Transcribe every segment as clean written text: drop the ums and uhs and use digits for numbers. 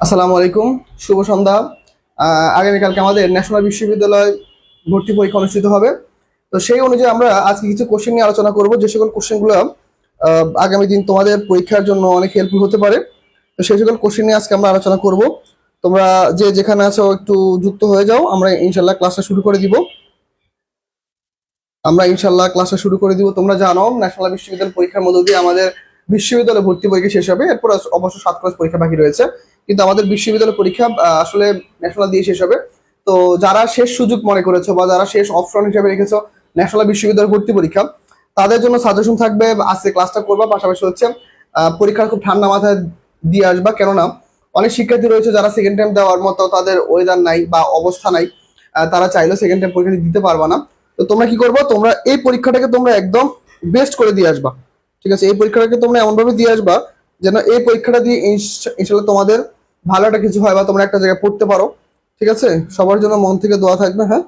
আসসালামু আলাইকুম, শুভ সন্ধ্যা। আগামীকালকে আমাদের ন্যাশনাল বিশ্ববিদ্যালয় ভর্তি পরীক্ষা অনুষ্ঠিত হবে। তো সেই অনুযায়ী আমরা আজকে কিছু কোশ্চেন নিয়ে আলোচনা করব, যে সকল কোশ্চেনগুলো আগামী দিন তোমাদের পরীক্ষার জন্য অনেক হেল্পফুল হতে পারে। তো সেই সকল কোশ্চেন নিয়ে আজকে আমরা আলোচনা করব। তোমরা যে যেখানে আছো একটু যুক্ত হয়ে যাও, আমরা ইনশাল্লাহ ক্লাসটা শুরু করে দিব। তোমরা জানো ন্যাশনাল বিশ্ববিদ্যালয় পরীক্ষার মধ্য দিয়ে আমাদের বিশ্ববিদ্যালয় ভর্তি পরীক্ষা শেষ হবে। এরপর অবশ্য 7 ক্লাস পরীক্ষা বাকি রয়েছে, কিন্তু আমাদের বিশ্ববিদ্যালয় পরীক্ষা আসলে ন্যাশনাল দিয়ে শেষ হবে। তো যারা শেষ সুযোগ মনে করেছো বা যারা শেষ অপশন হিসেবে রেখেছো ন্যাশনাল বিশ্ববিদ্যালয় ভর্তি পরীক্ষা, তাদের জন্য সাজেশন থাকবে আজকে ক্লাসটা করবা। পাশাপাশি হচ্ছে পরীক্ষার খুব ঠান্ডা মাথায় দিয়ে আসবা, কেননা অনেক শিক্ষার্থী রয়েছে যারা সেকেন্ড টাইম দেওয়ার মতো তাদের ওয়েদার নাই বা অবস্থা নাই, তারা চাইলেও সেকেন্ড টাইম পরীক্ষা দিতে পারবা না। তো তোমরা কি করবো, তোমরা এই পরীক্ষাটাকে তোমরা একদম বেস্ট করে দিয়ে আসবা। ঠিক আছে, এই পরীক্ষাটাকে তোমরা এমন ভাবে দিয়ে আসবা যেন এই পরীক্ষাটা দিয়ে ইনশাল্লাহ তোমাদের ভালো একটা কিছু হয় বা তোমরা একটা জায়গায় পড়তে পারো। ঠিক আছে, সবার জন্য মন থেকে দোয়া থাকবে। হ্যাঁ,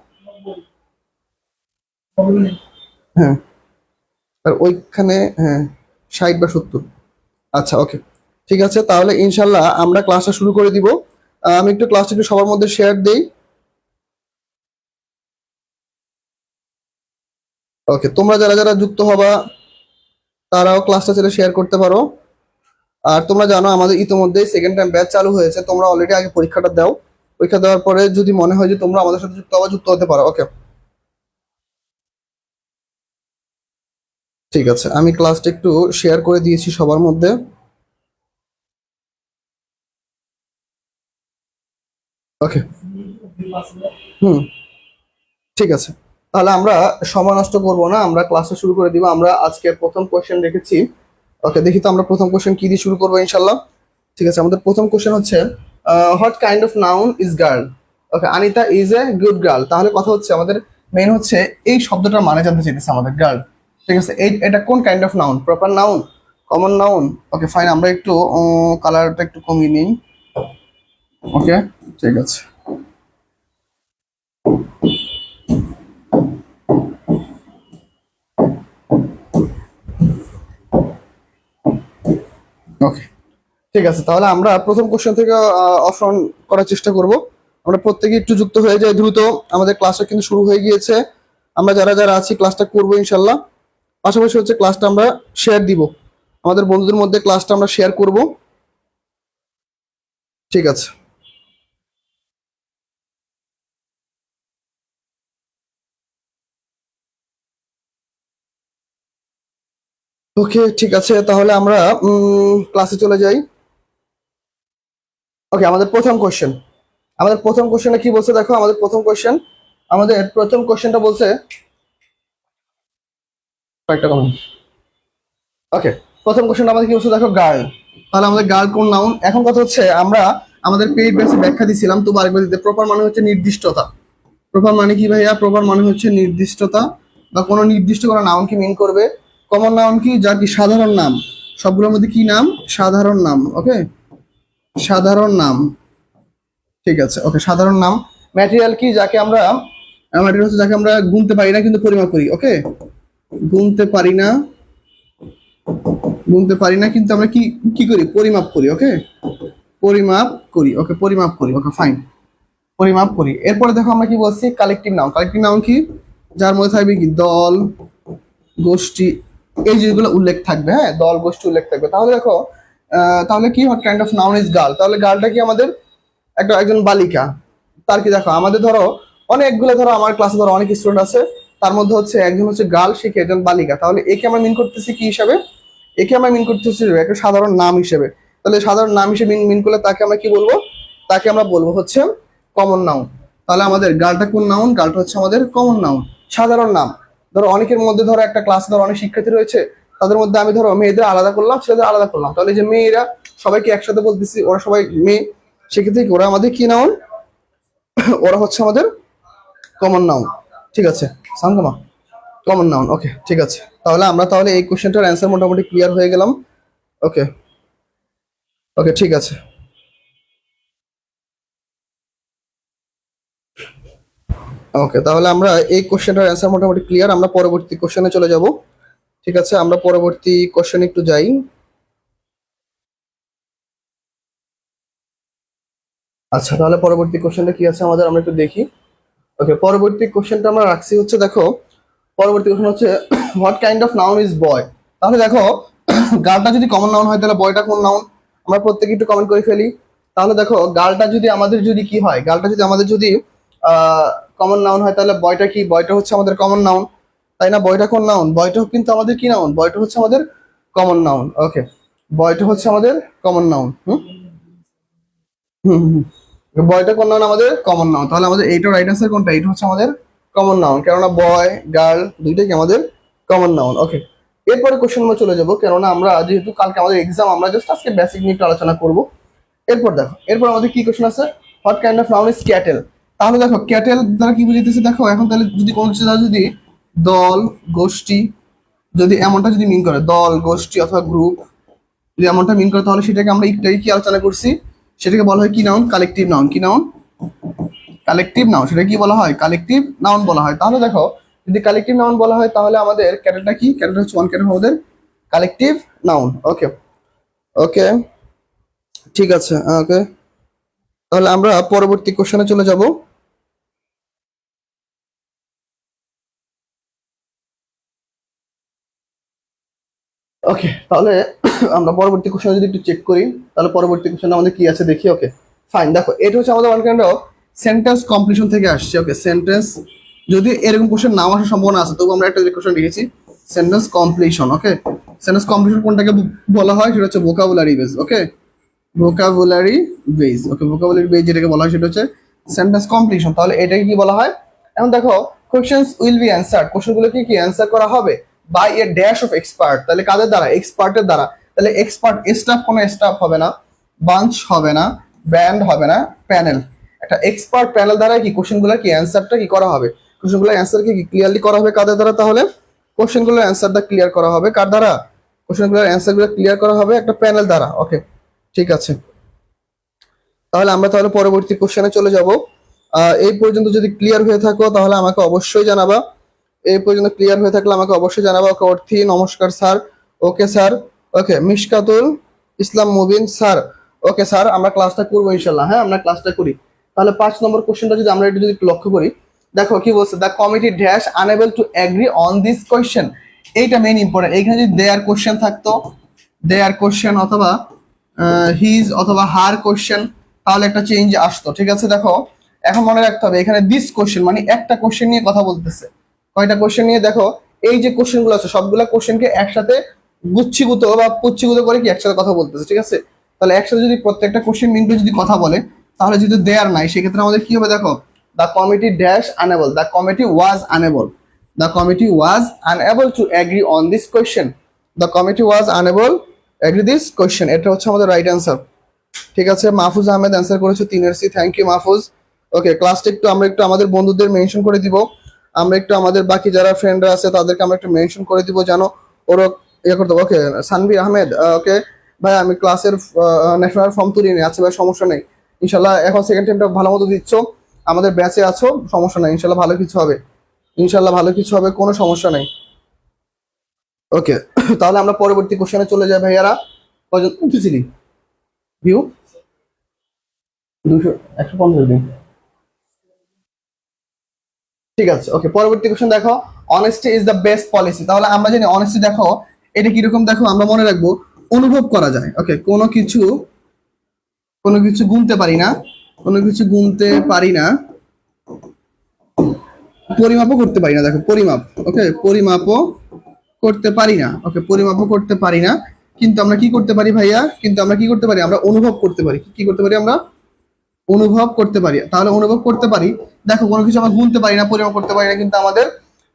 হ্যাঁ। আর ওইখানে, হ্যাঁ, 60 বা 70। আচ্ছা, ওকে, ঠিক আছে। তাহলে ইনশাল্লাহ আমরা ক্লাসটা শুরু করে দিব। আমি একটু ক্লাসটা একটু সবার মধ্যে শেয়ার দেই। ওকে, তোমরা যারা যারা যুক্ত হবা তারাও ক্লাসটা ছেড়ে শেয়ার করতে পারো। আর তোমরা জানো আমাদের ইতিমধ্যে সেকেন্ড টাইম ব্যাচ চালু হয়েছে, তোমরা অলরেডি আগে পরীক্ষাটা দাও। পরীক্ষা দেওয়ার পরে যদি মনে হয় যে তোমরা আমাদের সাথে যুক্ত হতে পারো। ওকে, ঠিক আছে, আমি ক্লাসটা একটু শেয়ার করে দিয়েছি সবার মধ্যে। ওকে, হুম, ঠিক আছে। তাহলে আমরা সময় নষ্ট করবো না, আমরা ক্লাসটা শুরু করে দিব। আমরা আজকে প্রথম কোশ্চেন রেখেছি। ওকে, দেখি তো আমরা প্রথম কোশ্চেন কি দিয়ে শুরু করবো ইনশাল্লাহ। ঠিক আছে, আমাদের প্রথম কোশ্চেন হচ্ছে what kind of noun is girl. Okay, Anita is a good girl. তাহলে কথা হচ্ছে আমাদের মেইন হচ্ছে এই শব্দটার মানে জানতে চাইতেছে আমাদের, গার্ল। ঠিক আছে, এটা কোন kind of noun, proper noun, common noun? Okay, fine, আমরা একটু কালারটা একটু কমিয়ে নিই। ওকে, ঠিক আছে। ওকে, ঠিক আছে, তাহলে আমরা প্রথম কোশ্চেন থেকে অপশন করার চেষ্টা করব। আমরা প্রত্যেকে একটু যুক্ত হয়ে যাই দ্রুত। আমাদের ক্লাসটা কিন্তু শুরু হয়ে গিয়েছে। আমরা যারা যারা আছি ক্লাসটা করবো ইনশাল্লাহ। পাশাপাশি হচ্ছে ক্লাসটা আমরা শেয়ার দিব, আমাদের বন্ধুদের মধ্যে ক্লাসটা আমরা শেয়ার করব। ঠিক আছে, ওকে, ঠিক আছে, তাহলে আমরা ক্লাসে চলে যাই। ওকে, আমাদের প্রথম কোশ্চেনটা কি বলছে দেখো। আমাদের প্রথম কোশ্চেনটা বলছে কয়েকটা কমেন্ট। ওকে, প্রথম কোশ্চেনটা আমাদের কি বলছে দেখো, গার্ল। তাহলে আমাদের গার্ল কোন নাউন? এখন কথা হচ্ছে আমরা আমাদের পেইড ব্যাচে ব্যাখ্যা দিছিলাম, তো আরেকবার দিতে, প্রপার মানে হচ্ছে নির্দিষ্টতা। প্রপার মানে কি ভাইয়া? প্রপার মানে হচ্ছে নির্দিষ্টতা, বা কোনো নির্দিষ্ট কোনো নাউনকে মিন করবে। কমন নাউন কি? যা কি সাধারণ নাম। সবগুলোর মধ্যে কি নাম? সাধারণ নাম। ওকে, সাধারণ নাম। ঠিক আছে, ওকে, সাধারণ নাম। ম্যাটেরিয়াল কি? ম্যাটেরিয়াল হচ্ছে যাকে আমরা গুনতে পারি না কিন্তু পরিমাপ করি। ওকে, গুনতে পারি না, কিন্তু আমরা কি কি করি? পরিমাপ করি। ওকে, পরিমাপ করি। ওকে, পরিমাপ করি। ওকে, ফাইন, পরিমাপ করি। এরপরে দেখো আমরা কি বলছি, কালেকটিভ নাউন। কালেকটিভ নাউন কি? যার মধ্যে থাকবে কি দল, গোষ্ঠী, এই জিনিসগুলো উল্লেখ থাকবে। হ্যাঁ, দল গোষ্ঠী উল্লেখ থাকবে। তাহলে দেখো, তাহলে কি, what kind of noun is girl. তাহলে গার্লটা কি আমাদের একজন বালিকা। তার কি দেখো, আমাদের ধরো অনেকগুলো, ধরো আমার ক্লাসে ধরো অনেক স্টুডেন্ট আছে, তার মধ্যে হচ্ছে একজন হচ্ছে গার্ল, সে কি একজন বালিকা। তাহলে একে আমরা মিন করতেছি কি হিসাবে? একে আমরা মিন করতেছি একটা সাধারণ নাম হিসেবে। তাহলে সাধারণ নাম হিসেবে মিন করলে তাকে আমরা কি বলবো? তাকে আমরা বলবো হচ্ছে কমন নাউন। তাহলে আমাদের গার্লটা কোন নাউন? গার্লটা হচ্ছে আমাদের কমন নাউন, সাধারণ নাম। ধরো অনেকের মধ্যে ধরো একটা ক্লাস ধরো অনেক শিক্ষার্থী রয়েছে, তাদের মধ্যে আমি ধরো মেয়েদের আলাদা করলাম, ছেলেদের আলাদা করলাম। তাহলে যে মেয়েরা সবাইকে একসাথে বলতেছি, ওরা সবাই মেয়ে, সেক্ষেত্রে ওরা আমাদের কি নাউন? ওরা হচ্ছে আমাদের কমন নাউন। ঠিক আছে, সান্তমা, কমন নাউন। ওকে, ঠিক আছে, তাহলে এই কোশ্চেনটার অ্যান্সার মোটামুটি ক্লিয়ার হয়ে গেলাম। ওকে, ওকে, ঠিক আছে। ওকে, তাহলে আমরা এই কোশ্চেনটার অ্যান্সার মোটামুটি ক্লিয়ার। আমরা পরবর্তী কোশ্চেনে চলে যাব। ঠিক আছে, আমরা পরবর্তী কোশ্চেনে একটু যাই। আচ্ছা, তাহলে পরবর্তী কোশ্চেনটা কি আছে আমাদের, আমরা একটু দেখি। ওকে, পরবর্তী কোশ্চেনটা আমরা রাখছি হচ্ছে, দেখো পরবর্তী কোশ্চেন হচ্ছে what kind of noun is boy. তাহলে দেখো গার্লটা যদি কমন নাউন হয় তাহলে বয়টা কোন নাউন, আমরা প্রত্যেকে একটু কমেন্ট করে ফেলি। তাহলে দেখো গার্লটা যদি আমাদের যদি কি হয়, গার্লটা যদি আমাদের যদি কমন নাউন হয় তাহলে বয়টা কি, বয়টা হচ্ছে আমাদের কমন নাউন, তাই না? বয়টা কোন নাউন, বয়টা কিন্তু আমাদের কি নাউন, বয়টা হচ্ছে আমাদের কমন নাউন। ওকে, বয়টা হচ্ছে আমাদের কমন নাউন। হুম হুম হুম বয়টা কোন নাউন, আমাদের কমন নাউন। তাহলে আমাদের এইটা রাইট আনসার কোনটা, এইটা হচ্ছে আমাদের কমন নাউন, কেননা বয় গার্ল দুইটাই কি আমাদের কমন নাউন। ওকে, এরপরে কোশ্চেন আমরা চলে যাব, কেননা আমরা যেহেতু কালকে আমাদের এক্সাম, আমরা জাস্ট আজকে বেসিক নিয়ে একটু আলোচনা করব। এরপর দেখো, এরপর আমাদের কি কোশ্চেন আছে, what kind of noun is cattle. তাহলে দেখো ক্যাটেল দ্বারা কি বুঝাইতেছে, দেখো এখন তাহলে যদি কোনো কিছু দ্বারা যদি দল গোষ্ঠী, যদি এমনটা যদি মিন করে দল গোষ্ঠী অথবা গ্রুপ, যদি এমনটা মিন করে তাহলে সেটাকে আমরা একটাই কি আলোচনা করছি, সেটাকে বলা হয় কি নাউন, কালেকটিভ নাউন। কি নাউন, কালেকটিভ নাউন। সেটা কি বলা হয়, কালেকটিভ নাউন বলা হয়। তাহলে দেখো যদি কালেকটিভ নাউন বলা হয় তাহলে আমাদের ক্যাটেলটা কি, ক্যাটেলটা হচ্ছে ওয়ান ক্যাটেল আমাদের কালেকটিভ নাউন। ওকে ওকে, ঠিক আছে। ওকে, তাহলে আমরা পরবর্তী কোশ্চেনে চলে যাব। ওকে, তাহলে আমরা পরবর্তী কোশ্চেন যদি একটু চেক করি, তাহলে পরবর্তী কোশ্চেন আমাদের কি আছে দেখি। ওকে ফাইন, দেখো এটা হচ্ছে আমাদের one kind of sentence completion থেকে আসছে। ওকে, সেন্টেন্স যদি এরকম কোশ্চেন নাও আসার সম্ভাবনা আছে, তবু আমরা একটা কোশ্চেন লিখেছি সেন্টেন্স কমপ্লিশন। ওকে, সেন্টেন্স কমপ্লিশন কোনটাকে বলা হয়, সেটা হচ্ছে ভোকাবুলারি বেস। ওকে, ভোকাবুলারি বেস। ওকে, ভোকাবুলারি বেস যেটাকে বলা হয় সেটা হচ্ছে সেন্টেন্স কমপ্লিশন। তাহলে এটাকে কি বলা হয়, এখন দেখো কোশ্চেন্স উইল বি অ্যান্সার্ড, কোশ্চেনগুলোকে কি অ্যান্সার করা হবে by a dash of expert. তাহলে কাদের দ্বারা, এক্সপার্টের দ্বারা। তাহলে এক্সপার্ট স্টাফ, কোনো স্টাফ হবে না, বাঞ্চ হবে না, ব্যান্ড হবে না, প্যানেল। একটা এক্সপার্ট প্যানেল দ্বারা কি কোশ্চেনগুলো কি অ্যান্সারটা কি করা হবে, কোশ্চেনগুলোর অ্যান্সারকে কি ক্লিয়ারলি করা হবে কাদের দ্বারা, তাহলে কোশ্চেনগুলোর অ্যান্সারটা ক্লিয়ার করা হবে কার দ্বারা, কোশ্চেনগুলোর অ্যান্সারগুলো ক্লিয়ার করা হবে একটা প্যানেল দ্বারা। ওকে, ঠিক আছে। তাহলে আমরা তাহলে পরবর্তী কোশ্চেনে চলে যাব। এই পর্যন্ত যদি ক্লিয়ার হয়ে থাকো তাহলে আমাকে অবশ্যই জানাবা, এই পর্যন্ত ক্লিয়ার হয়ে থাকলে আমাকে অবশ্যই জানাবা। ওকে, অর্থী নমস্কার স্যার। Okay sir. ওকে, মিশকাতুল ইসলাম মুবিন স্যার। ওকে স্যার, আমরা ক্লাসটা করবো ইনশাল্লাহ। হ্যাঁ, আমরা ক্লাসটা করি। তাহলে 5 নম্বর কোশ্চেনটা যদি আমরা একটু যদি লক্ষ্য করি, দেখো কি বলছে, the committee dash unable to agree on this question. এইটা মেইন ইম্পর্টেন্ট। এখানে যদি দেয়ার কোশ্চেন থাকতো, দেয়ার কোশ্চেন অথবা হিজ অথবা হার কোশ্চেন, তাহলে একটা চেঞ্জ আসতো। ঠিক আছে, দেখো এখন মনে রাখতে হবে এখানে দিস কোশ্চেন মানে একটা কোশ্চেন নিয়ে কথা বলতেছে। কয়টা কোশ্চেন নিয়ে, দেখো এই যে কোশ্চেন গুলো আছে সবগুলা কোশ্চেনকে একসাথে গুচ্ছিগুত বা পুচ্ছিগুত করে কি একসাথে কথা বলতেছে। ঠিক আছে, তাহলে একসাথে যদি প্রত্যেকটা কোশ্চেন মিনটু যদি কথা বলে, তাহলে যদি দেয়ার নাই সেক্ষেত্রে আমাদের কি হবে, দেখো the committee dash unable, the committee was unable, the committee was unable to agree on this question, the committee was unable agree this question. এটা হচ্ছে আমাদের রাইট অ্যান্সার। ঠিক আছে, মাহফুজ আহমেদ অ্যান্সার করেছে 3-এর C. Thank you Mahfuz. Okay, ক্লাসটা একটু আমরা একটু আমাদের বন্ধুদের মেনশন করে দিব, আমরা একটু আমাদের বাকি যারা ফ্রেন্ডরা আছে তাদেরকে আমরা একটু মেনশন করে দিব যেন ওরা ইয়ে করতে। ওকে, সানভীর আহমেদ। ওকে ভাই, আমি ক্লাসের ন্যাশনাল ফর্ম তুলি নি। আচ্ছা ভাই, সমস্যা নেই ইনশাল্লাহ। এখন সেকেন্ড টাইমটা ভালো মতো দিচ্ছ, আমাদের ব্যাচে আছো, সমস্যা নাই ইনশাল্লাহ, ভালো কিছু হবে ইনশাল্লাহ, ভালো কিছু হবে, কোনো সমস্যা নেই। ওকে, তাহলে আমরা পরবর্তী কোশ্চেনে চলে যাই ভাইয়ারা। কজন উঠেছিলি ভিউ, 200 150 দিন। ঠিক আছে, ওকে, পরবর্তী কোশ্চেন দেখো, honesty is the best policy. তাহলে আমরা জানি অনেস্টি, দেখো এটা কিরকম, দেখো আমরা মনে রাখবো অনুভব করা যায়। ওকে, কোনো কিছু গুনতে পারি না, কোনো কিছু গুনতে পারি না, পরিমাপও করতে পারি না। দেখো পরিমাপ, ওকে, পরিমাপও করতে পারি না। ওকে, পরিমাপও করতে পারি না, কিন্তু আমরা কি করতে পারি ভাইয়া, কিন্তু আমরা কি করতে পারি, আমরা অনুভব করতে পারি। কি করতে পারি, আমরা অনুভব করতে পারি। তাহলে অনুভব করতে পারি, দেখো কোনো কিছু আমরা গুনতে পারি না, পরিমাপ করতে পারি না, কিন্তু আমাদের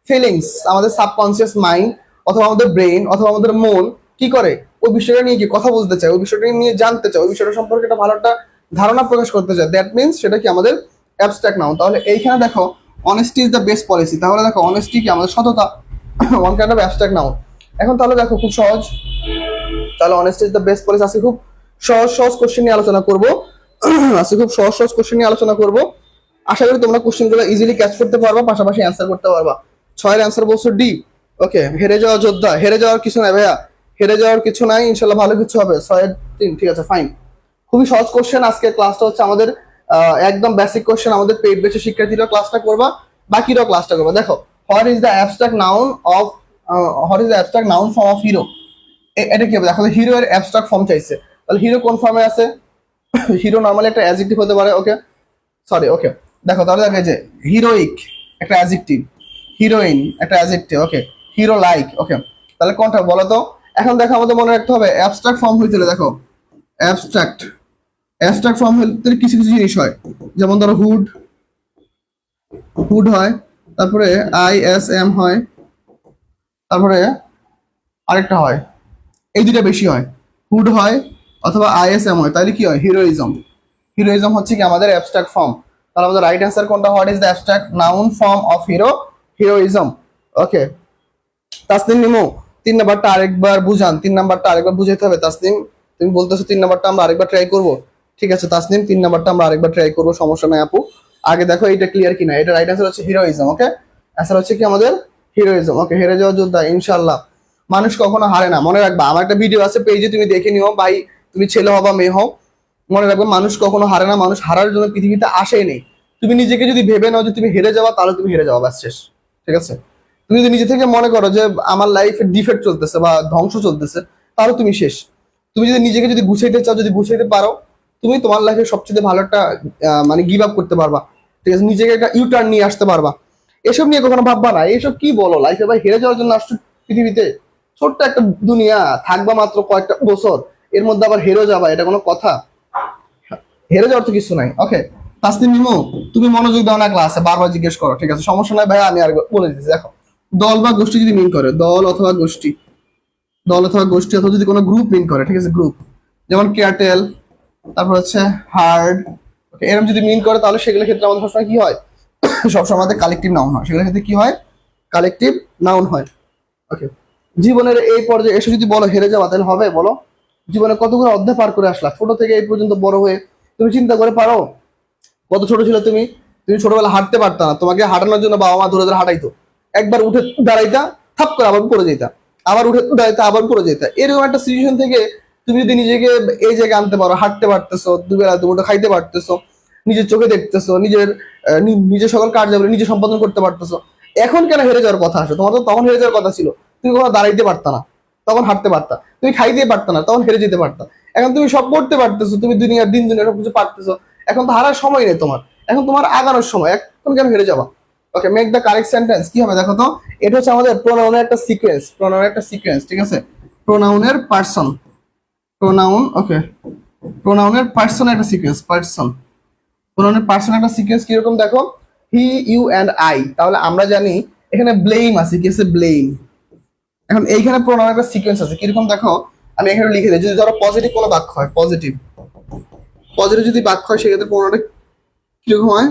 ফিলিংস, আমাদের সাবকনসিয়াস মাইন্ড অথবা আমাদের ব্রেন অথবা আমাদের মন কি করে, ওই বিষয়টা নিয়ে কি কথা বলতে চায়, ওই বিষয়টা নিয়ে জানতে চায়, ওই বিষয়টা সম্পর্কে একটা ভালো একটা ধারণা প্রকাশ করতে চায়। দ্যাট মিনস সেটা কি আমাদের অ্যাবস্ট্রাক্ট নাউন। তাহলে এইখানে দেখো honesty is the best policy. তাহলে দেখো অনেস্টি কি আমাদের সততা, one kind of abstract noun. এখন তাহলে দেখো খুব সহজ, তাহলে honesty is the best policy. আজকে খুব সহজ সহজ কোশ্চেন নিয়ে আলোচনা করবো, আজকে খুব সহজ সহজ কোশ্চেন নিয়ে আলোচনা করবো। আশা করি তোমরা কোশ্চেনগুলো ইজিলি ক্যাচ করতে পারবা, পাশাপাশি অ্যান্সার করতে পারবা। 6-এর অ্যান্সার বলছো ডি। ওকে, হেরে যাওয়া যোদ্ধা, হেরে যাওয়ার কিছু নাই ভাইয়া, হেরে যাওয়ার কিছু নাই, ইনশাল্লাহ ভালো কিছু হবে। 6-এর 3, ঠিক আছে ফাইন। খুবই সহজ কোশ্চেন। আজকে ক্লাসটা হচ্ছে আমাদের একদম বেসিক কোশ্চেন আমাদের পেইড বেসে শিক্ষার্থীরা ক্লাসটা করবা, বাকিরাও ক্লাসটা করবা। দেখো, what is the abstract noun of what is the abstract noun form of hero? এটা কি হবে? দেখো, হিরো এর অ্যাবস্ট্রাক্ট ফর্ম চাইছে, তাহলে হিরো কোন ফর্মে আছে? হিরো নরমালি একটা অ্যাডজেক্টিভ হতে পারে, ওকে সরি ওকে। দেখো তাহলে দেখে যে হিরোইক একটা অ্যাডজেক্টিভ, হিরোইন একটা অ্যাডজেক্টিভ, ওকে, হিরো লাইক, ওকে। তাহলে কোনটা বলো তো? এখন দেখো আমাদের মনে রাখতে হবে অ্যাবস্ট্রাক্ট ফর্ম হইতে হলে, দেখো অ্যাবস্ট্রাক্ট অ্যাবস্ট্রাক্ট ফর্ম হইতে কিছু কিছু জিনিস হয়, যেমন ধরো হুড, হুড হয়, তারপরে ISM হয়, তারপরে আরেকটা হয়, এই দুইটা বেশি হয়, হুড হয় অথবা ISM হয়, তাহলে কি হয়? হিরোইজম। হিরোইজম হচ্ছে কি আমাদের অ্যাবস্ট্রাক্ট ফর্ম। তাহলে আমাদের রাইট অ্যান্সার কোনটা? What is the abstract noun form of hero? Heroism, okay. Tasnim Nimu, 3 নাম্বারটা আরেকবার বুঝান, 3 নাম্বারটা আরেকবার বুঝাইতে হবে। তাসনিম, তুমি বলতেছো 3 নাম্বারটা আমরা আরেকবার ট্রাই করব, ঠিক আছে তাসনিম, 3 নাম্বারটা আমরা আরেকবার ট্রাই করব, সমস্যা নাই আপু। আগে দেখো এটা ক্লিয়ার কিনা। এটা রাইট অ্যান্সার হচ্ছে হিরোইজম, ওকে। অ্যান্সার হচ্ছে কি আমাদের? হিরোইজম, ওকে। হেরে যাওয়া যোদ্ধা, ইনশাআল্লাহ। মানুষ কখনো হারে না, মনে রাখবা। আমার একটা ভিডিও আছে পেজে, তুমি দেখে নিও ভাই, তুমি ছেলে হও বা মেয়ে হও, মনে রাখবে মানুষ কখনো হারে না। মানুষ হারার জন্য পৃথিবীতে আসেই নেই। তুমি নিজেকে যদি ভেবে নাও যে তুমি হেরে যাওয়া, তাহলে তুমি হেরে যাওয়া, ব্যাস শেষ, ঠিক আছে। তুমি যদি নিজে থেকে মনে করো যে আমার লাইফে ডিফেক্ট চলতেছে বা ধ্বংস চলতেছে, তাহলে তুমি শেষ। তুমি যদি নিজেকে যদি গুছাইতে চাও, যদি গুছাইতে পারো, তুমি তোমার লাইফে সবচেয়ে ভালো একটা মানে গিভ আপ করতে পারবা, ঠিক আছে। নিজেকে একটা ইউটার্ন নিয়ে আসতে পারবা। এসব নিয়ে কখনো ভাববা না। এসব কি বলো? লাইফে ভাই হেরে যাওয়ার জন্য আসছো পৃথিবীতে? ছোট্ট একটা দুনিয়া, থাকবা মাত্র কয়েকটা বছর, এর মধ্যে আবার হেরে যাবা, এটা কোনো কথা? হেরে যাওয়ার তো কিছু নাই, ওকে। তাসনিম মিমু, তুমি মনোযোগ দাও না ক্লাসে, বারবার জিজ্ঞেস করো, ঠিক আছে সমস্যা নাই ভাই, আমি আর বলে দিচ্ছি। দেখো, দল বা গোষ্ঠী যদি মিন করে, দল অথবা গোষ্ঠী, দল অথবা গোষ্ঠী অথবা যদি কোনো গ্রুপ মিন করে, ঠিক আছে, গ্রুপ, যেমন কেয়ারটেল, তারপর হচ্ছে হার্ড, ওকে, এরকম যদি মিন করে, তাহলে সেগুলোর ক্ষেত্রে আমাদের সবসময় কি হয়? সবসময় আমাদের কালেকটিভ নাউন হয়। সেগুলোর ক্ষেত্রে কি হয়? কালেকটিভ নাউন হয়, ওকে। জীবনের এই পর্যায়ে এসে যদি বলো হেরে যাওয়া, তাহলে হবে? বলো, জীবনে কতগুলো অধ্যায় পার করে আসলা, ছোট থেকে এই পর্যন্ত বড় হয়ে, তুমি চিন্তা করে পারো কত ছোট ছিল তুমি? তুমি ছোটবেলা হাঁটতে পারতা না, তোমাকে হাঁটানোর জন্য বাবা মা ধরে ধরে হাঁটাইতো। একবার উঠে দাঁড়াইতা, থাপ করে আবার পড়ে যেতা, আবার উঠে দাঁড়াইতা, আবার পড়ে যেতা। এরকম একটা সিচুয়েশন থেকে তুমি যদি নিজেকে এই জায়গায় আনতে পারো, হাঁটতে পারতেছো, দুবেলা দুপুরটা খাইতে পারতেছো, নিজের চোখে দেখতেছো, নিজের সকল কার্যাবলী নিজে সম্পাদন করতে পারতেছো, এখন কেন হেরে যাওয়ার কথা আসে? তোমার তো তখন হেরে যাওয়ার কথা ছিল, তুমি কখনো দাঁড়াইতে পারতা না, তখন হাঁটতে পারতা, তুমি খাইতে পারতা না, তখন হেরে যেতে পারতা। এখন তুমি সব করতে পারতেছো, তুমি দুনিয়ার দিন দুনিয়া সবকিছু পারতেছো, এখন তো হারার সময় নেই তোমার, এখন তোমার আগানোর সময়, এখন কেন হেরে যাবা? ওকে, মেক দ্য কারেক্ট সেন্টেন্স। কি হবে দেখো তো? এটা হচ্ছে আমাদের প্রোনাউনের একটা সিকোয়েন্স, প্রোনাউনের একটা সিকোয়েন্স, ঠিক আছে। প্রোনাউনের পার্সন, প্রোনাউন, ওকে, প্রোনাউনের পার্সন একটা সিকোয়েন্স, পার্সন, প্রোনাউনের পার্সন একটা সিকোয়েন্স কিরকম দেখো? হি, ইউ অ্যান্ড আই। তাহলে আমরা জানি এখানে ব্লেম আছে, কি আছে? ব্লেম। এখন এইখানে প্রোনাউন একটা সিকোয়েন্স আছে কিরকম দেখো, আমি এখানে লিখে দিই। যদি ধরো পজিটিভ কোনো বাক্য হয়, পজিটিভ, পজিটিভ যদি বাক্য হয়, সেক্ষেত্রে প্রোনাউনটা কিরকম হয়?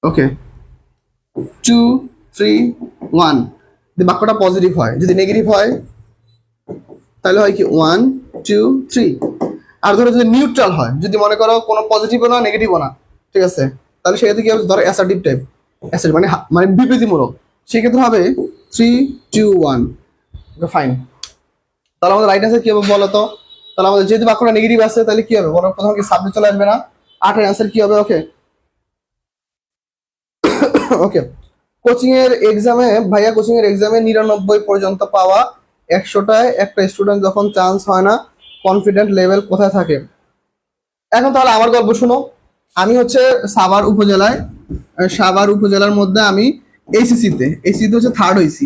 ওকে, 2 3 1। যদি বাক্যটা পজিটিভ হয়, যদি নেগেটিভ হয় তাহলে হয় কি 1 2 3। আর ধরো যদি নিউট্রাল হয়, যদি মনে করো কোনো পজিটিভও না নেগেটিভও না, ঠিক আছে, তাহলে সেক্ষেত্রে কি হবে? ধরো অ্যাসার্টিভ টাইপ, অ্যাসার্টিভ মানে মানে বিবৃতিমূলক, সেক্ষেত্রে হবে 3 2 1। ওকে ফাইন। তাহলে আমাদের রাইট অ্যান্সার কি হবে বলো তো? তাহলে আমাদের যেহেতু বাক্যটা নেগেটিভ আছে, তাহলে কি হবে বলো? প্রথমে কি সাবজেক্ট চলে আসবে না? 8 এর অ্যান্সার কি হবে? ওকে ওকে। কোচিং এর এক্সামে ভাইয়া, কোচিং এর এক্সামে 99 পর্যন্ত পাওয়া, 100টায় একটা স্টুডেন্ট যখন চান্স হয় না, কনফিডেন্ট লেভেল কোথায় থাকে? এখন তাহলে আমার গল্প শুনো। আমি হচ্ছে সাভার উপজেলায়, সাভার উপজেলার মধ্যে আমি এইচএসসিতে হচ্ছে থার্ড হয়েছি।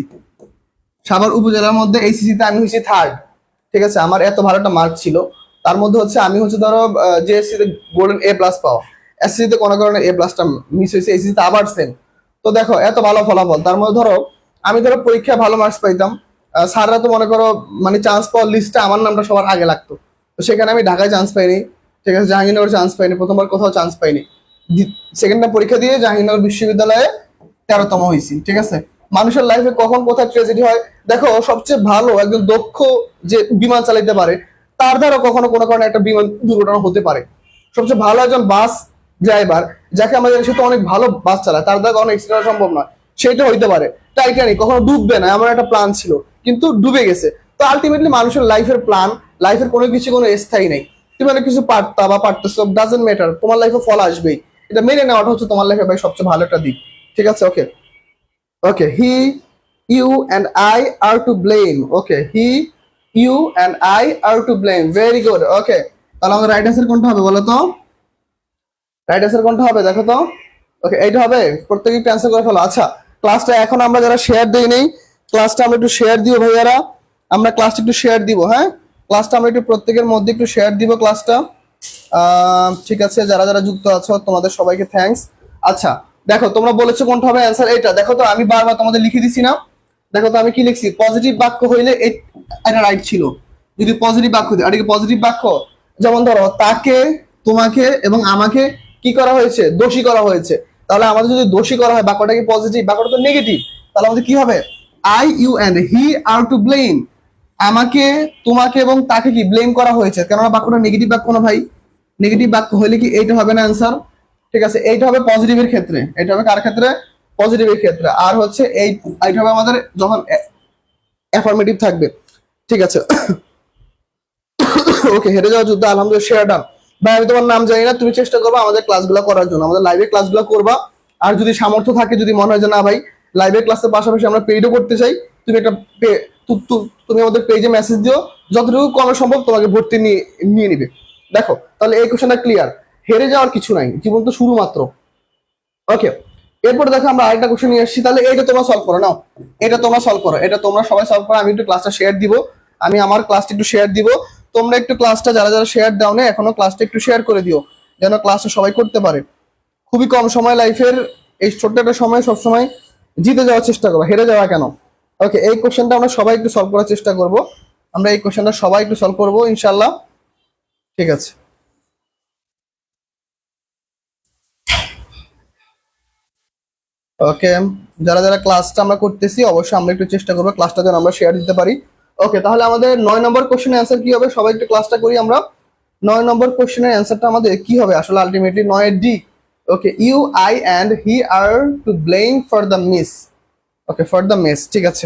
সাভার উপজেলার মধ্যে এইচএসসিতে আমি হয়েছি থার্ড, ঠিক আছে। আমার এত ভালো একটা মার্ক ছিল, তার মধ্যে হচ্ছে আমি হচ্ছে ধরো জেএসসিতে গোল্ডেন A+ পাওয়া, এসএসসিতে কোনো কারণে A+টা মিস হয়েছে, এইচএসসিতে আবার সেম। তো দেখো এত ভালো ফলাফল, তার মধ্যে ধরো আমি ধরো পরীক্ষায় ভালো মার্কস পাইতাম, স্যাররা তো মনে করো মানে চান্স পাওয়ার লিস্টে আমার নামটা সবার আগে লাগতো। তো সেখানে আমি ঢাকায় চান্স পাইনি, ঠিক আছে, জাহাঙ্গীরনগর চান্স পাইনি, প্রথমবার কোথাও চান্স পাইনি। সেকেন্ড টাইম পরীক্ষা দিয়ে জাহাঙ্গীরনগর বিশ্ববিদ্যালয়ে 13তম হয়েছি, ঠিক আছে। মানুষের লাইফে কখন কোথায় ট্রেজেডি হয় দেখো। সবচেয়ে ভালো একজন দক্ষ যে বিমান চালাইতে পারে, তার দ্বারা কখনো কোনো কারণে একটা বিমান দুর্ঘটনা হতে পারে। সবচেয়ে ভালো একজন বাস ড্রাইভার, যাকে আমাদের সে তো অনেক ভালো বাস চালায়, তার দ্বারা কোনো অ্যাক্সিডেন্ট সম্ভব নয়, সেটা হইতে পারে। টাইটানিক কখনো ডুববে না, এমন একটা প্ল্যান ছিল, কিন্তু ডুবে গেছে। তো আলটিমেটলি মানুষের লাইফের প্ল্যান, লাইফের কোনো কিছু কোনো স্থায়ী নেই। তুমি অনেক কিছু পারতা বা পারতেছো, ডাজন্ট ম্যাটার, তোমার লাইফে ফল আসবেই। এটা মেনে নেওয়াটা হচ্ছে তোমার লাইফে ভাই সবচেয়ে ভালো একটা দিক। ঠিক আছে, okay okay. He, you and I are to blame. Okay, he, you and I are to blame. Very good. Okay, তাহলে আমাদের রাইট অ্যান্সার কোনটা হবে বলো তো? রাইট অ্যান্সার কোনটা হবে দেখো তো? ওকে, এইটা হবে। প্রত্যেকে একটু অ্যান্সার করে ফেলো। আচ্ছা, ক্লাসটা এখন আমরা যারা শেয়ার দেই নেই, ক্লাসটা আমরা একটু শেয়ার দিব ভাইয়ারা, আমরা ক্লাসটা একটু শেয়ার দিব। হ্যাঁ, ক্লাসটা আমরা একটু প্রত্যেকের মধ্যে একটু শেয়ার দিব ক্লাসটা। ঠিক আছে, যারা যারা যুক্ত আছো তোমাদের সবাইকে থ্যাঙ্কস। আচ্ছা, দেখো তোমরা বলেছো কোনটা হবে অ্যান্সার, এটা দেখো তো, আমি বারবার তোমাদের লিখে দিছি না? দেখো তো আমি কি লিখছি, পজিটিভ বাক্য হইলে এটা রাইট ছিল। যদি পজিটিভ বাক্য দিই, এটা কি পজিটিভ বাক্য? যেমন ধরো, তাকে, তোমাকে এবং আমাকে কি করা হয়েছে, দোষী করা হয়েছে। তাহলে আমাদের যদি দোষী করা হয়, বাক্যটা কি পজিটিভ? বাক্যটা তো নেগেটিভ। তাহলে আমাদের কি হবে, I, you and he are to blame. আমাকে, তোমাকে এবং তাকে কি ব্লেম করা হয়েছে, কেননা বাক্যটা নেগেটিভ বাক্য না ভাই। নেগেটিভ বাক্য হলে কি এইটা হবে না অ্যান্সার? ঠিক আছে, এইটা হবে পজিটিভের ক্ষেত্রে, এটা হবে কার ক্ষেত্রে, পজিটিভের ক্ষেত্রে। আর হচ্ছে এইটা হবে আমাদের যখন অ্যাফার্মেটিভ থাকবে। ঠিক আছে, ওকে। হেরে যাওয়া যুদ্ধ আলহামদুলিল্লাহ শেয়ার ডান। ভাই আমি তোমার নাম জানি না, তুমি চেষ্টা করবা আমাদের ক্লাসগুলো করার জন্য, আমাদের লাইভে ক্লাসগুলো করবা। আর যদি সামর্থ্য থাকে, যদি মনে হয় যে না ভাই লাইভে ক্লাসের পাশাপাশি আমরা পেইডও করতে চাই, তুমি একটা তুমি আমাদের পেজে মেসেজ দিও, যতটুকু কম সম্ভব তোমাকে ভর্তি নিয়ে নিয়ে নিবে। দেখো তাহলে এই কোশ্চেনটা ক্লিয়ার। হেরে যাওয়ার কিছু নাই, জীবন তো শুরু মাত্র। ওকে, এরপর দেখো আমরা আরেকটা কোশ্চেন নিয়ে আসছি। তাহলে এটা তোমরা সলভ করো, নাও এটা তোমরা সলভ করো, এটা তোমরা সবাই সলভ করো। আমি একটু ক্লাসটা শেয়ার দিব, আমি আমার ক্লাসটা একটু শেয়ার দিব। তোমরা একটু ক্লাসটা যারা যারা শেয়ার দাও না এখনো, ক্লাসটা একটু শেয়ার করে দিও, যেন ক্লাসটা সবাই করতে পারে। খুবই কম সময় লাইফের, এই ছোট্ট একটা সময় সবসময় জিতে যাওয়ার চেষ্টা করবো, হেরে যাওয়া কেন? ওকে, এই কোশ্চেনটা আমরা সবাই একটু সলভ করার চেষ্টা করব। আমরা এই কোশ্চেনটা সবাই একটু সলভ করবো ইনশাল্লাহ। ঠিক আছে, ওকে। যারা যারা ক্লাসটা আমরা করতেছি অবশ্যই আমরা একটু চেষ্টা করবো ক্লাসটা যেন আমরা শেয়ার দিতে পারি। ওকে, তাহলে আমাদের 9 নম্বর কোশ্চেনের অ্যান্সার কি হবে, সবাই একটু ক্লাসটা করি আমরা। 9 নম্বর কোশ্চেনের অ্যান্সারটা আমাদের কি হবে আসলে, ultimately 9 D. Okay, you, I and he are to blame for the miss. Okay, for the miss, ঠিক আছে,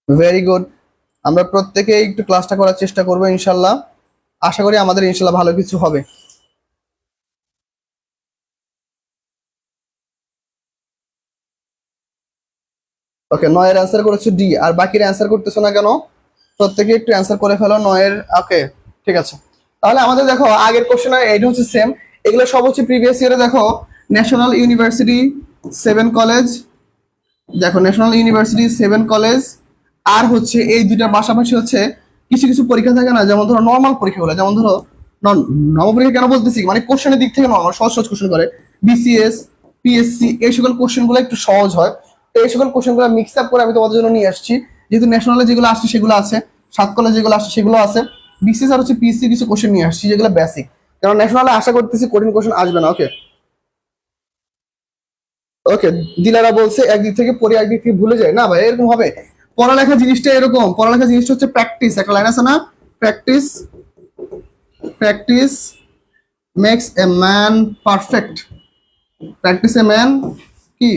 ভেরি গুড। আমরা প্রত্যেকেই একটু ক্লাসটা করার চেষ্টা করবো ইনশাল্লাহ। আশা করি আমাদের ইনশাল্লাহ ভালো কিছু হবে। ওকে, 9-এর অ্যান্সার করেছো ডি, আর বাকির অ্যান্সার করতেছো না কেন? প্রত্যেকে একটু অ্যান্সার করে ফেলো 9-এর। ওকে, ঠিক আছে। তাহলে আমাদের দেখো আগের কোশ্চেন আর এইটা হচ্ছে সেম। এগুলো সব হচ্ছে প্রিভিয়াস ইয়ারে। দেখো, ন্যাশনাল ইউনিভার্সিটি 7 কলেজ, দেখো ন্যাশনাল ইউনিভার্সিটি 7 কলেজ, আর হচ্ছে এই দুইটার পাশাপাশি হচ্ছে কিছু কিছু পরীক্ষা থাকে না, যেমন ধরো নর্মাল পরীক্ষাগুলো, যেমন ধরো নর্মাল পরীক্ষা কেন বলতেছি, মানে কোশ্চেনের দিক থেকে নর্মাল, সহজ সহজ কোশ্চেন করে বিসিএস, পিএসসি, এই সকল কোশ্চেন গুলো একটু সহজ হয়। তো এই সকল কোশ্চেন গুলো মিক্স আপ করে আমি তোমাদের জন্য নিয়ে আসছি। যেহেতু ন্যাশনালে যেগুলো আসছে সেগুলো আছে, 7 কলেজ যেগুলো আসছে সেগুলো আছে, বিসিএস আর হচ্ছে পিএসসি কিছু কোশ্চেন নিয়ে আসছি যেগুলো বেসিক, কারণ ন্যাশনালে আশা করতেছি কঠিন কোশ্চেন আসবে না। ওকে ওকে, দিলারা বলছে একদিক থেকে পড়ে একদিক থেকে ভুলে যায়, না ভাই এরকম হবে? পড়ালেখা জিনিসটা এরকম, পড়ালেখা জিনিসটা হচ্ছে প্র্যাকটিস, একটা লাইন আছে না, practice, practice makes a man perfect. Practice a man কি,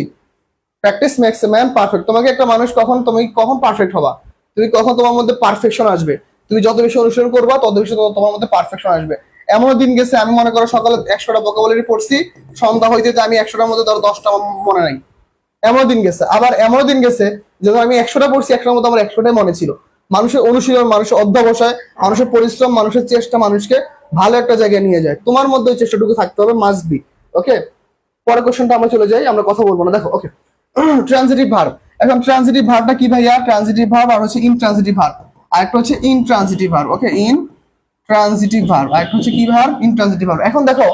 practice makes a man perfect. তোমাকে একটা মানুষ কখন, তুমি কখন পারফেক্ট হবা, তুমি কখন তোমার মধ্যে পারফেকশন আসবে, তুমি যত বেশি অনুসরণ করবা তত বেশি তোমার মধ্যে পারফেকশন আসবে। এমনও দিন গেছে আমি মনে করো সকালে 100টা ভোকাবুলারি পড়ছি, সন্ধ্যা হইতে আমি 100টার মধ্যে ধরো 10টা মনে নাই। এমন দিন গেছে, আবার এমন দিন গেছে যখন আমি 100টা পড়ছি 100টার মধ্যে আমার 100টাই মনে ছিল। মানুষের অনুশীলন, মানুষের অধ্যবসায়, মানুষের পরিশ্রম, মানুষের চেষ্টা মানুষকে ভালো একটা জায়গায় নিয়ে যায়। তোমার মধ্যে ওই চেষ্টাটুকু থাকতে হবে, মাস্ট বি। ওকে, পরের কোশ্চেনটা আমরা চলে যাই, আমরা কথা বলবো না। দেখো, ওকে, ট্রানজিটিভ ভার্ব। এখন ট্রানজিটিভ ভার্বটা কি ভাইয়া? ট্রানজিটিভ ভার্ব আর হচ্ছে ইনট্রানজিটিভ ভার্ব, আর একটা হচ্ছে intransitive verb. Okay, intransitive verb, আর একটা হচ্ছে কি ভার্ব? Intransitive verb. এখন দেখো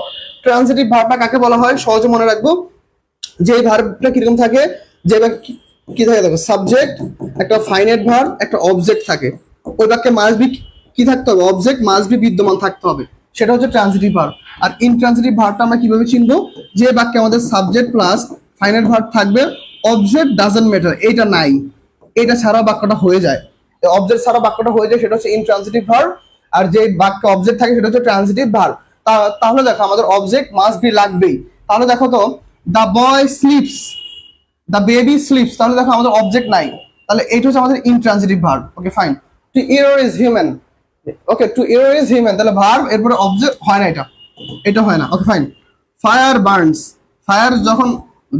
ট্রানজিটিভ ভার্বটা কাকে বলা হয়, সহজে মনে রাখবো। যে ভার্বটা কিরকম থাকে, যে কি থাকে দেখো, সাবজেক্ট, একটা ফাইনাইট ভার্ব, একটা অবজেক্ট থাকে। ওই বাক্যে মাস্ট বি কি থাকতে হবে, অবজেক্ট মাস্ট বি বিদ্যমান থাকতে হবে, সেটা হচ্ছে ট্রানজিটিভ ভার্ব। আর ইনট্রানজিটিভ ভার্বটা আমরা কিভাবে চিনবো, যে বাক্যে আমাদের সাবজেক্ট প্লাস ফাইনাইট ভার্ব থাকবে, অবজেক্ট ডাজন্ট ম্যাটার, এইটা নাই, এটা ছাড়া বাক্যটা হয়ে যায়, অবজেক্ট ছাড়া বাক্যটা হয়ে যায়, সেটা হচ্ছে ইনট্রানজিটিভ ভার্ব। আর যে বাক্যে অবজেক্ট থাকে সেটা হচ্ছে ট্রানজিটিভ ভার্ব। তাহলে দেখো আমাদের অবজেক্ট মাস্ট বি লাগবেই। তাহলে দেখো তো, the boy sleeps, the baby sleeps, তাহলে দেখো আমাদের অবজেক্ট নাই, তাহলে এইটা হচ্ছে আমাদের intransitive verb. Okay fine. To err is human, okay, to err is human, তাহলে ভার্ব এরপরে অবজেক্ট হয় না, এটা হয় না। Okay fine. Fire burns, fire যখন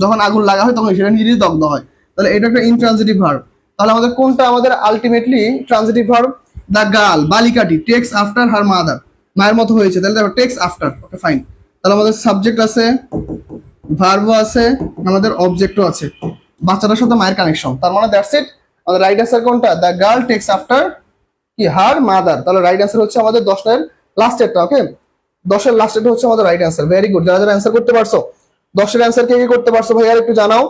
যখন আগুন লাগা হয় তখন সেটা নিজেই দগ্ধ হয়, তাহলে এটা একটা ইনট্রানজিটিভ ভার্ব। তাহলে আমাদের কোনটা আমাদের ultimately transitive verb? The girl, বালিকাটি, টেক্স আফটার হার মাদার, মায়ের মতো হয়েছে, তাহলে দেখো টেক্স আফটার। ওকে ফাইন। তাহলে আমাদের সাবজেক্ট আছে, ভার্বও আছে, আমাদের অবজেক্টও আছে, বাচ্চাটার সাথে মায়ের কানেকশন, তার মানে দ্যাটস ইট। আমাদের রাইট অ্যান্সার কোনটা? দ্য গার্ল টেক্স আফটার কি হার মাদার। তাহলে রাইট অ্যান্সার হচ্ছে আমাদের 10 লাস্টেরটা। ওকে, 10 লাস্টেরটা হচ্ছে আমাদের রাইট অ্যান্সার। ভেরি গুড, যারা যারা অ্যান্সার করতে পারছো, 10 অ্যান্সার কে কে করতে পারছো ভাই আর একটু জানাও।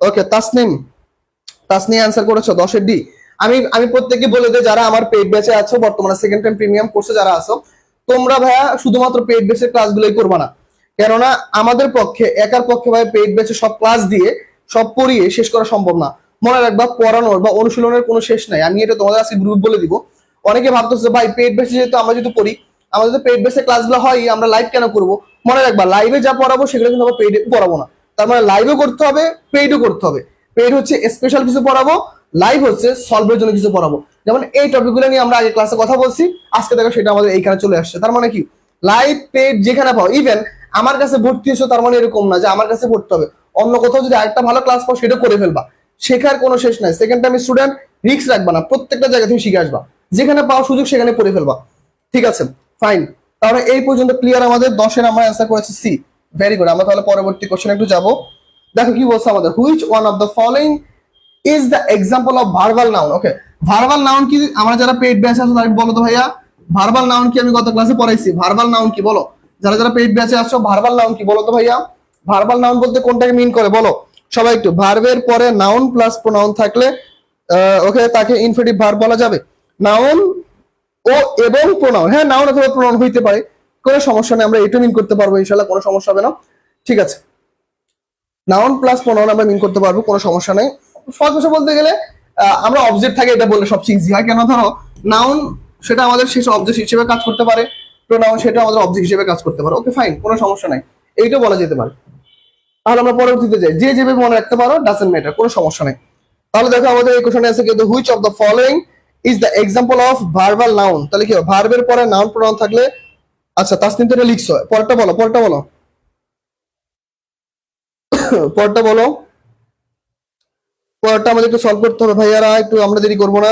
ওকে, তাসনিম, তাসনিয়া অ্যান্সার করেছো 10 ডি। আমি প্রত্যেককে বলে দিই, যারা আমার পেইড ব্যাচে আছো বর্তমানে সেকেন্ড টাইম প্রিমিয়াম কোর্সে যারা আছো, তোমরা ভাইয়া শুধুমাত্র পেইড ব্যাচের ক্লাসগুলোই করবা না, কেননা আমাদের পক্ষে একার পক্ষে ভাই পেইড ব্যাচে সব ক্লাস দিয়ে সব পড়িয়ে শেষ করা সম্ভব না। মনে রাখবা, পড়ানোর বা অনুশীলনের কোনো শেষ নাই। আমি এটা তোমাদের আজকে গ্রুপ বলে দিব। অনেকে ভাবতেছে ভাই পেইড ব্যাচে যেহেতু আমরা যদি পড়ি, আমাদের তো পেইড ব্যাচে ক্লাসগুলো হয়, আমরা লাইভ কেন করবো? মনে রাখবা, লাইভে যা পড়াবো সেগুলো কিন্তু আমরা পেইডে পড়াবো না। তার মানে লাইভও করতে হবে, পেইডও করতে হবে। পেইড হচ্ছে স্পেশাল কিছু পড়াবো, লাইভ হচ্ছে সলভের জন্য কিছু পড়াবো। যেমন এই টপিকগুলো নিয়ে আমরা আগে ক্লাসে কথা বলছি, আজকে দেখো সেটা আমাদের এইখানে চলে আসছে। তার মানে কি, লাইভ পেইড যেখানে পাও, ইভেন আমার কাছে ভর্তি হয়েছো তার মানে এরকম না যে আমার কাছে পড়তে হবে, অন্য কোথাও যদি আরেকটা ভালো ক্লাস পাও সেটা করে ফেলবা। শেখার কোনো শেষ নাই। সেকেন্ড টাইম স্টুডেন্ট, রিস্ক রাখবা না, প্রত্যেকটা জায়গা থেকে শিখে আসবা, যেখানে পাও সুযোগ সেখানে পড়ে ফেলবা। ঠিক আছে, ফাইন। তাহলে এই পর্যন্ত ক্লিয়ার আমাদের 10 আমরা অ্যান্সার করেছি সি। Very good. আমরা তাহলে পরবর্তী কোশ্চেন একটু যাবো। দেখো কি বলছে আমাদের, which one of the following is the example of verbal noun. Okay, verbal noun কি? আমরা যারা পেইড ব্যাচে আছো তারা বলো তো ভাইয়া, ভার্বাল নাউন কি? আমি গত ক্লাসে পড়াইছি, ভার্বাল নাউন কি বলো। যারা যারা পেইড ব্যাচে আছো, ভার্বাল নাউন কি বলো তো ভাইয়া। ভার্বাল নাউন বলতে কোনটাকে মিন করে বলো সবাই একটু। ভার্বের পরে নাউন প্লাস প্রোনাউন থাকলে ওকে, তাকে ইনফিনিটিভ ভার্ব বলা যাবে। নাউন ও এবং প্রোনাউন, হ্যাঁ নাউন অথবা প্রোনাউন হইতে পারে, কোনো সমস্যা নেই, আমরা এটা মিন করতে পারবো ইনশাআল্লাহ, কোনো সমস্যা হবে না। ঠিক আছে, নাউন প্লাস প্রোনাউন আমরা মিন করতে পারবো, কোনো সমস্যা নেই। সহজ ভাষা বলতে গেলে আমরা অবজেক্ট থাকে এটা বললে সবচেয়ে ইজি হয়। কেন, ধরো নাউন সেটা আমাদের শেষ অবজেক্ট হিসেবে কাজ করতে পারে, প্রোনাউন সেটা আমাদের অবজেক্ট হিসেবে কাজ করতে পারে। ওকে ফাইন, কোনো সমস্যা নাই, এইটা বলা যেতে পারে। তাহলে আমরা পরবর্তীতে যাই, যে যেভাবে মনে রাখতে পারো ডাজন্ট ম্যাটার, কোনো সমস্যা নেই। তাহলে দেখো আমাদের এই কোশ্চেনে আছে কিন্তু which of the following is the example of verbal noun. তাহলে কি ভার্বের পরে নাউন প্রোনাউন থাকলে, আচ্ছা তাসনিম তো এটা লিখছো, পরেরটা বলো, পরেরটা বলো, পরেরটা বলো। পরেরটা আমাদের একটু সলভ করতে হবে ভাইয়ারা, একটু আমরা দেরি করবো না,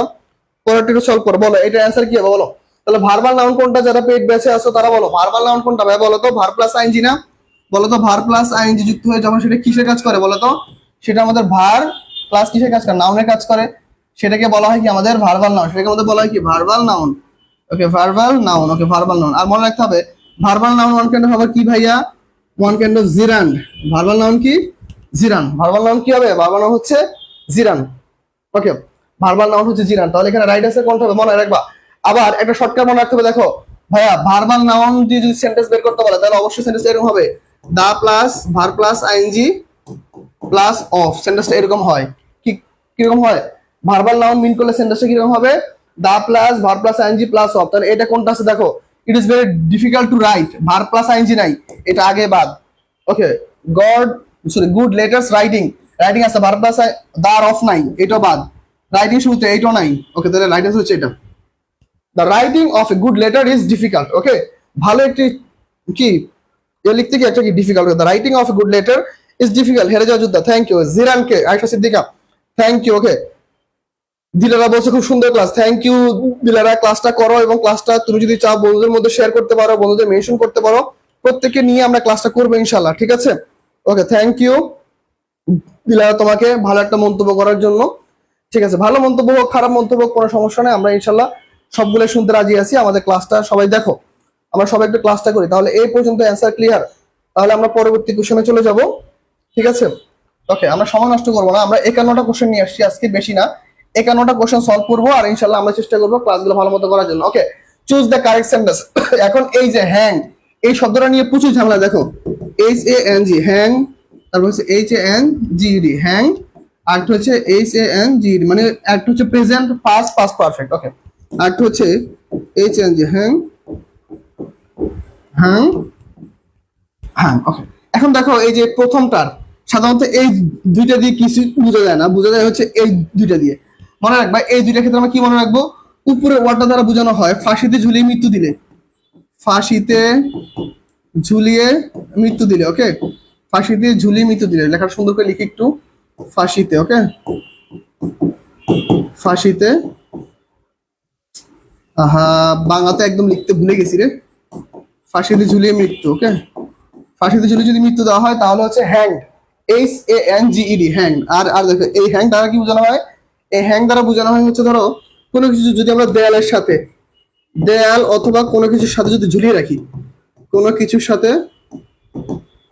পরেরটা একটু সলভ করো। বলো এটার অ্যান্সার কি হবে বলো। তাহলে ভার্বাল নাউন কোনটা? যারা পেইড ব্যাচে আছো তারা বলো ভার্বাল নাউন কোনটা ভাই, বলো তো। ভার প্লাস আইএনজি না, বলো তো। ভার প্লাস আইএনজি যুক্ত হয়ে যখন সেটা কিসের কাজ করে বলো তো। সেটা আমাদের ভার প্লাস কিসের কাজ করে? নাউনের কাজ করে। সেটাকে বলা হয় কি আমাদের ভার্বাল নাউন, সেটাকে আমাদের বলা হয় কি ভার্বাল নাউন। ওকে, ভার্বাল নাউন। ওকে, ভার্বাল নাউন। আর মনে রাখতে হবে ভার্বাল নাউন ওয়ান কাইন্ড হবে কি ভাইয়া, one kind of gerund. Verbal noun কি? জিরান। ভার্বাল নাউন কি হবে? ভার্বাল নাউন হচ্ছে জিরান। ওকে, ভার্বাল নাউন হচ্ছে জিরান। তাহলে এখানে রাইট অ্যান্সার কোনটা হবে মনে রাখবা। আবার একটা শর্টকাট মনে রাখতে হবে, দেখো ভাইয়া ভার্বাল নাউন দিয়ে যদি সেন্টেন্স বের করতে বলে তাহলে অবশ্যই সেন্টেন্স এরকম হবে, the plus verb plus ING plus of. সেন্টেন্সটা এরকম হয়। কি কিরকম হয়? ভার্বাল নাউন মিন করলে সেন্টেন্সটা কিরকম হবে? The plus verb plus ING plus of. তাহলে এটা কোনটা আছে দেখো, it is very difficult to write. Verb plus ING নাই, এটা আগে বাদ। Okay, god sorry good letters writing, writing আছে, ভার প্লাস দার অফ নাই, এটা বাদ। রাইটিং শুরুতে এইটাও নাই। ওকে, তাহলে রাইট অ্যান্সার হচ্ছে এটা। The writing of a good letter is difficult. Okay, ভালো একটি কি লিখতে কি একটা কি difficult. The writing of a good letter is difficult. হেরে যাওয়া যোদ্ধা, থ্যাংক ইউ। জিরানকে, Ayesha Siddika, thank you. Okay, Dilara বলছে খুব সুন্দর ক্লাস, থ্যাংক ইউ দিলারা। ক্লাসটা করো এবং ক্লাসটা তুমি যদি চাও বন্ধুদের মধ্যে শেয়ার করতে পারো, বন্ধুদের মেনশন করতে পারো, প্রত্যেককে নিয়ে আমরা ক্লাসটা করবো ইনশাল্লাহ। ঠিক আছে, ওকে, থ্যাংক ইউ দিলারা তোমাকে ভালো একটা মন্তব্য করার জন্য। ঠিক আছে, ভালো মন্তব্য হোক খারাপ মন্তব্য হোক কোনো সমস্যা নেই, আমরা ইনশাল্লাহ সবগুলো শুনতে রাজি আছি। আমাদের ক্লাসটা সবাই দেখো, আমরা সবাই একটু ক্লাসটা করি। তাহলে এই পর্যন্ত অ্যান্সার ক্লিয়ার। তাহলে আমরা পরবর্তী কোশ্চেনে চলে যাব। ঠিক আছে, ওকে, আমরা সময় নষ্ট করবো না, আমরা 51টা কোশ্চেন নিয়ে আসছি আজকে, বেশি না। 51টা কোশ্চেন সলভ করবো আর ইনশাল্লাহ আমরা চেষ্টা করবো ক্লাসগুলো ভালো মতো করার জন্য। ওকে, চুজ দ্য কারেক্ট সেন্টেন্স। এখন এই যে হ্যাং, এই শব্দটা নিয়ে প্রচুর ঝামেলা। দেখো HANG, হ্যাং, তারপর হচ্ছে HANGED, হ্যাং, আর হচ্ছে HANGED, মানে একটা হচ্ছে প্রেজেন্ট পাস্ট পাস্ট পারফেক্ট। ওকে, আর হচ্ছে HANG, হ্যাং, হ্যাং, হ্যাং। ওকে, এখন দেখো এই যে প্রথমটার সাধারণত এই দুইটা দিয়ে কিছু বোঝা যায় না, বোঝা যায় হচ্ছে এই দুইটা দিয়ে। মনে রাখবা এই দুইটা ক্ষেত্রে আমরা কি মনে রাখবো, উপরের ওয়ার্ডটা দ্বারা বোঝানো হয় ফাঁসিতে ঝুলিয়ে মৃত্যু দিলে, ফাঁসিতে ঝুলিয়ে মৃত্যু দিলে। ওকে, ফাঁসিতে ঝুলিয়ে মৃত্যু দিলে, লেখাটা সুন্দর করে লিখি একটু, ফাঁসিতে। ওকে, ফাঁসিতে, আহা বাংলাতে একদম লিখতে ভুলে গেছি রে, ফাঁসিতে ঝুলিয়ে মৃত্যু। ওকে, ফাঁসিতে ঝুলিয়ে যদি মৃত্যু দেওয়া হয় তাহলে হচ্ছে হ্যাংড, HANGED, হ্যাংড। আর দেখো এই হ্যাং দ্বারা কি বোঝানো হয়, এই হ্যাং দ্বারা বোঝানো হয় হচ্ছে ধরো কোনো কিছু যদি আমরা দেয়ালের সাথে, দেয়াল অথবা কোনো কিছুর সাথে যদি ঝুলিয়ে রাখি, কোনো কিছুর সাথে,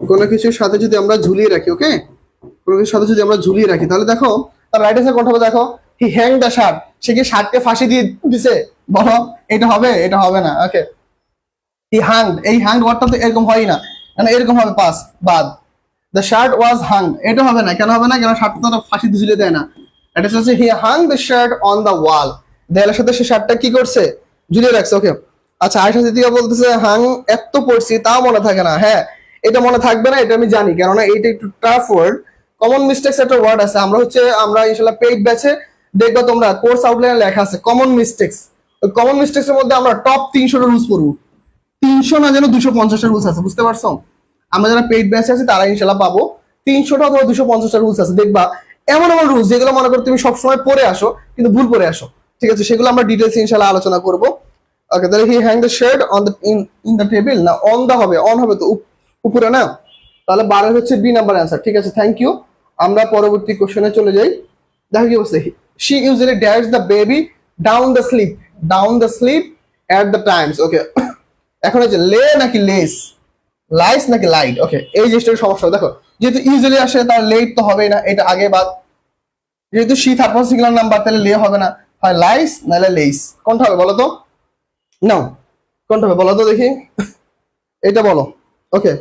কোনো কিছুর সাথে যদি আমরা ঝুলিয়ে রাখি, ওকে, কোনো কিছুর সাথে যদি আমরা ঝুলিয়ে রাখি, তাহলে দেখো তার রাইট হ্যান্ড কোনটা হবে, দেখো হি হ্যাং দ্য শার্ট, সে কি শার্টকে ফাঁসি দিয়ে দিছে, বলো এটা হবে? এটা হবে না। ওকে, হি হাং, এই হাং ওয়ার্ডটা তো এরকম হয় না, মানে এরকম হবে পাস বাদ, দ্য শার্ট ওয়াজ হাং, এটা হবে না। কেন হবে না? কেন শার্ট তো ফাঁসি দিয়ে ঝুলিয়ে দেয় না। এটা হচ্ছে হি Hang the shirt on the ওয়াল, দেয়ালের সাথে সে শার্টটা কি করছে, ঝুলিয়ে রাখছে। ওকে, আচ্ছা আয়েশা দিদিয়া বলতেছে হাং এত পড়ছি তাও মনে থাকে না। হ্যাঁ, এটা মনে থাকবে না, এটা আমি জানি, কেননা এইটা একটু টাফ ওয়ার্ড, কমন মিস্টেক্স একটা ওয়ার্ড আছে। আমরা ইনশাআল্লাহ পেইড ব্যাচে দেখবা তোমরা কোর্স আউটলাইনে লেখা আছে কমন মিস্টেক্স। ওই কমন মিস্টেক্স এর মধ্যে আমরা টপ 300টা রুলস পড়বো, 300 না যেন 250টা রুলস আছে, বুঝতে পারছো? আমরা যারা পেইড ব্যাচে আছে তারা ইনশাআল্লাহ পাবো 300টা অথবা 250টা রুলস আছে। দেখবা এমন এমন রুলস যেগুলো মনে করো তুমি সবসময় পড়ে আসো কিন্তু ভুল পড়ে আসো, ঠিক আছে? সেগুলো আমরা ডিটেইলস ইনশাআল্লাহ আলোচনা করবো। ওকে, তাহলে he hang the shirt on the in the table, না অন দা হবে, অন হবে তো উপরে না, তাহলে 12 হচ্ছে বি নাম্বার অ্যান্সার। ঠিক আছে, থ্যাংক ইউ। আমরা পরবর্তী কোশ্চেনে চলে যাই। দেখো কি বলছে, she usually dash the baby down the slip, down the slip at the times. Okay, এখন হচ্ছে লে নাকি লেস, লাইস নাকি লাইট। ওকে, এই জিনিসটার সমস্যা। দেখো যেহেতু ইউজুয়ালি আসে তার লেট তো হবেই না, এটা আগে বাদ। যেহেতু she third person singular number, তাহলে লে হবে না, হয় লাইস নাহলে লেস। কোনটা হবে বলো তো? নাও কোনটা হবে বলো তো দেখি, এটা বলো। ওকে,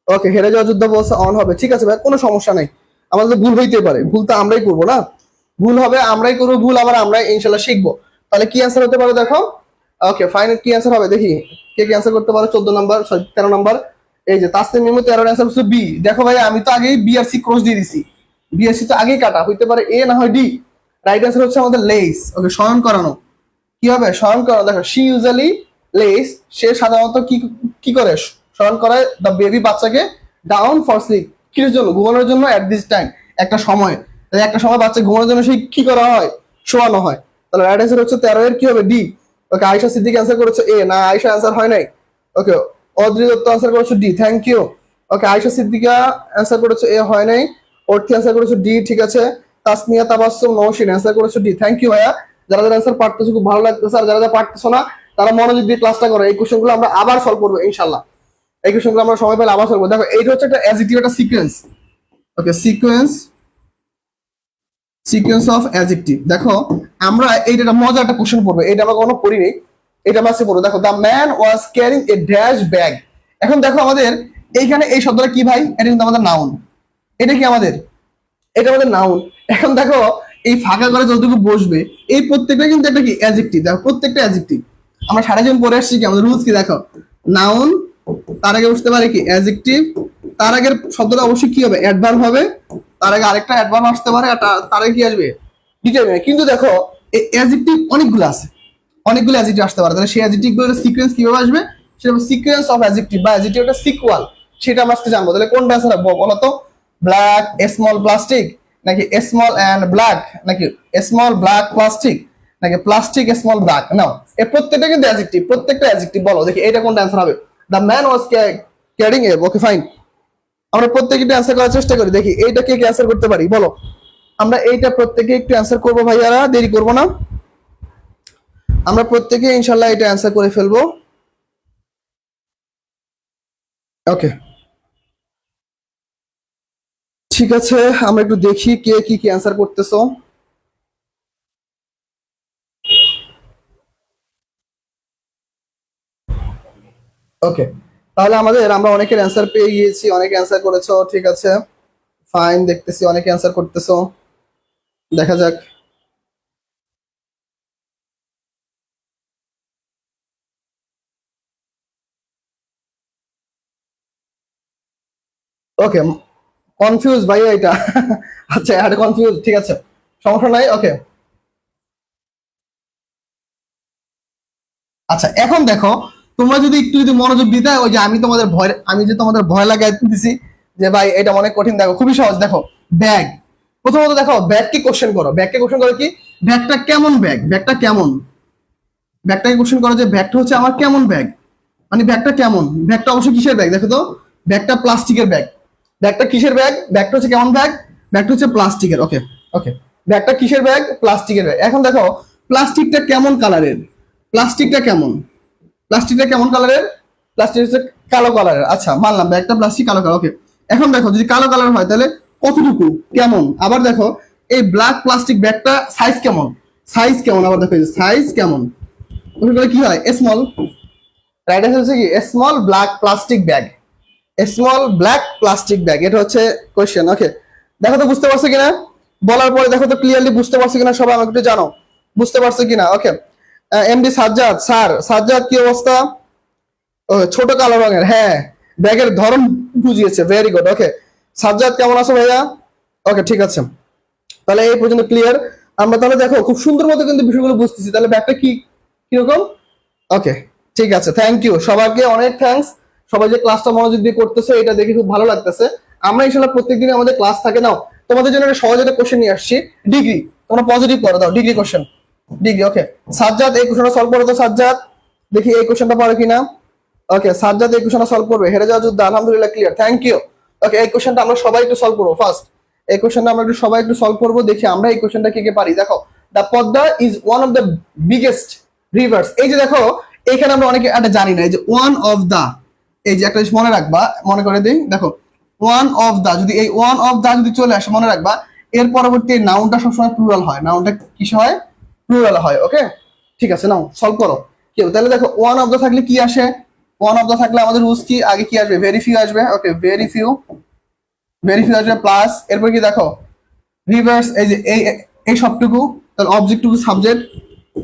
ওকে, হেরে যাওয়া যুদ্ধ বলছে অন হবে। ঠিক আছে ভাই, কোনো সমস্যা নাই, আমাদের ভুল হইতে পারে, ভুল তো আমরাই করবো না, ভুল হবে আমরাই করবো, ভুল আবার আমরাই ইনশাল্লাহ শিখবো। তাহলে কি অ্যান্সার হতে পারে দেখো। ওকে, ফাইনাল কি অ্যান্সার হবে দেখি, কে কি অ্যান্সার করতে পারো? 14 নাম্বার, সরি 13 নাম্বার। এই যে তাসনিম মিমু 13 অ্যান্সার হচ্ছে বি। দেখো ভাই আমি তো আগেই বি আর সি ক্রস দিয়ে দিছি, বি আর সি তো আগেই কাটা, হইতে পারে এ না হয় ডি। রাইট অ্যান্সার হচ্ছে আমাদের লেস। ওকে, শয়ন করানো। কি হবে? শয়ন করানো। দেখো শি ইউজুয়ালি লেস, সে সাধারণত কি কি করে শয়ন করায় দ্য বেবি, বাচ্চাকে ডাউন ফর স্লিপ, কিসের জন্য? ঘুমানোর জন্য। এট দিস টাইম, একটা সময়, একটা সময় বাচ্চা ঘুমানোর জন্য সেই কি করা হয়, শোয়ানো হয়। তাহলে রাইট অ্যান্সার হচ্ছে 13 এর কি হবে D. Okay, Ayesha Siddique answer করেছে এ, না আয়েশা অ্যান্সার হয় নাই। ওকে, অদ্রি দত্ত অ্যান্সার করেছে D, thank you. Okay, Ayesha Siddiqua answer করেছে এ, হয় নাই। অর্থী অ্যান্সার করেছে ডি, ঠিক আছে। তাসমিয়া তাবাসসুম নওশিন অ্যান্সার করেছে ডি, থ্যাংক ইউ ভাইয়া। যারা যারা অ্যান্সার পারতেছো খুব ভালো লাগতেছে, আর যারা যারা পারতেছো না তারা মনোযোগ দিয়ে ক্লাসটা করো। এই কোশ্চেনগুলো আমরা আবার সলভ করবো ইনশাল্লাহ, এই কোশ্চেনগুলো আমরা সময় পেলে আবার সলভ করবো। দেখো এইটা হচ্ছে একটা অ্যাডজেক্টিভ, একটা sequence. Okay, sequence, sequence of adjective. দেখো আমরা এইটা একটা মজার একটা কোশ্চেন পড়বো, এটা আমরা কখনো পড়িনি, এটা আমরা আজকে পড়বো। দেখো the man was carrying a dash bag. এখন দেখো আমাদের এইখানে এই শব্দটা কি ভাই? এটা কিন্তু আমাদের নাউন, এটা কি আমাদের? এটা আমাদের নাউন। এখন দেখো এই ফাঁকা করে যতটুকু বসবে এই প্রত্যেকটা কিন্তু একটা কি অ্যাডজেক্টিভ। দেখো প্রত্যেকটা অ্যাডজেক্টিভ আমরা সারা জীবন পড়ে আসছি, কি আমাদের রুলস কি দেখো, নাউন তার আগে বসতে পারে কি অ্যাডজেক্টিভ, তার আগের শব্দটা অবশ্যই কি হবে, অ্যাডভার্ব হবে, তার আগে আরেকটা অ্যাডভার্ব আসতে পারে, আর তার আগে কি আসবে, ডিটারমিনার। কিন্তু দেখো এই অ্যাডজেক্টিভ অনেকগুলো আছে, অনেকগুলো অ্যাডজেক্টিভ আসতে পারে, তাহলে সেই অ্যাডজেক্টিভগুলোর সিকোয়েন্স কিভাবে আসবে, সেটা সিকোয়েন্স অফ অ্যাডজেক্টিভ বা অ্যাডজেক্টিভটা সিকুয়াল, সেটা আমরা আজকে জানবো। তাহলে কোনটা আছে বলো তো? ব্ল্যাক স্মল প্লাস্টিক, নাকি স্মল অ্যান্ড ব্ল্যাক, নাকি স্মল ব্ল্যাক প্লাস্টিক, নাকি প্লাস্টিক স্মল ব্ল্যাক? নাও এই প্রত্যেকটা কিন্তু অ্যাডজেক্টিভ, প্রত্যেকটা অ্যাডজেক্টিভ। বলো দেখি এটা কোনটা অ্যান্সার হবে। The man was carrying a. Okay fine, আমরা প্রত্যেকটা অ্যান্সার করার চেষ্টা করি, দেখি এইটা কে কে অ্যান্সার করতে পারি বলো। আমরা এইটা প্রত্যেকে একটু অ্যান্সার করবো ভাইয়ারা, দেরি করবো না, আমরা প্রত্যেকে ইনশাল্লাহ এটা অ্যান্সার করে ফেলবো। ওকে, ঠিক আছে, আমরা একটু দেখি কে কি কি অ্যান্সার করতেছো। ওকে, তাহলে আমরা অনেকের অ্যান্সার পেয়ে গিয়েছি, অনেকে অ্যান্সার করেছো, ঠিক আছে ফাইন, দেখতেছি অনেকে অ্যান্সার করতেছো, দেখা যাক। ওকে, কনফিউজ ভাইয়া এটা আচ্ছা এটা কনফিউজ, ঠিক আছে সমস্যা নাই। ওকে, আচ্ছা এখন দেখো, তোমরা যদি একটু যদি মনোযোগ দিতে, ওই যে আমি যে তোমাদের ভয় লাগাই দিছি যে ভাই এটা অনেক কঠিন, দেখো খুবই সহজ। দেখো ব্যাগ, প্রথমত দেখো ব্যাগকে কোশ্চেন করো, ব্যাগকে কোশ্চেন করো কি, ব্যাগটা কেমন ব্যাগ, ব্যাগটা কেমন, ব্যাগটাকে কোশ্চেন করো যে ব্যাগটা হচ্ছে আমার কেমন ব্যাগ, মানে ব্যাগটা কেমন, ব্যাগটা অবশ্যই কিসের ব্যাগ, দেখো তো ব্যাগটা প্লাস্টিকের ব্যাগ, ব্যাগটা কিসের ব্যাগ, ব্যাগটা হচ্ছে কেমন ব্যাগ, ব্যাগটা হচ্ছে প্লাস্টিকের, ওকে ওকে, ব্যাগটা কিসের ব্যাগ, প্লাস্টিকের ব্যাগ। এখন দেখো প্লাস্টিকটা কেমন কালারের, প্লাস্টিকটা কেমন, প্লাস্টিকটা কেমন কালারের, প্লাস্টিক হচ্ছে কালো কালারের, আচ্ছা মানলাম ব্যাগটা প্লাস্টিক কালো কালার, ওকে। এখন দেখো যদি কালো কালার হয় তাহলে কতটুকু, কেমন, আবার দেখো এই ব্ল্যাক প্লাস্টিক ব্যাগটা সাইজ কেমন, সাইজ কেমন, আবার দেখো সাইজ কেমন, ওটা কি হয়, স্মল, রাইট অ্যান্সার হচ্ছে কি small black plastic bag, small black plastic bag, এটা হচ্ছে কোয়েশ্চেন, ওকে। দেখো তো বুঝতে পারছো কিনা, বলার পরে দেখো তো ক্লিয়ারলি বুঝতে পারছো কিনা, সবাই আমাকে একটু জানো বুঝতে পারছো কিনা, ওকে। এমডি সাজ্জাদ, স্যার সাজ্জাদ কি অবস্থা, ও ছোট কালো রঙের, হ্যাঁ ব্যাগের ধরন বুঝিয়েছে, ভেরি গুড, ওকে। সাজ্জাদ কেমন আছো ভাইয়া, ওকে ঠিক আছে, তাহলে এই পর্যন্ত ক্লিয়ার। আমরা তাহলে দেখো খুব সুন্দর মতো কিন্তু বিষয়গুলো বুঝতেছি, তাহলে ব্যাগটা কি কিরকম, ওকে ঠিক আছে, থ্যাংক ইউ সবাইকে, অনেক থ্যাঙ্কস, সবাই যে ক্লাসটা মনোযোগ দিয়ে করতেছে এটা দেখে খুব ভালো লাগতেছে। আমরা ইনশাল্লাহ প্রত্যেকদিন আমাদের ক্লাস থাকে, নাও তোমাদের জন্য একটা সহজ একটা কোশ্চেন নিয়ে আসছি, ডিগ্রি, তোমরা পজিটিভ করে দাও, ডিগ্রি কোশ্চেন, ডিগ্রি, ওকে। সাজ্জাদ এই কোশ্চেনটা সলভ করে দাও, সাজ্জাদ দেখি এই কোশ্চেনটা পারে কিনা, ওকে সাজ্জাদ এই কোশ্চেনটা সলভ করবে, হেরে যাওয়া যুদ্ধ, আলহামদুলিল্লাহ ক্লিয়ার, থ্যাংক ইউ, ওকে। এই কোশ্চেনটা আমরা সবাই একটু সলভ করবো ফার্স্ট, এই কোশ্চেনটা আমরা একটু সবাই একটু সলভ করবো, দেখি আমরা এই কোশ্চেনটা কে কে পারি। দেখো the Padma is one of the biggest rivers, এই যে দেখো এখানে আমরা অনেকে এটা জানি না, এই যে ওয়ান অফ দা, এই যে একটা জিনিস মনে রাখবা, মনে করে দিই, দেখো ওয়ান অফ দা, যদি এই ওয়ান অফ দা যদি চলে আসে মনে রাখবা, এর পরবর্তী নাউনটা সবসময় প্লুরাল হয়, নাউনটা কিস হয়, প্লুরাল হয়, ওকে ঠিক আছে, নাও সলভ করো কেউ। তাহলে দেখো ওয়ান অফ দা থাকলে কি আসে, ওয়ান অফ দা থাকলে আমাদের রুলস কি, আগে কি আসবে, ভেরি ফিউ আসবে, okay very few, very few আসবে, প্লাস এরপর কি দেখো রিভার্স, এই যে এই সবটুকু, তাহলে object to subject,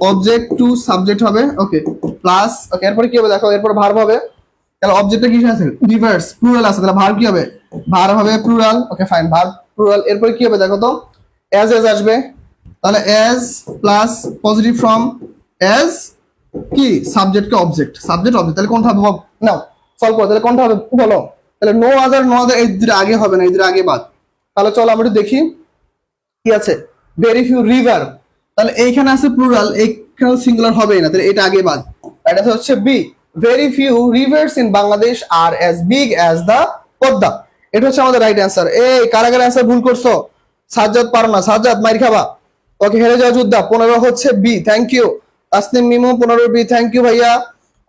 object to subject হবে, ওকে প্লাস, ওকে এরপরে কি হবে দেখো, এরপর ভার্ব হবে, তাহলে অবজেক্টটা কি আছে, রিভার্স প্লুরাল আছে, তাহলে ভার্ব কি হবে, ভার্ব হবে plural, okay fine verb plural, এরপরে কি হবে দেখো তো এজ আসবে, তাহলে as plus positive form, as কি সাবজেক্টকে অবজেক্ট, সাবজেক্ট অবজেক্ট, তাহলে কোনটা হবে, নাও সলভ করো, তাহলে কোনটা হবে বলো, তাহলে নো আদার, নো আদার এই দুটো আগে হবে না, এই দুটো আগে বাদ, তাহলে চলো আমরা একটু দেখি কি আছে, ভেরি ফিউ রিভার, তাহলে এইখানে আছে প্লুরাল, এইখানে সিঙ্গুলার হবেই না, তাহলে এটা আগে বাদ, এটা হচ্ছে B, very few rivers in Bangladesh are as big as the Padma, এটা হচ্ছে আমাদের রাইট অ্যান্সার। এই কারাগার অ্যান্সার ভুল করছো, সাজ্জাদ পারো না, সাজ্জাদ মাইর খাবা, ওকে হেরে যাওয়া যোদ্ধা, 15 হচ্ছে B, thank you. Tasnim Mimo 15 B, thank you ভাইয়া,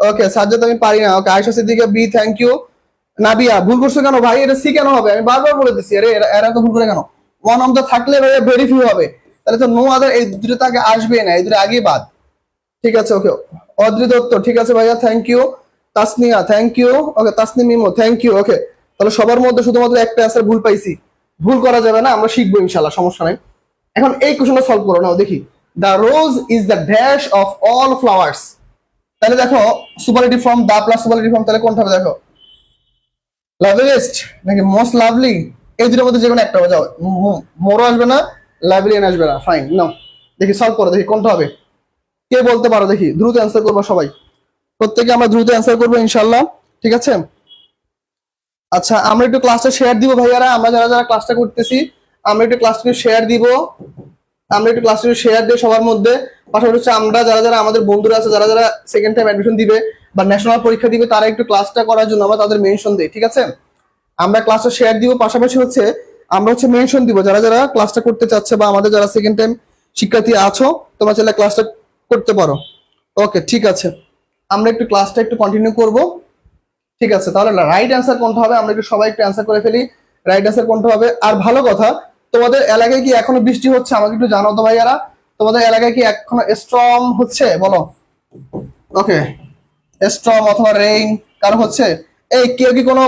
ওকে সাজ্জাদ আমি পারি না, okay Ayesha Siddika B, thank you. Nabia ভুল করছো কেন ভাই, এটা সি কেন হবে, আমি বারবার বলে দিচ্ছি, আরে এরা তো ভুল করে কেন, ওয়ান অফ দা থাকলে ভাইয়া ভেরি ফিউ হবে, তাহলে তো নো আদার এই দুটো তো আগে আসবেই না, এই দুটো আগে বাদ, ঠিক আছে ওকে। অদ্রি দত্ত ঠিক আছে ভাইয়া, thank you. Tasnia thank you, okay Tasnim Mimo thank you, okay. তাহলে সবার মধ্যে শুধুমাত্র একটা অ্যান্সার ভুল পাইছি, ভুল করা যাবে না, আমরা শিখবো ইনশাল্লাহ, সমস্যা নাই। এখন এই কোশ্চেনটা সলভ করো নাও দেখি, the rose is the dash of all flowers, তাহলে দেখো superlative form the plus superlative form, তাহলে কোনটা হবে দেখো, লাভলিয়েস্ট নাকি মোস্ট লাভলি, এই দুটোর মধ্যে যে কোনো একটা হবে, যাও মোরও আসবে না লাভলিয়ান আসবে না, ফাইন নাও দেখি সলভ করো, দেখি কোনটা হবে, কে বলতে পারো দেখি, দ্রুত অ্যান্সার করবো সবাই, প্রত্যেকে আমরা দ্রুত অ্যান্সার করবো ইনশাল্লাহ, ঠিক আছে। আচ্ছা আমরা একটু ক্লাসটা শেয়ার দিব ভাইয়ারা, আমরা যারা যারা ক্লাসটা করতেছি আমরা একটু ক্লাসটা শেয়ার দিব, আমরা একটু ক্লাসটা শেয়ার দিই সবার মধ্যে, পাশাপাশি হচ্ছে আমরা যারা যারা আমাদের বন্ধুরা আছে যারা যারা সেকেন্ড টাইম অ্যাডমিশন দিবে বা ন্যাশনাল পরীক্ষা দিবে তারা একটু ক্লাসটা করার জন্য আমরা তাদের মেনশন দিই, ঠিক আছে। আমরা ক্লাসটা শেয়ার দিব, পাশাপাশি হচ্ছে আমরা হচ্ছে মেনশন দিব যারা যারা ক্লাসটা করতে চাচ্ছে বা আমাদের যারা সেকেন্ড টাইম শিক্ষার্থী আছো তোমরা চাইলে ক্লাসটা করতে পারো, ওকে ঠিক আছে। আমরা একটু ক্লাসটা একটু কন্টিনিউ করব, ঠিক আছে। তাহলে রাইট অ্যান্সার কোনটা হবে আমরা একটু সবাই একটু অ্যান্সার করে ফেলি, রাইট অ্যান্সার কোনটা হবে। আর ভালো কথা, তোমাদের এলাকায় কি এখনো বৃষ্টি হচ্ছে আমাকে একটু জানাও তো ভাইয়ারা, তোমাদের এলাকায় কি এখনো স্ট্রং হচ্ছে বলো, ওকে স্ট্রং অথবা রেইন কারো হচ্ছে, এই কেউ কি কোনো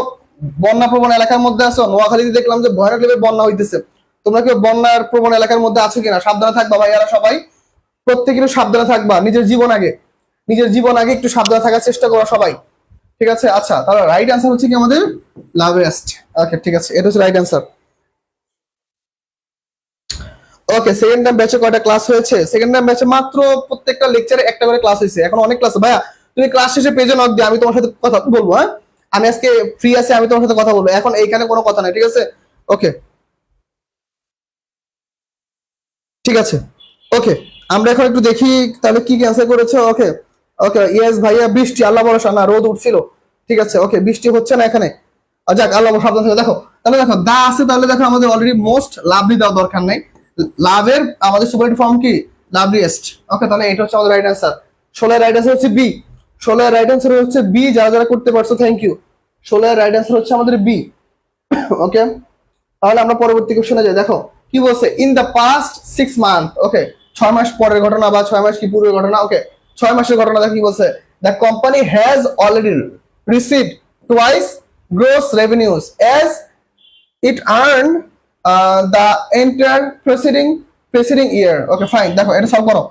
বন্যা প্রবণ এলাকার মধ্যে আছো, নোয়াখালীতে দেখলাম যে ভয়ানক লেভেল বন্যা হইতেছে, তোমরা কেউ বন্যার প্রবণ এলাকার মধ্যে আছো কিনা, সাবধানে থাকবা ভাইয়ারা সবাই, প্রত্যেকের সাবধানে থাকবা, নিজের জীবন আগে, নিজের জীবন আগে একটু সাবধানে থাকার চেষ্টা করো সবাই, ঠিক আছে। আচ্ছা তাহলে রাইট অ্যান্সার হচ্ছে কি আমাদের লাভেস্ট, ওকে ঠিক আছে এটা হচ্ছে right answer. Okay second time ব্যাচে কয়টা ক্লাস হয়েছে, সেকেন্ড টাইম ব্যাচে মাত্র প্রত্যেকটা লেকচারে একটা করে ক্লাস হয়েছে, এখন অনেক ক্লাস ভাইয়া তুমি ক্লাস শেষে পেজে নক দিয়ে আমি তোমার সাথে কথা বলবো। হ্যাঁ, আমি আজকে ফ্রি আছি, আমি তোমার সাথে কথা বলবো, এখন এইখানে কোনো কথা নাই, ঠিক আছে? ওকে, ঠিক আছে, ওকে। আমরা এখন একটু দেখি তাহলে কি ক্যান্সেল করেছে। ওকে, ওকে, ইয়েস ভাইয়া, বৃষ্টি, আল্লাহ ভরসা না, রোদ উঠছিল, ঠিক আছে, ওকে, বৃষ্টি হচ্ছে না এখানে। যাক, আল্লাহ সাবধান থেকে দেখো, তাহলে দেখো দা আছে, তাহলে দেখো আমাদের অলরেডি মোস্ট লাভলি দেওয়ার দরকার নেই। লাভের আমাদের সুপারলেটিভ ফর্ম কি? লাভলিয়েস্ট। ওকে, তাহলে এটা হচ্ছে আমাদের রাইট অ্যান্সার। 16 রাইট অ্যান্সার হচ্ছে বি। 16 রাইট অ্যান্সার হচ্ছে বি। যারা যারা করতে পারছো থ্যাংক ইউ। 16 রাইট অ্যান্সার হচ্ছে আমাদের বি। ওকে, তাহলে আমরা পরবর্তী কোশ্চেনে যাই। দেখো কি বলছে, ইন দ্য পাস্ট 6 মান্থ। ওকে, 6 মাস পরের ঘটনা বা 6 মাস কি পূর্বের ঘটনা। ওকে, 6 মাসের ঘটনা। দেখো কি বলছে, the company has already received twice gross revenues as it earn the enter presiding year. Okay fine, দেখো এটা সলভ করো।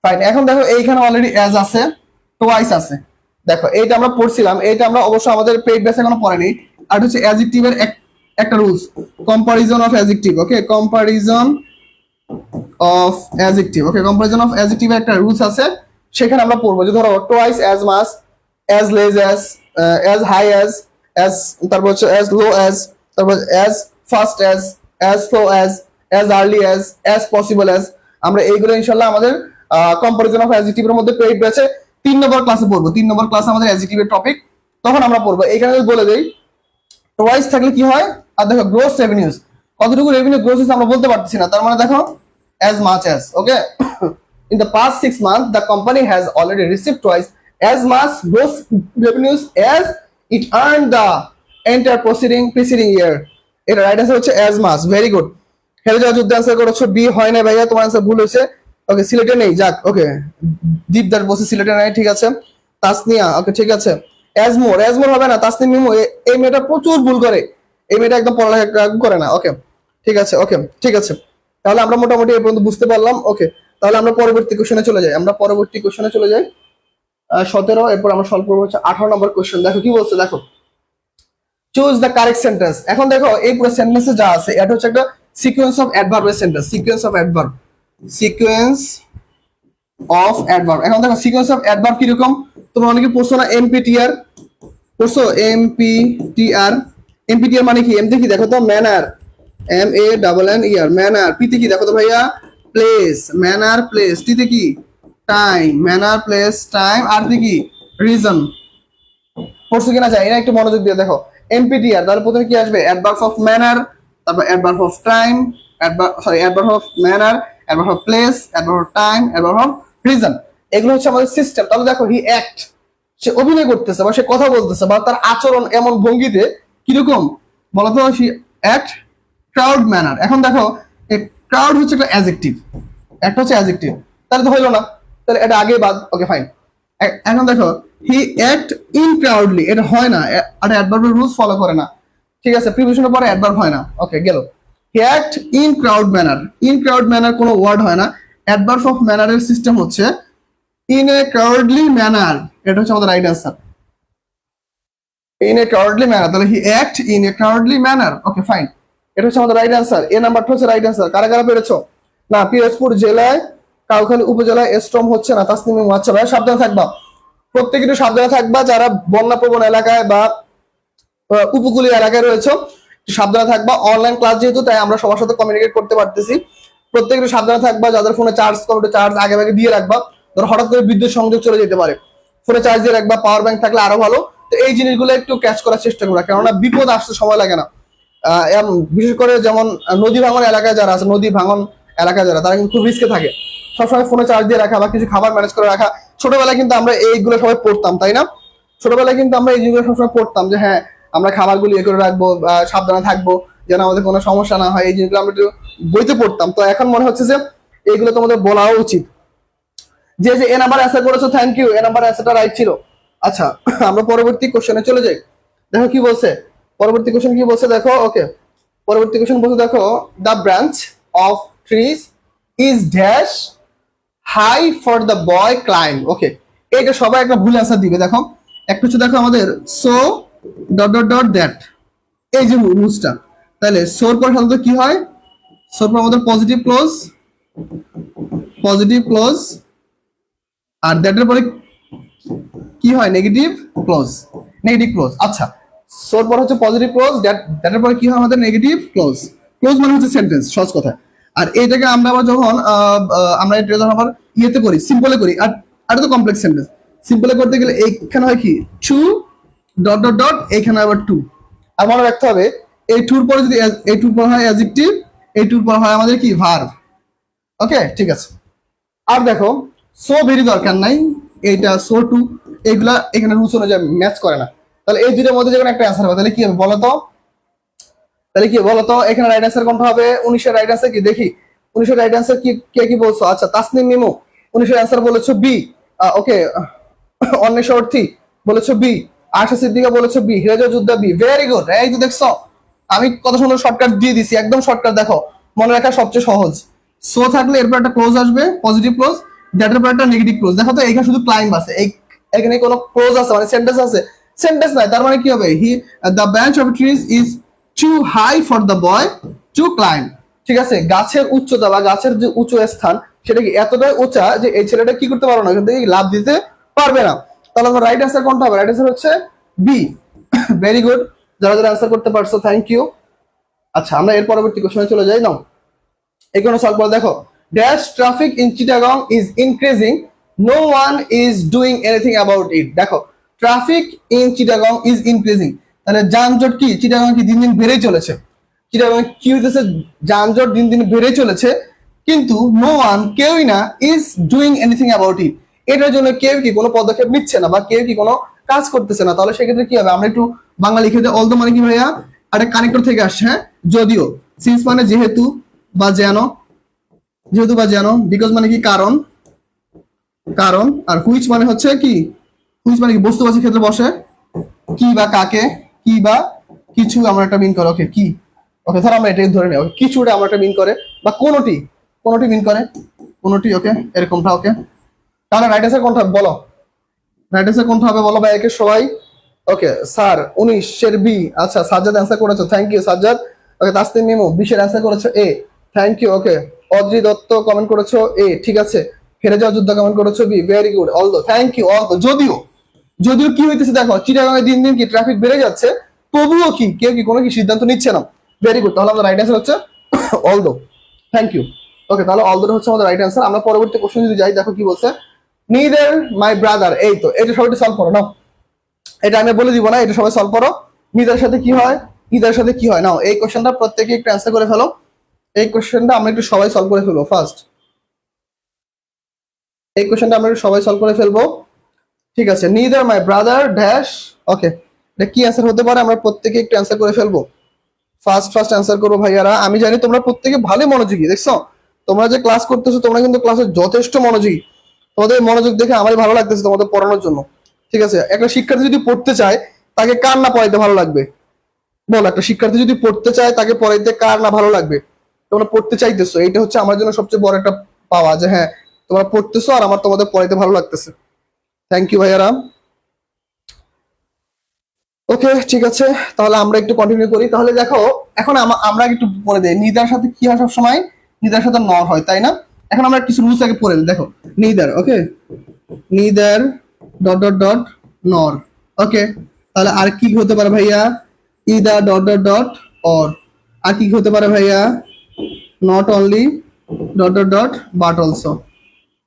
ফাইন, এখন দেখো এইখানে অলরেডি অ্যাজ আছে, টোয়াইস আছে। দেখো এইটা আমরা পড়ছিলাম, এইটা আমরা অবশ্য আমাদের পেইড বেসে এখনো পড়েনি। আর হচ্ছে অ্যাডজেক্টিভের একটা rules, comparison of adjective. Okay, comparison of adjective. Okay, comparison of অ্যাডজেক্টিভের একটা রুলস আছে, সেখানে আমরা পড়বো যে ধরো twice, as much, as less as high as, তারপর হচ্ছে অ্যাজ লো তারপর as fast as slow as early as possible আমরা এইগুলো ইনশাল্লাহ আমাদের কম্পারিজন অফ অ্যাডজেক্টিভের মধ্যে পেইড ব্যাচে 3 নম্বর ক্লাসে পড়বো। 3 নম্বর ক্লাসে আমাদের অ্যাডজেক্টিভের টপিক, তখন আমরা পড়বো। এইখানে বলে দেই টোয়াইস থাকলে কি হয়। আর দেখো গ্রোস রেভিনিউজ, কতটুকু রেভিনিউ গ্রোস হচ্ছে আমরা বলতে পারতেছি না, তার মানে দেখো as much as. Okay, in the past 6 months the company has already received twice as much gross revenues as it earned the entire preceding year. এটা রাইট আনসার হচ্ছে as much. Very good. হেরে যাওয়া যুদ্ধ answer করেছো B. হয় না ভাইয়া, তোমার আনসার ভুল হয়েছে। ওকে, সিলেটে নেই, যাক। ওকে, দীপদার বসে সিলেটে নাই, ঠিক আছে। তাসনিয়া, ওকে ঠিক আছে। as more হবে না, তাসনিম মিমো, এই মেয়েটা প্রচুর ভুল করে, এই মেয়েটা একদম পড়ালেখা করে না। ওকে, ঠিক আছে, ওকে ঠিক আছে। তাহলে আমরা মোটামুটি এই পর্যন্ত বুঝতে পারলাম। ওকে, তাহলে আমরা পরবর্তী কোশ্চেনে চলে যাই। 17, এরপর আমরা সলভ করবো হচ্ছে 18 নম্বর কোশ্চেন। দেখো কি বলছে, দেখো চুজ দ্য কারেক্ট সেন্টেন্স। এখন দেখো এই পুরো সেন্টেন্সে যা আছে এটা হচ্ছে একটা সিকোয়েন্স অফ অ্যাডভার্বের sentence, sequence of adverb, sequence of adverb. এখন দেখো সিকোয়েন্স অফ অ্যাডভার্ব কিরকম, তোমরা অনেকে পড়ছো না এমপিটিআর, পড়ছো এমপিটিআর। এমপিটিআর মানে কি? এমতে কি দেখো তো, ম্যানার, MANNER, ম্যানার। পিতে কি দেখো তো ভাইয়া, প্লেস, ম্যানার প্লেস। টিতে কি, টাইম, ম্যানার প্লেস টাইম। আর কি, রিজন। পড়ছো কিনা যায়, এটা একটু মনোযোগ দিয়ে দেখো। এমপিটিআর তাহলে প্রথমে কি আসবে, অ্যাডভার্ব অফ ম্যানার, তারপর adverb of time, adverb of manner, adverb of place, adverb of time, adverb of reason. এগুলো হচ্ছে আমাদের সিস্টেম। তাহলে দেখো হি অ্যাক্ট, সে অভিনয় করতেছে বা সে কথা বলতেছে বা তার আচরণ এমন ভঙ্গিতে কিরকম বলতো, হি অ্যাক্ট ক্রাউড ম্যানার। এখন দেখো এই ক্রাউড হচ্ছে একটা অ্যাডজেক্টিভ, একটা হচ্ছে অ্যাডজেক্টিভ, তাহলে তো হইলো না, তাহলে এটা আগে বাদ। Okay fine. এখন দেখো হি অ্যাক্ট ইন ক্রাউডলি, এটা হয় না, আর অ্যাডভার্বের রুলস ফলো করে না, ঠিক আছে। প্রিপোজিশনের পরে অ্যাডভার্ব হয় না। ওকে গেল। He act in crowd manner, in crowd manner কোনো ওয়ার্ড হয় না। অ্যাডভার্ব অফ ম্যানারের সিস্টেম হচ্ছে ইন এ ক্রাউডলি ম্যানার, এটা হচ্ছে আমাদের right answer. In a crowdly manner, তাহলে he act in a crowdly manner. Okay fine, এটা হচ্ছে আমাদের রাইট অ্যান্সার। এ নাম্বারটা হচ্ছে রাইট অ্যান্সার। কারা কারা পেরেছো? না, পিরোজপুর জেলায় কাউখালী উপজেলায় এস্ট্রম হচ্ছে না, তাসনিম আচ্ছা ভাই, সাবধানে থাকবা, প্রত্যেকে একটু সাবধানে থাকবা। যারা বন্যাপ্রবণ এলাকায় বা উপকূলীয় এলাকায় রয়েছে সাবধানে থাকবা। অনলাইন ক্লাস যেহেতু, তাই আমরা সবার সাথে কমিউনিকেট করতে পারতেছি। প্রত্যেকে একটু সাবধানে থাকবা। যাদের ফোনে চার্জ করো, চার্জ আগে ভাগে দিয়ে রাখবা, ধরো হঠাৎ করে বিদ্যুৎ সংযোগ চলে যেতে পারে, ফোনে চার্জ দিয়ে রাখবা। পাওয়ার ব্যাংক থাকলে আরো ভালো। তো এই জিনিসগুলো একটু ক্যাচ করার চেষ্টা করবা, কেননা বিপদ আসতে সময় লাগে না। বিশেষ করে যেমন নদী ভাঙন এলাকায় যারা আছে, নদী ভাঙন এলাকায় যারা, তারা কিন্তু খুব রিস্কে থাকে। সবসময় ফোনে চার্জ দিয়ে রাখা বা কিছু খাবার ম্যানেজ করে রাখা। ছোটবেলায় কিন্তু আমরা এইগুলো সবাই পড়তাম, তাই না? ছোটবেলায় কিন্তু আমরা এই জিনিসগুলো সবসময় পড়তাম যে হ্যাঁ আমরা খাবারগুলো ইয়ে করে রাখবো, সাবধানে থাকবো যেন আমাদের কোনো সমস্যা না হয়। এই জিনিসগুলো আমরা একটু বইতে পড়তাম। তো এখন মনে হচ্ছে যে এইগুলো তোমাদের বলাও উচিত। যে এ নাম্বার অ্যান্সার করেছো, থ্যাংক ইউ, এ নাম্বার অ্যান্সারটা রাইট ছিল। আচ্ছা, আমরা পরবর্তী কোশ্চেনে চলে যাই। দেখো কি বলছে, পরবর্তী কোশ্চেন কি বলছে দেখো। ওকে, পরবর্তী কোশ্চেন বলছে দেখো, the branch of trees is dash high for the boy climb. Okay, এইটা সবাই একটা ভুল অ্যান্সার দিবে। দেখো একটা হচ্ছে দেখো আমাদের so dot dot dot that, এই যে রুলসটা, তাহলে সোর পর সাধারণত কি হয়, সোর পর আমাদের পজিটিভ ক্লোজ, আর দ্যাটের পরে কি হয় নেগেটিভ ক্লোজ, নেগেটিভ ক্লোজ। আচ্ছা, সোর পর হচ্ছে পজিটিভ ক্লোজ, দ্যাটের পরে কি হয় আমাদের নেগেটিভ ক্লোজ। ক্লোজ মানে হচ্ছে সেন্টেন্স, সহজ কথা। আর এইটাকে আমরা আবার যখন আমরা এটা যখন আবার ইয়েতে করি, সিম্পলে করি, আর এটা তো কমপ্লেক্স সেন্টেন্স। সিম্পলে করতে গেলে এইখানে হয় কি টু ডট ডট ডট, এইখানে আবার টু। আর মনে রাখতে হবে এই টুর পরে যদি এই টুর পর হয় অ্যাডজেক্টিভ, এই টুর পর হয় আমাদের কি ভার্ব। ওকে, ঠিক আছে। আর দেখো সো ভেরি দরকার নাই, এইটা সো টু, এইগুলা এখানে রুলস অনুযায়ী ম্যাচ করে না। তাহলে এই দুটোর মধ্যে যখন একটা অ্যান্সার হবে তাহলে কি হবে বলো তো? তাহলে কি বলো তো এখানে রাইট অ্যান্সার কোনটা হবে? 19 রাইট অ্যান্সার কি দেখি? 19 রাইট অ্যান্সার কি, কে কি বলছো? আচ্ছা, তাসনিম মিমু 19 অ্যান্সার বলেছো বি। ওকে, অন্বেষা অর্থী বলেছো বি। আশা সিদ্দিকা বলেছো বি। হিরাজা যোদ্ধা বি। Very good. এই তো দেখছো আমি কত সুন্দর শর্টকাট দিয়ে দিছি, একদম শর্টকাট। দেখো মনে রাখা সবচেয়ে সহজ। সো থাকলে এরপর একটা ক্লোজ আসবে, পজিটিভ ক্লোজ, দ্যাটের পর একটা নেগেটিভ ক্লোজ। দেখো তো এখানে শুধু ক্লাইম্ব আছে, এখানে কোনো ক্লোজ আছে মানে সেন্টেন্স আছে? সেন্টেন্স নাই। তার মানে কি হবে? He the branch of trees is too high for the boy to climb. ঠিক আছে, গাছের উচ্চতা বা গাছের যে উঁচু স্থান সেটা কি এতটাই উঁচা যে এই ছেলেটা কি করতে পারবে না, এখান থেকে লাভ দিতে পারবে না। তাহলে আমার রাইট অ্যান্সার কোনটা হবে? রাইট অ্যান্সার হচ্ছে বি। ভেরি গুড, যারা যারা অ্যান্সার করতে পারছো থ্যাংক ইউ। আচ্ছা, আমরা এর পরবর্তী কোশ্চেনে চলে যাই। নাও এখানে সলভ করে দেখো। Dash traffic in Chittagong is increasing, no one is doing anything about it. দেখো traffic in Chittagong is increasing, তাহলে যানজট কি চিটাগং কি দিন দিন বেড়েই চলেছে। চিটাগং কি হইতেছে? যানজট দিন দিন বেড়েই চলেছে, কিন্তু নো ওয়ান কেউই না ইজ ডুইং এনিথিং অ্যাবাউট ইট, এটার জন্য কেউ কি কোনো পদক্ষেপ নিচ্ছে না বা কেউ কি কোনো কাজ করতেছে না। তাহলে সেক্ষেত্রে কি হবে? আমরা একটু বাংলা লিখে দিই। অলদো মানে কি ভাইয়া? একটা কানেক্টর থেকে আসছে, হ্যাঁ, যদিও। সিন্স মানে যেহেতু বা যেন, যেহেতু বা যেন। বিকজ মানে কি কারণ, কারণ। আর হুইচ মানে হচ্ছে কি, হুইচ মানে কি বস্তুবাচী ক্ষেত্রে বসে। কি বা কাকে, কি বা কিছু আমরা একটা মিন করে। ওকে কি, ওকে ধর আমরা এটাই ধরে নেই। ওকে কিছুটা আমরা একটা মিন করে, বা কোনোটি, কোনোটি মিন করে, কোনোটি। ওকে এরকমটা। ওকে, তাহলে রাইট অ্যান্সার কোনটা হবে বলো? রাইট অ্যান্সার কোনটা হবে বলো ভাই একে সবাই? Okay sir 19 B. আচ্ছা, সাজ্জাদ অ্যান্সার করেছো, thank you Sajjad. Okay, Tasnim Mimu 20 answer করেছো A, thank you. Okay, Adri Dutta comment করেছো এ, ঠিক আছে। হেরে যাওয়া যুদ্ধ কমেন্ট করেছো B, very good. Although, thank you. Although, যদিও, যদিও কি হইতেছে দেখো চিটাগাঙে দিন দিন কি ট্রাফিক বেড়ে যাচ্ছে, তবুও কি কেউ কি কোনো কি সিদ্ধান্ত নিচ্ছে না। ভেরি গুড, তাহলে আমাদের রাইট অ্যান্সার হচ্ছে অলদো। Thank you. ওকে, তাহলে অলদো হচ্ছে আমাদের রাইট অ্যান্সার। আমরা পরবর্তী কোশ্চেন যদি যাই, দেখো কি বলছে। নিদার মাই ব্রাদার, এই তো এটা সবাই সলভ করো নাও। এটা আমি বলে দিব না, এটা সবাই সলভ করো। নিদার সাথে কি হয়, ইদার সাথে কি হয়। নাও এই কোশ্চেনটা প্রত্যেকে একটু অ্যান্সার করে ফেলো। এই কোশ্চেনটা আমরা একটু সবাই সলভ করে ফেলবো ফার্স্ট। এই কোশ্চেনটা আমরা একটু সবাই সলভ করে ফেলবো। ঠিক আছে, নিদার মাই ব্রাদার ড্যাশ। ওকে, এটা কি অ্যান্সার হতে পারে? আমরা প্রত্যেকে একটু অ্যান্সার করে ফেলবো। ফার্স্ট ফার্স্ট অ্যান্সার করবো ভাইয়ারা। আমি জানি তোমরা প্রত্যেকে ভালোই মনোযোগী, দেখছো তোমরা যে ক্লাস করতেছো, তোমরা কিন্তু ক্লাসে যথেষ্ট মনোযোগী। তোমাদের মনোযোগ দেখে আমারই ভালো লাগতেছে তোমাদের পড়ানোর জন্য। ঠিক আছে, একটা শিক্ষার্থী যদি পড়তে চায় তাকে কার না পড়াইতে ভালো লাগবে বল? একটা শিক্ষার্থী যদি পড়তে চায় তাকে পড়াইতে কার না ভালো লাগবে? তোমরা পড়তে চাইতেছো, এইটা হচ্ছে আমার জন্য সবচেয়ে বড় একটা পাওয়া, যে হ্যাঁ তোমরা পড়তেছো আর আমার তোমাদের পড়াইতে ভালো লাগতেছে। থ্যাংক ইউ ভাইয়ারা। ওকে, ঠিক আছে, তাহলে আমরা একটু কন্টিনিউ করি। তাহলে দেখো এখন আমরা একটু পড়ে দিই, নিদার সাথে কি হয় সবসময়? নিদার সাথে নর হয়, তাই না? এখন আমরা কিছু রুলস আগে পড়ে দিই। দেখো neither, okay, neither dot dot dot nor. Okay, তাহলে আর কি হতে পারে ভাইয়া? Either dot dot dot or. আর কি হতে পারে ভাইয়া? Not only dot dot dot but also,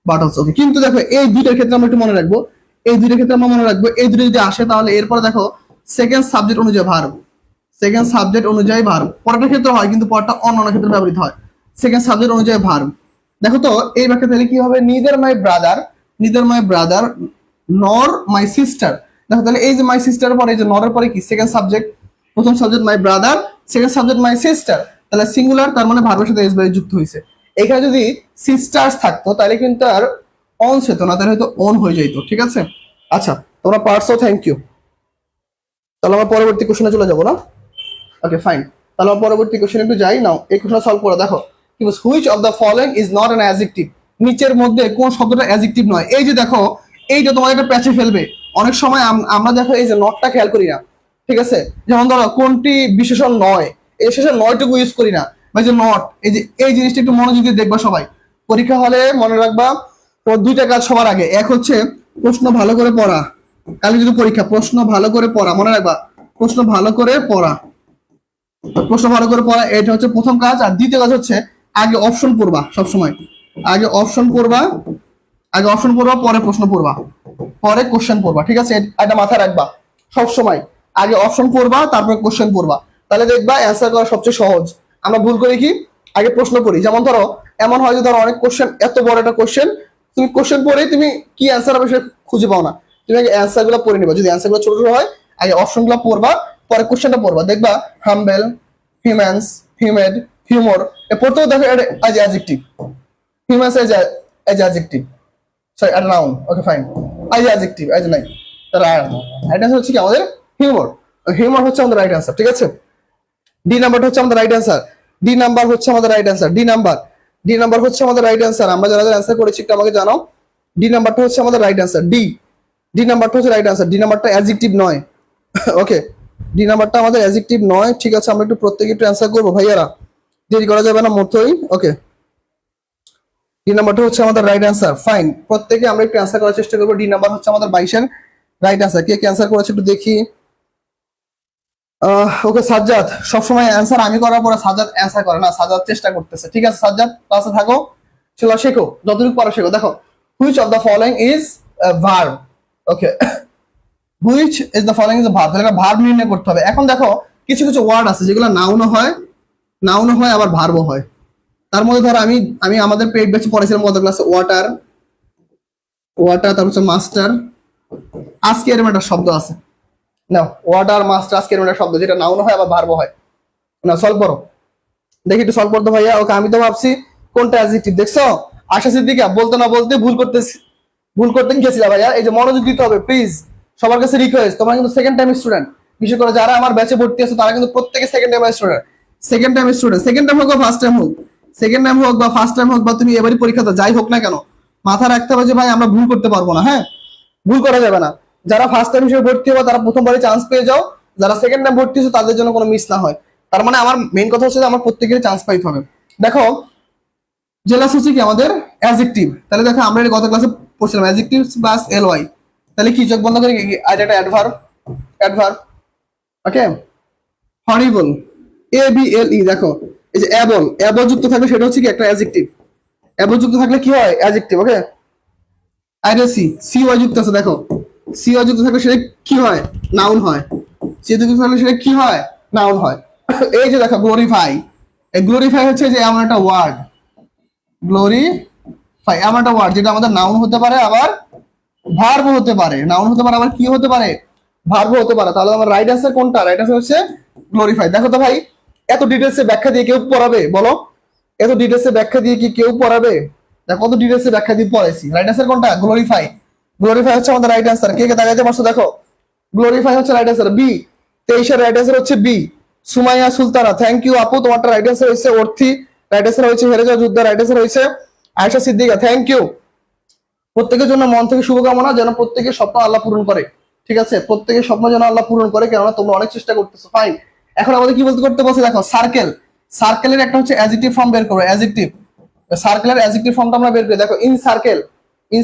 but also. Okay, কিন্তু দেখো এই দুইটার ক্ষেত্রে আমরা একটু মনে রাখবো, এই দুইটার ক্ষেত্রে আমরা মনে রাখবো, এই দুটো যদি আসে তাহলে এরপরে দেখো সেকেন্ড সাবজেক্ট অনুযায়ী ভার্ব, সেকেন্ড সাবজেক্ট অনুযায়ী ভার্ব। পরেরটা ক্ষেত্রে হয় কিন্তু পরেরটা অন্য ক্ষেত্রে ব্যবহৃত হয়। সেকেন্ড সাবজেক্ট অনুযায়ী ভার্ব। দেখো তো এই বাক্যে তাহলে কি হবে? Neither my brother, neither my brother নর মাই সিস্টার। দেখো তাহলে এই যে মাই সিস্টার পরে এই যে নরের পরে কি সেকেন্ড সাবজেক্ট, প্রথম subject my brother, second subject my sister, তাহলে সিঙ্গুলার, তার মানে ভার্বের সাথে এস বাই যুক্ত হয়েছে। এখানে যদি সিস্টার্স থাকতো তাহলে কিন্তু আর অন হতো না, তাহলে হয়তো অন হয়ে যেত। ঠিক আছে, আচ্ছা তোমরা পারছো, থ্যাংক ইউ। তাহলে আমরা পরবর্তী কোশ্চেনে চলে যাবো না? ওকে ফাইন, তাহলে আমরা পরবর্তী কোশ্চেনে একটু যাই। নাও এই কোশ্চেন সলভ করে দেখো কি বলছে। Which of the following is not an adjective, নিচের মধ্যে কোন শব্দটা অ্যাডজেক্টিভ নয়? এই যে দেখো এইটা তোমাদের একটা প্যাচে ফেলবে। অনেক সময় আমরা দেখো এই যে নটটা খেয়াল করি না। ঠিক আছে, যেমন ধরো কোনটি বিশেষণ নয়, এই বিশেষণ নয়টুকু ইউজ করি না, বা যে নট, এই যে এই জিনিসটা একটু মনোযোগ দিয়ে দেখবা সবাই। পরীক্ষা হলে মনে রাখবা তোমার দুইটা কাজ সবার আগে। এক হচ্ছে প্রশ্ন ভালো করে পড়া। কালকে যদি পরীক্ষা, প্রশ্ন ভালো করে পড়া, মনে রাখবা প্রশ্ন ভালো করে পড়া। প্রশ্ন ভালো করে পড়া, এটা হচ্ছে প্রথম কাজ। আর দ্বিতীয় কাজ হচ্ছে আগে অপশন পড়বা সবসময়। আগে অপশন পড়বা, আগে অপশন পড়বা, পরে প্রশ্ন পড়বা, পরে কোশ্চেন পড়বা। ঠিক আছে, এটা মাথায় রাখবা সবসময়। আগে অপশন পড়বা, তারপরে কোশ্চেন পড়বা, তাহলে দেখবা অ্যান্সার করা সবচেয়ে সহজ। আমরা ভুল করি কি, আগে প্রশ্ন পড়ি। যেমন ধরো এমন হয় যে ধরো অনেক কোশ্চেন, এত বড় একটা কোশ্চেন, তুমি কোশ্চেন পড়ে তুমি কি অ্যান্সার হবে সেটা খুঁজে পাও না। তুমি আগে অ্যান্সার গুলো পড়ে নিবা। যদি অ্যান্সার গুলো ছোট ছোট হয়, আগে অপশন গুলো পড়বা, পরে কোশ্চেনটা পড়বা। দেখবা হাম্বেল, হিউম্যানস, হিউমেড, হিউমর, এ পড়তেও দেখো as adjective. Humans as adjective, sorry একটা noun. Okay fine, I adjective, I নাই। রাইট অ্যান্সার হচ্ছে কি আমাদের হিউমর। হিউমর হচ্ছে আমাদের রাইট অ্যান্সার। ঠিক আছে, ডি নাম্বারটা হচ্ছে আমাদের রাইট অ্যান্সার। ডি নাম্বার হচ্ছে আমাদের রাইট অ্যান্সার। ডি নাম্বার হচ্ছে আমাদের রাইট অ্যান্সার। আমরা যারা যারা অ্যান্সার করেছি একটু আমাকে জানাও। ডি নাম্বারটা হচ্ছে আমাদের রাইট অ্যান্সার। ডি নাম্বারটা হচ্ছে রাইট অ্যান্সার। ডি নাম্বারটা অ্যাডজেক্টিভ নয়। ওকে, ডি নাম্বারটা আমাদের অ্যাডজেক্টিভ নয়। ঠিক আছে, আমরা একটু প্রত্যেকে একটু অ্যান্সার করবো ভাইয়ারা, দেরি করা যাবে না মতোই। ওকে, ডি নাম্বারটা হচ্ছে আমাদের রাইট অ্যান্সার। ফাইন, প্রত্যেকে আমরা একটু অ্যান্সার করার চেষ্টা করবো। ডি নাম্বার হচ্ছে আমাদের 22-এর রাইট অ্যান্সার। কে কে অ্যান্সার করেছে একটু দেখি। ওকে সাজ্জাদ, সবসময় অ্যান্সার আমি করার পরে সাজ্জাদ অ্যান্সার করে না, সাজ্জাদ চেষ্টা করতেছে। ঠিক আছে সাজ্জাদ, ক্লাসে থাকো, চলো শেখো, যতটুকু পারো শেখো। দেখো which of the following is verb. Okay, which is the following is verb, তাহলে ভার্ব নির্ণয় করতে হবে। এখন দেখো কিছু কিছু ওয়ার্ড আছে যেগুলো নাউনও হয়, আবার ভার্বও হয়। তার মধ্যে ধরো আমি আমি আমাদের পেট ব্যাচে পড়েছিলাম গত ক্লাসে ওয়াটার, তারপর হচ্ছে মাস্টার। আজকে এরকম একটা শব্দ আছে না, ওয়াটার, মাস্টার, আজকে এরকম একটা শব্দ যেটা নাউন হয় আবার ভার্বও হয়। না সলভ করো, দেখি একটু সলভ করতে ভাইয়া। ওকে, আমি তো ভাবছি কোনটা অ্যাডজেক্টিভ। দেখছো আশা সিদ্দিকা বলতে না বলতে ভুল করতে গেছিলাম ভাইয়া। এই যে মনোযোগ দিতে হবে প্লিজ, সবার কাছে রিকোয়েস্ট। তোমরা কিন্তু সেকেন্ড টাইম স্টুডেন্ট, বিশেষ করে যারা আমার ব্যাচে ভর্তি আছে তারা কিন্তু প্রত্যেকে second time student. Second time student, second time হোক বা ফার্স্ট টাইম হোক, সেকেন্ড টাইম হোক বা ফার্স্ট টাইম হোক, বা তুমি এবারই পরীক্ষাতে যাই হোক না কেন, মাথা রাখতে হবে যে ভাই আমরা ভুল করতে পারবো না। হ্যাঁ, ভুল করা যাবে না। যারা ফার্স্ট টাইম হিসেবে ভর্তি হবে তারা প্রথমবারই চান্স পেয়ে যাও, যারা সেকেন্ড টাইম ভর্তি হচ্ছে তাদের জন্য কোনো মিস না হয়। তার মানে আমার মেইন কথা হচ্ছে যে আমার প্রত্যেকেরই চান্স পাইতে হবে। দেখো জেলাস হচ্ছে কি আমাদের অ্যাডজেক্টিভ। তাহলে দেখো আমরা গত ক্লাসে পড়ছিলাম অ্যাডজেক্টিভ প্লাস এলওয়াই, তাহলে কি চোখ বন্ধ করে এটা একটা অ্যাডভার্ব। ওকে, হরিবল, ABLE। দেখো এই যে অ্যাবল যুক্ত থাকলে সেটা হচ্ছে কি একটা অ্যাডজেক্টিভ। অ্যাবল যুক্ত থাকলে কি হয় অ্যাডজেক্টিভ। ওকে, আইরেসি, CY যুক্ত আছে। দেখো CY যুক্ত থাকলে সেটা কি হয় নাউন হয়। সি যুক্ত থাকলে সেটা কি হয় নাউন হয়। এই যে দেখো গ্লোরিফাই, এই গ্লোরিফাই হচ্ছে যে এমন একটা ওয়ার্ড, গ্লোরিফাই এমন একটা ওয়ার্ড যেটা আমাদের নাউন হতে পারে আবার ভার্ব হতে পারে। নাউন হতে পারে আবার কি হতে পারে ভার্ব হতে পারে। তাহলে আমার রাইট অ্যান্সার কোনটা? রাইট অ্যান্সার হচ্ছে গ্লোরিফাই। দেখো তো ভাই, এত ডিটেলসে ব্যাখ্যা দিয়ে কেউ পড়াবে বলো? এত ডিটেলসে ব্যাখ্যা দিয়ে কি কেউ পড়াবে? দেখো কত ডিটেলসে ব্যাখ্যা দিয়ে পড়াইছি। রাইট অ্যান্সার কোনটা? গ্লোরিফাই। গ্লোরিফাই হচ্ছে আমাদের রাইট অ্যান্সার। কে কে দেখাইতে পারছো? দেখো গ্লোরিফাই হচ্ছে রাইট অ্যান্সার। বি 23-এর রাইট অ্যান্সার হচ্ছে B. Sumaiya Sultana, thank you আপু, তোমারটা রাইট অ্যান্সার হয়েছে। অর্থি রাইট অ্যান্সার হয়েছে। হেরেজা যুদ্ধা রাইট অ্যান্সার হয়েছে। Ayesha Siddika, thank you. প্রত্যেকের জন্য মন থেকে শুভকামনা, যেন প্রত্যেকের স্বপ্ন আল্লাহ পূরণ করে। ঠিক আছে, প্রত্যেকের স্বপ্ন যেন আল্লাহ পূরণ করে, কেননা তোমরা অনেক চেষ্টা করতেছো। ফাইন, এখন আমাদের কি করতে বলছে দেখো, সার্কেল। সার্কেলের একটা হচ্ছে অ্যাডজেক্টিভ ফর্ম বের করো। অ্যাডজেক্টিভ, সার্কেলের অ্যাডজেক্টিভ ফর্মটা আমরা বের করি। দেখো ইন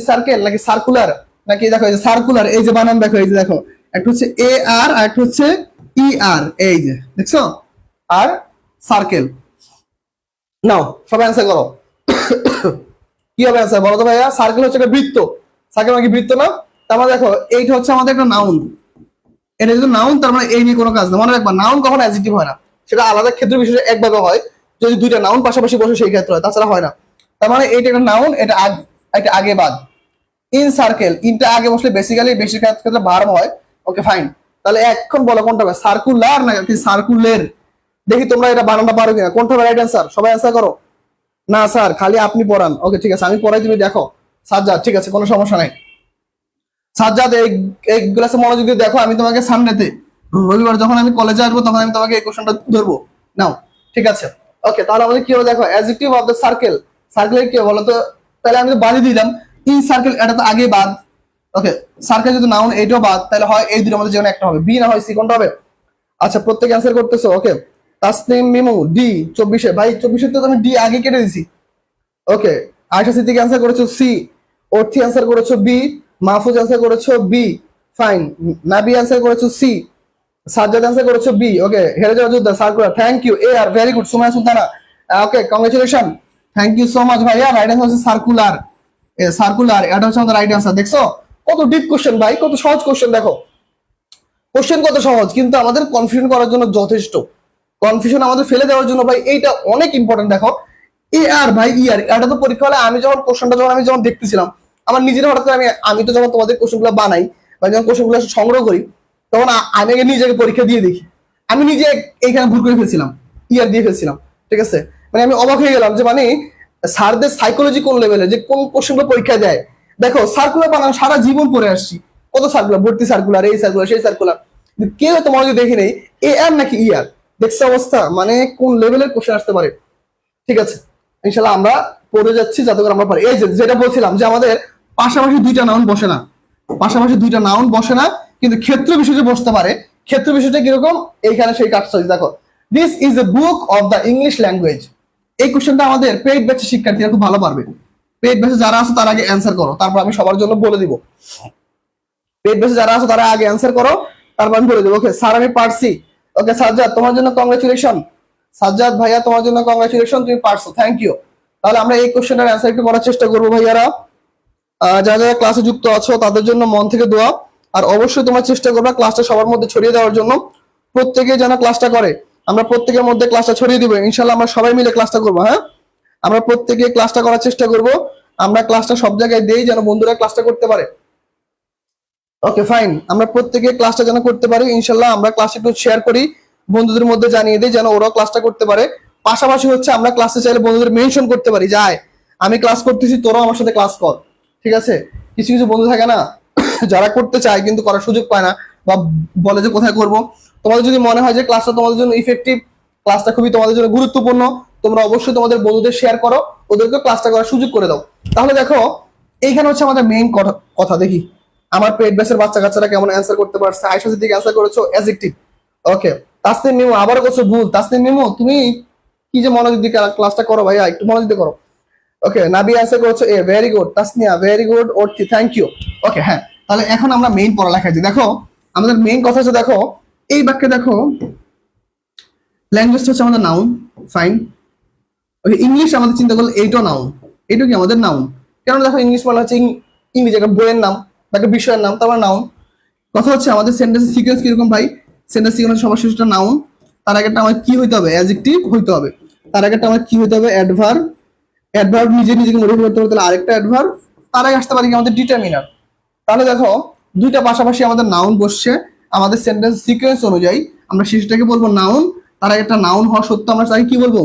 সার্কেল নাকি সার্কুলার নাকি, দেখো এই যে সার্কুলার, এই যে বানান দেখো, এই যে দেখো একটা হচ্ছে AR আর একটা হচ্ছে ER, এই যে দেখছো, আর সার্কেল। নাও সবাই অ্যান্সার করো। কি হবে অ্যান্সার বলো তো ভাইয়া? সার্কেল হচ্ছে একটা বৃত্ত। সার্কেল মানে কি বৃত্ত না? তার মানে দেখো এইটা হচ্ছে আমাদের একটা নাউন। এটা যদি নাউন, তার মানে এই নিয়ে কোনো কাজ না। মনে রাখবা নাউন কখনো অ্যাডজেক্টিভ হয় না, সেটা আলাদা ক্ষেত্র বিশেষে একভাবে হয়, যদি দুইটা নাউন পাশাপাশি বসে সেই ক্ষেত্রে হয়, তাছাড়া হয় না। তার মানে এইটা একটা নাউন, এটা আগে বাদ। ইন সার্কেল, ইনটা আগে বসলে বেসিক্যালি বেশির ক্ষেত্রে ভার্ব হয়। ওকে ফাইন, তাহলে এখন বলো কোনটা হবে, সার্কুলার নাকি সার্কুলের? দেখি তোমরা এটা বানানটা পারো কিনা, কোনটা রাইট অ্যান্সার? সবাই অ্যান্সার করো। না স্যার, খালি আপনি পড়ান। ওকে ঠিক আছে, আমি পড়াই, তুমি দেখো। সাজ্জাদ, ঠিক আছে, কোনো সমস্যা নাই। সাজ্জাদ এই ক্লাসে মনোযোগ দিয়ে দেখো, আমি তোমাকে সামনেতে রবিবার যখন আমি কলেজে আসবো তখন আমি তোমাকে এই কোশ্চেনটা ধরবো। নাও ঠিক আছে। ওকে, তাহলে আমাদের কি হবে দেখো, অ্যাডজেক্টিভ অফ দ্য সার্কেল। সার্কেলের কি বলো তো? তাহলে আমি তো বাদই দিলাম, ইন সার্কেল এটা তো আগে বাদ। ওকে, সার্কেল যদি নাউন এইটাও বাদ, তাহলে হয় এই দুটোর মধ্যে যে কোনো একটা হবে, বি না হয় সি, কোনটা হবে? আচ্ছা, প্রত্যেক অ্যান্সার করতেছো। ওকে, তাসনিম মিমু ডি 24-এ। ভাই 24-এ তো আমি ডি আগে কেটে দিছি। ওকে, আয়েশা সিদ্দিক অ্যান্সার করেছো সি। অর্থি অ্যান্সার করেছো বি। মাহফুজ অ্যান্সার করেছো বি, ফাইন। নাবি অ্যান্সার করেছো সি, সাজ্জাদ অ্যান্সার করেছো বি। ওকে, হেরে যাওয়া যোদ্ধা সার্কুলার, থ্যাংক ইউ। এ are very good. Sumaiya Sultana, okay congratulation, thank you so much ভাইয়া। রাইট অ্যান্সার হচ্ছে সার্কুলার। সার্কুলার, এটা হচ্ছে আমাদের রাইট অ্যান্সার। দেখছো কত ডিপ কোশ্চেন ভাই, কত সহজ কোশ্চেন। দেখো কোশ্চেন কত সহজ, কিন্তু আমাদের কনফিউশন করার জন্য যথেষ্ট। কনফিউশন আমাদের ফেলে দেওয়ার জন্য ভাই এইটা অনেক ইম্পর্টেন্ট। দেখো এ আর ভাই ই আর, এটা তো পরীক্ষা হলে আমি যখন কোশ্চেনটা যখন দেখতেছিলাম, আমার নিজের হঠাৎ করে আমি তো যখন তোমাদের কোশ্চেনগুলো বানাই বা যখন কোশ্চেনগুলো সংগ্রহ করি, তখন আমি আগে নিজেকে পরীক্ষা দিয়ে দেখি। আমি নিজে এইখানে ভুল করে ফেলছিলাম, ইয়ার দিয়ে ফেলছিলাম। ঠিক আছে, মানে আমি অবাক হয়ে গেলাম যে মানে স্যারদের সাইকোলজি কোন লেভেলে, যে কোন কোশ্চেনগুলো পরীক্ষা দেয়। দেখো সার্কুলার বানানো সারা জীবন পড়ে আসছি, কত সার্কুলার, ভর্তি সার্কুলার, এই সার্কুলার সেই সার্কুলার, কেউ তো মনোযোগ দেখি নেই এ আর নাকি ইয়ার। দেখছে অবস্থা, মানে কোন লেভেলের কোশ্চেন আসতে পারে। ঠিক আছে, ইনশাল্লাহ আমরা পড়ে যাচ্ছি যাতে করে আমরা পারি। এই যেটা বলছিলাম যে আমাদের পাশাপাশি দুইটা নাউন বসে না, পাশাপাশি দুইটা নাউন বসে না, কিন্তু ক্ষেত্র বিশেষে বসতে পারে। ক্ষেত্র বিশেষটা কিরকম, এইখানে সেই কাজটা দেখো, this is a book of the English language. এই কোশ্চেনটা আমাদের পেইড ব্যাচের শিক্ষার্থীরা খুব ভালো পারবে। পেইড ব্যাচে যারা আছে তার আগে অ্যান্সার করো, তারপর আমি সবার জন্য বলে দিব। পেইড ব্যাচে যারা আছে তারা আগে অ্যান্সার করো, তারপর আমি বলে দেবো। ওকে স্যার আমি পারছি। ওকে সাজ্জাদ তোমার জন্য কংগ্রেচুলেশন, সাজ্জাদ ভাইয়া তোমার জন্য কংগ্রেচুলেশন, তুমি পারছো, থ্যাংক ইউ। তাহলে আমরা এই কোশ্চেনটার অ্যান্সার একটু করার চেষ্টা করবো ভাইয়ারা। যারা যারা ক্লাসে যুক্ত আছো তাদের জন্য মন থেকে দোয়া, আর অবশ্যই তোমার চেষ্টা করবা ক্লাসটা সবার মধ্যে ছড়িয়ে দেওয়ার জন্য। প্রত্যেকে যেন ক্লাসটা করে, আমরা প্রত্যেকের মধ্যে ক্লাসটা ছড়িয়ে দিব ইনশাল্লাহ। আমরা সবাই মিলে ক্লাসটা করবো, হ্যাঁ আমরা প্রত্যেকে ক্লাসটা করার চেষ্টা করব। আমরা ক্লাসটা সব জায়গায় দেই যেন বন্ধুরা ক্লাসটা করতে পারে। ওকে ফাইন, আমরা প্রত্যেকে ক্লাসটা যেন করতে পারি ইনশাল্লাহ। আমরা ক্লাস একটু শেয়ার করি, বন্ধুদের মধ্যে জানিয়ে দিই যেন ওরাও ক্লাসটা করতে পারে। পাশাপাশি হচ্ছে আমরা ক্লাসে চাইলে বন্ধুদের মেনশন করতে পারি, যায় আমি ক্লাস করতেছি তোরাও আমার সাথে ক্লাস কর। ঠিক আছে, কিছু কিছু বন্ধু থাকে না যারা করতে চায় কিন্তু করার সুযোগ পায় না, বা বলে যে কোথায় করব। তোমাদের যদি মনে হয় যে ক্লাসটা তোমাদের জন্য ইফেক্টিভ, ক্লাসটা খুবই তোমাদের জন্য গুরুত্বপূর্ণ, তোমরা অবশ্যই তোমাদের বন্ধুদের শেয়ার করো, ওদেরকে ক্লাসটা করার সুযোগ করে দাও। তাহলে দেখো এইখানে হচ্ছে আমাদের মেইন কথা। দেখি আমার পেট ব্যাসের বাচ্চা কাচ্চারা কেমন অ্যান্সার করতে পারছে। আয়শা সিদ্দিক অ্যান্সার করেছো অ্যাডজেক্টিভ। ওকে তাসনিম নিমু আবারও করছো ভুল। তাসনিম নিমু তুমি কি যে মনোযোগ দিয়ে ক্লাসটা করো ভাইয়া, একটু মনোযোগ দিয়ে করো। ওকে নাবি অ্যান্সার করেছো A, very good. Tasnia very good. ওটি থ্যাংক ইউ। ওকে হ্যাঁ, তাহলে এখন আমরা মেইন পড়ালেখা যে দেখো আমাদের মেইন কথা হচ্ছে, দেখো এই বাক্যে দেখো ল্যাঙ্গুয়েজটা হচ্ছে আমাদের নাউন, ফাইন। ওকে ইংলিশ আমাদের চিন্তা করলে এইটাও নাউন, এইটা কি আমাদের নাউন। কেন দেখো ইংলিশ মানে হচ্ছে ইংরেজি একটা বইয়ের নাম বা একটা বিষয়ের নাম, তারপর নাউন। কথা হচ্ছে আমাদের সেন্টেন্সের সিকোয়েন্স কিরকম ভাই, সেন্টেন্স সিকোয়েন্স সবার শেষটা নাউন, তার আগেরটা আমার কি হইতে হবে, অ্যাডজেক্টিভ হইতে হবে, তার আগেরটা আমার কি হইতে হবে, অ্যাডভার্ব। অ্যাডভার্ব নিজেকে মডিফাই করতে হবে, তাহলে আরেকটা অ্যাডভার্ব, তার আগে আসতে পারি কি আমাদের ডিটারমিনার। তাহলে দেখো দুইটা পাশাপাশি আমাদের নাউন বসছে, আমাদের সেন্টেন্স সিকোয়েন্স অনুযায়ী আমরা শেষটাকে বলবো নাউন, তার আগে একটা নাউন হওয়া সত্ত্বেও আমরা তাকে কি বলবো,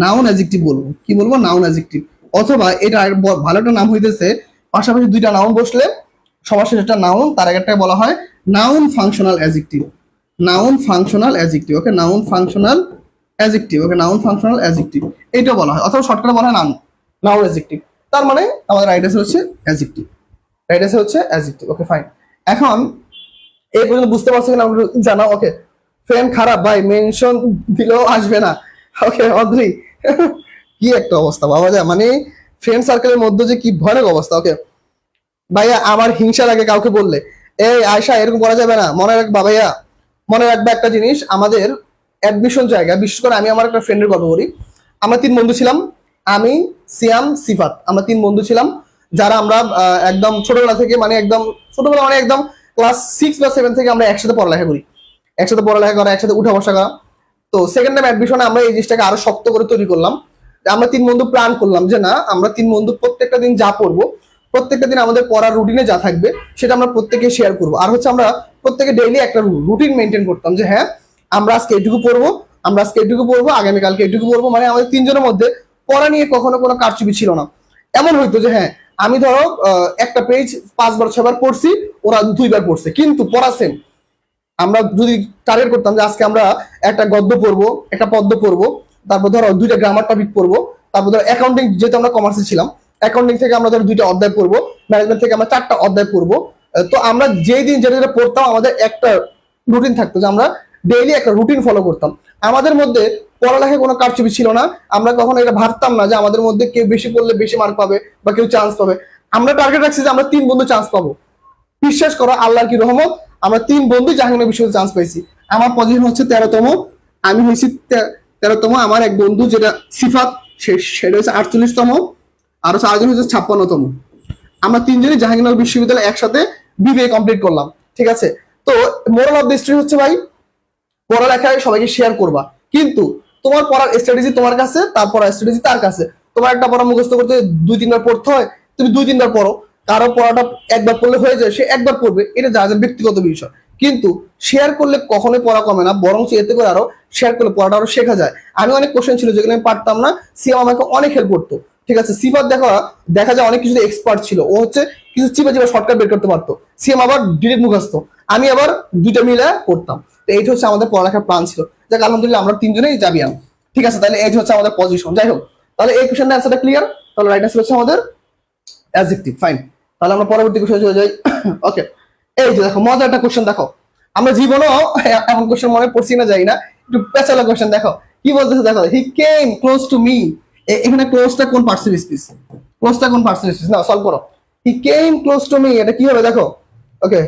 নাউন অ্যাডজেক্টিভ বলবো। কি বলবো, নাউন অ্যাডজেক্টিভ। অথবা এটা ভালো একটা নাম হইতেছে পাশাপাশি দুইটা নাউন বসলে সবার শেষে একটা নাউন, তার আগে একটা বলা হয় noun functional adjective. Noun functional adjective. Okay noun functional adjective. Okay noun functional adjective এটা বলা হয়, অথবা শর্টকাটে বলা হয় নাউন অ্যাডজেক্টিভ। তার মানে আমাদের রাইট অ্যান্সার হচ্ছে অ্যাডজেক্টিভ। রাইট অ্যান্সার হচ্ছে অ্যাডজেক্টিভ। ওকে ফাইন, এখন এই পর্যন্ত বুঝতে পারছো কিনা আমরা জানা। ওকে ফ্রেন্ড খারাপ ভাই, মেনশন দিলেও আসবে না। ওকে অদ্রি কি একটা অবস্থা বাবা যা, মানে ফ্রেন্ড সার্কেলের মধ্যে যে কি ভয়ানক অবস্থা। ওকে ভাইয়া আমার হিংসা লাগে কাউকে বললে, এই আয়সা এরকম করা যাবে না। মনে রাখবা ভাইয়া, মনে রাখবা একটা জিনিস, আমাদের অ্যাডমিশন জায়গা, বিশেষ করে আমি আমার একটা ফ্রেন্ডের কথা বলি। আমরা 3 বন্ধু ছিলাম, আমি, সিয়াম, সিফাত, আমরা 3 বন্ধু ছিলাম যারা আমরা একদম ছোটবেলা থেকে, মানে একদম ছোটবেলা মানে একদম ক্লাস 6 বা 7 থেকে আমরা একসাথে পড়ালেখা করি, একসাথে পড়ালেখা করা, একসাথে উঠা বসা করা। তো সেকেন্ড টাইম অ্যাডমিশনে আমরা এই জিনিসটাকে আরো শক্ত করে তৈরি করলাম। আমরা 3 বন্ধু প্ল্যান করলাম যে না, আমরা 3 বন্ধু প্রত্যেকটা দিন যা পড়বো, প্রত্যেকটা দিন আমাদের পড়ার রুটিনে যা থাকবে সেটা আমরা প্রত্যেকে শেয়ার করবো। আর হচ্ছে আমরা প্রত্যেকে ডেইলি একটা রুটিন মেনটেন করতাম যে হ্যাঁ আমরা আজকে এটুকু পড়বো, আমরা আজকে এটুকু পড়বো, আগামীকালকে এটুকু পড়বো। মানে আমাদের 3 জনের মধ্যে পড়া নিয়ে কখনো কোনো কারচুপি ছিল না। এমন হইতো যে হ্যাঁ আমি ধরো একটা পেজ 5 বার 6 বার পড়ছি, ওরা 2 বার পড়ছে, কিন্তু পড়া সেম। আমরা যদি টার্গেট করতাম যে আজকে আমরা একটা গদ্য পড়বো, একটা পদ্য পড়বো, তারপর ধরো 2টা গ্রামার টপিক পড়বো, তারপর ধরো অ্যাকাউন্টিং, যেহেতু আমরা কমার্সে ছিলাম, অ্যাকাউন্টিং থেকে আমরা ধরো 2টা অধ্যায় পড়বো, ম্যানেজমেন্ট থেকে আমরা 4টা অধ্যায় পড়বো। তো আমরা যেই দিন যেটা যেটা পড়তাম আমাদের একটা রুটিন থাকতো, যে আমরা ডেইলি একটা রুটিন ফলো করতাম। আমাদের মধ্যে পড়ালেখায় কোনো কারচুপি ছিল না। আমরা কখনো এটা ভাবতাম না যে আমাদের মধ্যে কেউ বেশি পড়লে বেশি মার্ক পাবে বা কেউ চান্স পাবে। আমরা টার্গেট রাখছি যে আমরা 3 বন্ধু চান্স পাবো, বিশ্বাস করো আল্লাহর কি রহমত, আমরা 3 বন্ধু জাহাঙ্গীরনগর বিশ্ববিদ্যালয়ে চান্স পাইছি। আমার পজিশন হচ্ছে 13তম, আমি হয়েছি 13তম, আমার এক বন্ধু যেটা সিফাত সেটা হচ্ছে 48তম, আরো 4জন হচ্ছে 56তম। আমরা 3জনই জাহাঙ্গীরনগর বিশ্ববিদ্যালয়ে একসাথে বিবিএ কমপ্লিট করলাম। ঠিক আছে, তো মোরাল অফ দ্য স্টোরি হচ্ছে ভাই, পড়ালেখায় সবাইকে শেয়ার করবা, কিন্তু তোমার পড়ার স্ট্র্যাটেজি তোমার কাছে, তার পড়ার স্ট্র্যাটেজি তার কাছে। তোমার একটা পড়া মুখস্থ করতে 2-3 বার পড়তে হয়, তুমি 2-3 বার পড়ো। কারো পড়াটা একবার পড়লে হয়ে যায়, সে একবার পড়বে, এটা যার যার ব্যক্তিগত বিষয়। কিন্তু শেয়ার করলে কখনোই পড়া কমে না, বরং এতে করে আরো শেয়ার করলে পড়াটা আরো শেখা যায়। আমি অনেক কোশ্চেন ছিল যেগুলো আমি পারতাম না, সিএম আমাকে অনেক হেল্প করতো। ঠিক আছে, সিফাত দেখা যায় অনেক কিছু এক্সপার্ট ছিল, ও হচ্ছে কিছু চিপা চিপা শর্টকাট বের করতে পারতো, সিএম আবার ডিরেক্ট মুখস্থ, আমি আবার দুইটা মিলে করতাম। তো এইটা হচ্ছে আমাদের পড়ালেখার প্ল্যান ছিল। যাক আলহামদুলিল্লাহ আমরা 3জনেই যাবিয়ান। ঠিক আছে, তাহলে এই হচ্ছে আমাদের পজিশন। যাই হোক, তাহলে এই কোশ্চেনটা অ্যান্সারটা ক্লিয়ার। তাহলে রাইট অ্যান্সার হচ্ছে আমাদের অ্যাডজেক্টিভ। ফাইন, তাহলে আমরা পরবর্তী কোশ্চেনে চলে যাই। ওকে, এই যে দেখো মজার একটা কোশ্চেন দেখো, আমরা জীবনেও এমন কোশ্চেন মনে পড়ছি না, যাই না, একটু পেঁচালো কোশ্চেন দেখো কি বলতেছে। দেখো, হি কেম ক্লোজ টু মি, এখানে ক্লোজটা কোন পার্সন স্পিচ, ক্লোজটা কোন পার্সন স্পিচ, না সলভ করো। হি কেম ক্লোজ টু মি, এটা কি হবে দেখো। ওকে,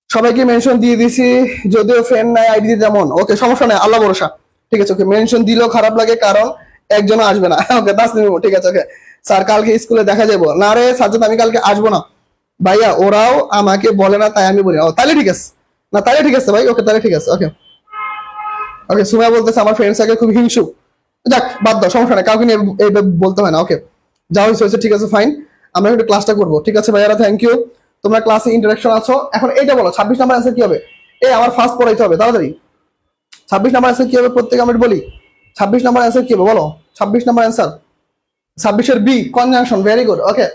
সবাইকে মেনশন দিয়ে দিছি, যদিও ফ্রেন্ড নাই আইডি যেমন। ওকে, সমস্যা নাই, আল্লাহ ভরসা। ঠিক আছে, ওকে, মেনশন দিলেও খারাপ লাগে কারণ একজনও আসবে না। ওকে, তাসনিম, ঠিক আছে। ওকে স্যার, কালকে স্কুলে দেখা যাবো না রে সাজ্জাদ, আমি কালকে আসবো না ভাইয়া, ওরাও আমাকে বলে না তাই আমি বলি। ও তাহলে ঠিক আছে, না তাহলে ঠিক আছে ভাই। ওকে, তাহলে ঠিক আছে। ওকে ওকে, সুমাইয়া বলতেছে আমার ফ্রেন্ড সার্কেল খুব হিংসুক। যাক বাদ দাও, সমস্যা নাই, কাউকে নিয়ে এইভাবে বলতে হয় না। ওকে, যা হয়েছে ঠিক আছে, ফাইন, আমরা একটু ক্লাসটা করবো। ঠিক আছে ভাইয়ারা, থ্যাংক ইউ, তোমরা ক্লাসে ইন্টারাকশন আছো। এখন এইটা বলো 26 নাম্বার অ্যান্সার কি হবে? এই আমার ফার্স্ট পড়াইতে হবে তাড়াতাড়ি। 26 নাম্বার অ্যান্সার কি হবে প্রত্যেকে আমরা বলি। 26 নাম্বার অ্যান্সার কি হবে বলো? 26 নাম্বার অ্যান্সার 26-এর B, conjunction. Very good. Okay,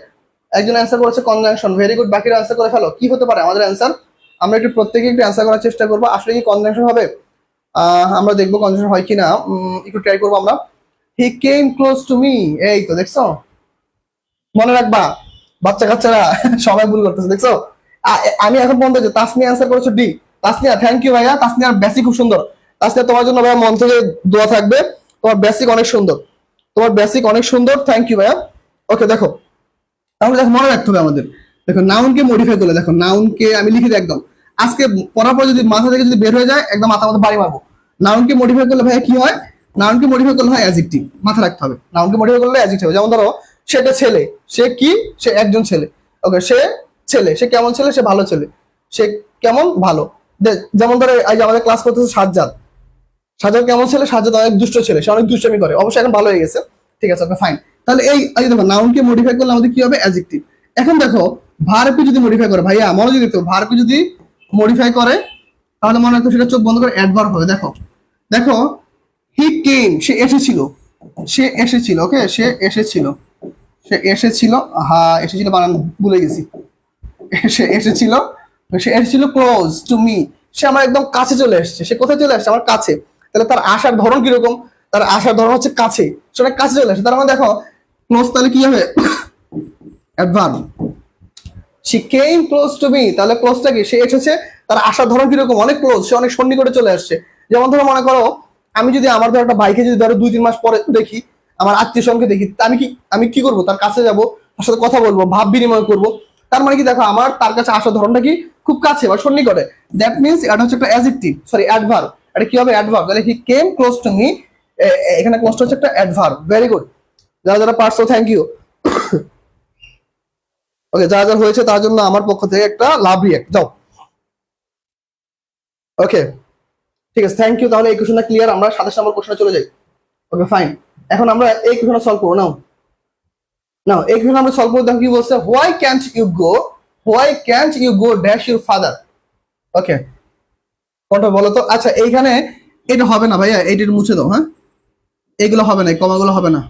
একজন অ্যান্সার করেছে কনজাংশন, ভেরি গুড, বাকিরা অ্যান্সার করে ফেলো। কি হতে পারে আমাদের অ্যান্সার? আমরা একটু প্রত্যেকে একটু অ্যান্সার করার চেষ্টা করবো, আসলে কি কনজাংশন হবে। আমরা দেখবো কনজাংশন হয় কিনা, একটু ট্রাই করবো আমরা। হি কেম ক্লোজ টু মি, এই তো দেখছো, মনে রাখবা বাচ্চা কাচ্চারা সবাই ভুল করতেছে, দেখছো। আমি এখন পর্যন্ত যে তাসনিয়া অ্যান্সার করেছো ডি। তাসনিয়া, থ্যাংক ইউ ভাইয়া, তাসনিয়ার বেসিক খুব সুন্দর। তাসনিয়া, তোমার জন্য ভাইয়া মন থেকে দোয়া থাকবে, তোমার বেসিক অনেক সুন্দর, তোমার বেসিক অনেক সুন্দর, থ্যাংক ইউ ভাইয়া। ওকে দেখো, তাহলে দেখো মনে রাখতে হবে আমাদের, দেখো নাউনকে মডিফাই করলে, দেখো নাউনকে আমি লিখে দিই একদম, আজকে পড়ার পর যদি মাথা থেকে যদি বের হয়ে যায় একদম মাথা মতো বাড়ি মারবো। নাউনকে মডিফাই করলে ভাইয়া কি হয়? নাউনকে মডিফাই করলে হয় অ্যাডজেক্টিভ, মাথা রাখতে হবে। নাউনকে মডিফাই করলে অ্যাডজেক্টিভ, যেমন ধরো সেটা ছেলে, সে কি, সে একজন ছেলে। ওকে, সে ছেলে, সে কেমন ছেলে, সে ভালো ছেলে, সে কেমন ভালো। যেমন ধরো এই যে আমাদের ক্লাস করতেছে সাজ্জাদ, সাজ্জাদ কেমন ছেলে? সাজ্জাদ অনেক দুষ্ট ছেলে, সে অনেক দুষ্টামি করে, অবশ্যই এখন ভালো হয়ে গেছে। ঠিক আছে, ওকে ফাইন। তাহলে এই দেখো নাউনকে মডিফাই করলে আমাদের কি হবে? অ্যাডজেক্টিভ। এখন দেখো ভার্বকে যদি মডিফাই করে, ভাইয়া মনোযোগ দিতে, ভার্বকে যদি মডিফাই করে তাহলে মনে রাখো সেটা চোখ বন্ধ করে অ্যাডভার্ব হবে। দেখো দেখো, হি কেম, সে এসেছিল, সে এসেছিল। ওকে, সে এসেছিল, সে এসেছিল, হ্যাঁ এসেছিল, বানান ভুলে গেছি। সে এসেছিল, সে এসেছিল ক্লোজ টু মি, সে আমার একদম কাছে চলে এসেছে। সে কোথায় চলে আসছে? আমার কাছে। তাহলে তার আসার ধরন কিরকম? তার আসার ধরন হচ্ছে কাছে, সে অনেক কাছে চলে আসছে। তার মানে দেখো ক্লোজ তাহলে কি হবে? Adverb. she came close to me, তাহলে ক্লোজটা কি? সে এসেছে, তার আসার ধরন কিরকম? অনেক ক্লোজ, সে অনেক সন্নিকটে চলে আসছে। যেমন ধরো মনে করো আমি যদি আমার ধরো একটা বাইকে যদি ধরো 2-3 মাস পরে দেখি, আমার আত্মীয় স্বজনকে দেখি, আমি কি করবো? তার কাছে যাব, তার সাথে কথা বলবো, ভাব বিনিময় করবো। তার মানে কি দেখো আমার তার কাছে আসার ধরনটা কি? খুব কাছে বা সন্নিকটে। দ্যাট মিনস এটা হচ্ছে একটা অ্যাডজেক্টিভ, সরি অ্যাডভার্ব। এটা কি হবে? অ্যাডভার্ব। তাহলে হি কেম ক্লোজ টু মি, এখানে ক্লোজটা হচ্ছে একটা অ্যাডভার্ব। ভেরি গুড, যারা যারা পারছো থ্যাংক ইউ। ওকে, যা যা হয়েছে তার জন্য আমার পক্ষ থেকে একটা লাভ রিয়েক্ট যাও। ওকে ঠিক আছে, থ্যাংক ইউ। তাহলে এই কোশ্চেনটা ক্লিয়ার, আমরা 27 নম্বর কোশ্চেনে চলে যাই। ওকে ফাইন, এখন আমরা এই কোশ্চেনটা সলভ করবো। নাও নাও এই কোশ্চেন আমরা সলভ করবো। দেখো কি বলছে, why can't you go, why can't you go dash your father. Okay, কোনটা বলো তো? আচ্ছা এইখানে এটা হবে না ভাইয়া, এইটা মুছে দাও। হ্যাঁ, এইগুলো হবে না, এই কমাগুলো হবে না।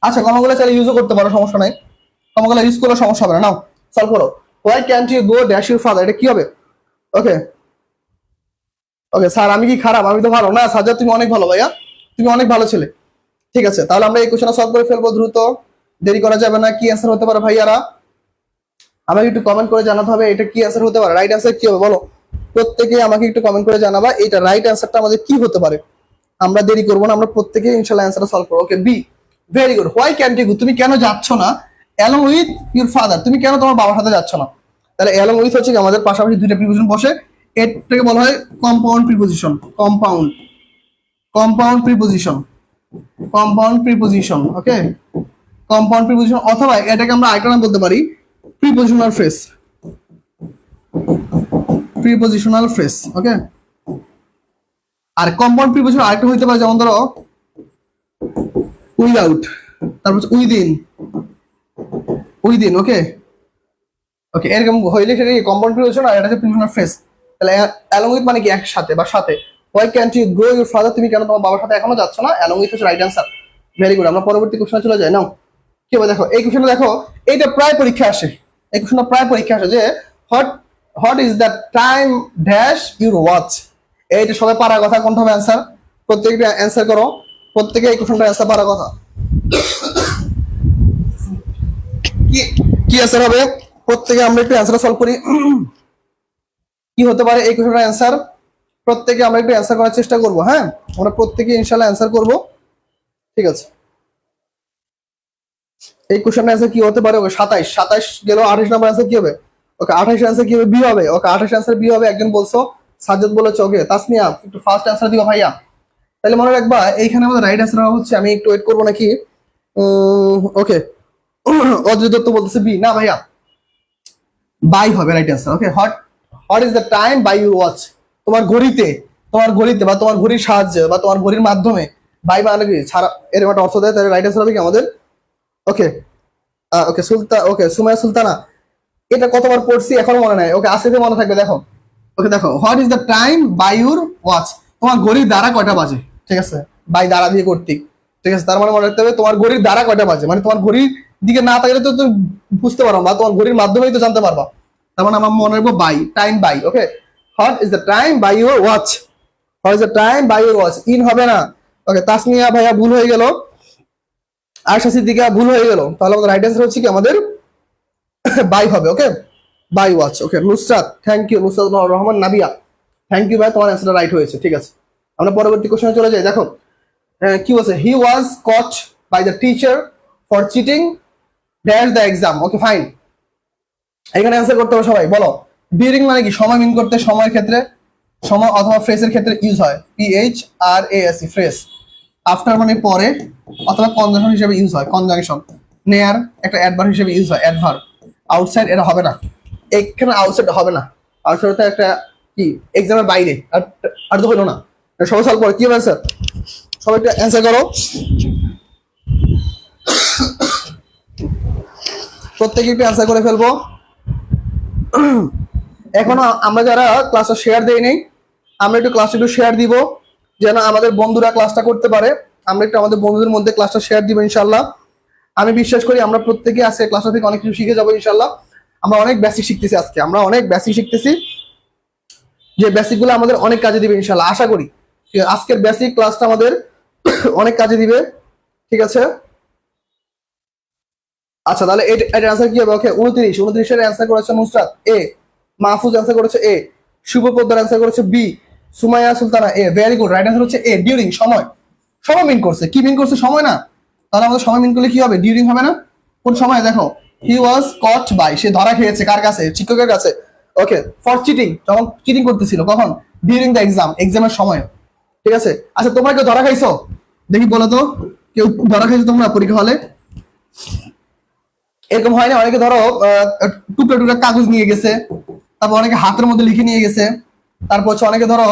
আচ্ছা কমাগুলো চাইলে ইউজও করতে পারো, সমস্যা নাই, কমাগুলো ইউজ করলে সমস্যা হবে না। নাও সলভ করো। Why can't you go dash your father, এটা কি হবে? ওকে ওকে স্যার, আমি কি খারাপ? আমি তো ভালো না। সাজ্জাদ তুমি অনেক ভালো ভাইয়া, তুমি অনেক ভালো ছেলে। ঠিক আছে, তাহলে আমরা এই কোশ্চেনটা সলভ করে ফেলবো দ্রুত, দেরি করা যাবে না। কি অ্যান্সার হতে পারে ভাইয়ারা? আমাকে একটু কমেন্ট করে জানাতে হবে এটা কি অ্যান্সার হতে পারে। রাইট অ্যান্সার কি হবে বলো? প্রত্যেকে আমাকে একটু কমেন্ট করে জানাবা এটা রাইট অ্যান্সারটা আমাদের কি হতে পারে। আমরা দেরি করবো না, আমরা প্রত্যেকে ইনশাআল্লাহ অ্যান্সারটা সলভ করবো। Okay B, very good. Why can't you go, তুমি কেন যাচ্ছ না অ্যালং উইথ ইউর ফাদার, তুমি কেন তোমার বাবার সাথে যাচ্ছ না? তাহলে অ্যালং উইথ হচ্ছে কি আমাদের পাশাপাশি দুইটা প্রিপোজিশন বসে, এটাকে বলা হয় compound preposition. Compound preposition, compound preposition. Okay, compound preposition, অথবা এটাকে আমরা আরেকটা নাম বলতে পারি prepositional phrase. Prepositional phrase. Okay, আর কম্পাউন্ড প্রিপোজিশন আরেকটা হইতে পারে, যেমন ধরো উইদাউট, তারপর উইদিন, উইদিন। ওকে ওকে, এরকম হইলে সেটা কম্পাউন্ড প্রিপোজিশন আর এটা হচ্ছে প্রিপোজিশনাল ফ্রেজ। তাহলে অ্যালং উইথ মানে কি একসাথে বা সাথে। Why can't you go your father, তুমি কেন তোমার বাবার সাথে এখনো যাচ্ছ না? অ্যালং উইথ হচ্ছে রাইট অ্যান্সার। Very good. আমরা পরবর্তী কোশ্চেনে চলে যাই। নাও কি হবে দেখো, এই কোশ্চেনটা দেখো, এইটা প্রায় পরীক্ষা আসে, এই কোশ্চেনটা প্রায় পরীক্ষা আসে যে what what is the time dash your watch. এইটা সবাই পারার কথা, কোনটা হবে অ্যান্সার? প্রত্যেকটা অ্যান্সার করো, প্রত্যেকে এই কোশ্চেনটা অ্যান্সার পারার কথা। কি কি অ্যান্সার হবে? প্রত্যেকে আমরা একটু অ্যান্সার সলভ করি। কি হতে পারে এই কোশ্চেনটার অ্যান্সার? প্রত্যেকে আমরা একটু অ্যান্সার করার চেষ্টা করব। হ্যাঁ, আমরা প্রত্যেকে ইনশাআল্লাহ অ্যান্সার করব। ঠিক আছে, এই কোশ্চেনটার অ্যান্সার কি হতে পারে? ওকে 27, 27 গেল, 28 নাম্বার অ্যান্সার কি হবে? ওকে 28 অ্যান্সার কি হবে? বি হবে। ওকে 28 অ্যান্সার বি হবে। একজন বলছো, সাজ্জাদ বলেছে। ওকে তাসমিয়া একটু ফার্স্ট অ্যান্সার দিবা ভাইয়া। তাহলে মনে রাখবা এইখানে আমাদের রাইট অ্যান্সার হচ্ছে, আমি একটু ওয়েট করবো নাকি। ওকে অদ্রিত দত্ত বলতেছে বি। না ভাইয়া, বাই হবে right answer. Okay, what what is the time by your watch, তোমার ঘড়িতে, তোমার ঘড়িতে বা তোমার ঘড়ির সাহায্যে বা তোমার ঘড়ির মাধ্যমে। বাই মানে কি ছাড়া, এরকম একটা অর্থ দেয়। তাহলে রাইট অ্যান্সার হবে কি আমাদের? ওকে ওকে ওকে সুমাইয়া সুলতানা, এটা কতবার পড়ছি এখনো মনে নাই। ওকে আজকে মনে থাকবে। দেখো ওকে দেখো, what is the time by your watch, তোমার ঘড়ির দ্বারা কয়টা বাজে। ঠিক আছে, বাই দ্বারা দিয়ে কর্তৃক। ঠিক আছে, তার মানে মনে রাখতে হবে তোমার ঘড়ির দ্বারা কয়টা বাজে, মানে তোমার ঘড়ির দিকে না তাকালে তো তুমি বুঝতে পারো বা তোমার ঘড়ির মাধ্যমেই তো জানতে পারবা। তার মানে আমরা মনে রাখবো by, time by. Okay, what is the time by your watch, what is the time by your watch. In হবে না। ওকে তাসমিয়া ভাইয়া ভুল হয়ে গেল, আয়শা সিদ্দিকা ভুল হয়ে গেল। তাহলে আমাদের রাইট অ্যান্সার হচ্ছে কি আমাদের বাই হবে। Okay, by watch. Okay Nusrat, thank you. Nusrat Rahman Nabia, thank you ভাই, তোমার অ্যান্সারটা রাইট হয়েছে। ঠিক আছে, আমরা পরবর্তী কোশ্চেনে চলে যাই। দেখো কি বলছে, he was caught by the teacher for cheating dash the exam. Okay fine, এখানে অ্যান্সার করতে হবে সবাই। বলো ডিউরিং মানে কি? সময় মিন করতে, সময়ের ক্ষেত্রে, সময় অথবা ফ্রেজের ক্ষেত্রে ইউজ হয় PHRASE ফ্রেজ। আফটার মানে পরে, অথবা কনজাংশন হিসেবে ইউজ হয়, কনজাংশন। নেয়ার একটা অ্যাডভার্ব হিসেবে ইউজ হয়, অ্যাডভার্ব। আউটসাইড এটা হবে না, এখানে আউটসাইড হবে না। আউটসাইড তো একটা কি এক্সামের বাইরে, আর তো হলো না। সবাই সলভ করো, কি হবে স্যার? সবাই একটা অ্যান্সার করো, প্রত্যেকে একটু অ্যান্সার করে ফেলবো। এখনো আমরা যারা ক্লাসটা শেয়ার দেই নেই, আমরা একটু ক্লাসটা একটু শেয়ার দিব, যেন আমাদের বন্ধুরা ক্লাসটা করতে পারে। আমরা একটু আমাদের বন্ধুদের মধ্যে ক্লাসটা শেয়ার দিব ইনশাল্লাহ। আমি বিশ্বাস করি আমরা প্রত্যেকে আজকে ক্লাসটা থেকে অনেক কিছু শিখে যাবো ইনশাল্লাহ। আমরা অনেক বেসিক শিখতেছি আজকে, আমরা অনেক বেসিক শিখতেছি, যে বেসিকগুলো আমাদের অনেক কাজে দিবে ইনশাল্লাহ, আশা করি। আজকের বেসিক ক্লাসটা আমাদের অনেক কাজে দিবে। ঠিক আছে, আচ্ছা তাহলে এটার অ্যান্সার কি হবে? ওকে 29 এর অ্যান্সার করেছে নুসরাত এ, মাহফুজ অ্যান্সার করেছে এ, শুভ পোদ্দার অ্যান্সার করেছে বি, সুমাইয়া সুলতানা এ। ভেরি গুড, রাইট অ্যান্সার হচ্ছে এ, ডিউরিং। সময়, সময় মিন করছে, কি মিন করছে? সময় না। তাহলে আমাদের সময় মিন করলে কি হবে? ডিউরিং হবে না? কোন সময়? দেখো হি ওয়াজ কট বাই, সে ধরা খেয়েছে কার কাছে? শিক্ষকের কাছে। ওকে ফর চিটিং, যখন চিটিং করতেছিল, কখন? ডিউরিং দ্য এক্সাম, এক্সামের সময়। ঠিক আছে, আচ্ছা তোমরা কেউ ধরা খাইছো? দেখি বলো তো, কেউ ধরা খাইছো তোমরা পরীক্ষা হলে? এরকম হয় না, অনেকে ধরো টুকরা টুকরা কাগজ নিয়ে গেছে, তারপর অনেকে হাতের মধ্যে লিখে নিয়ে গেছে, তারপর হচ্ছে অনেকে ধরো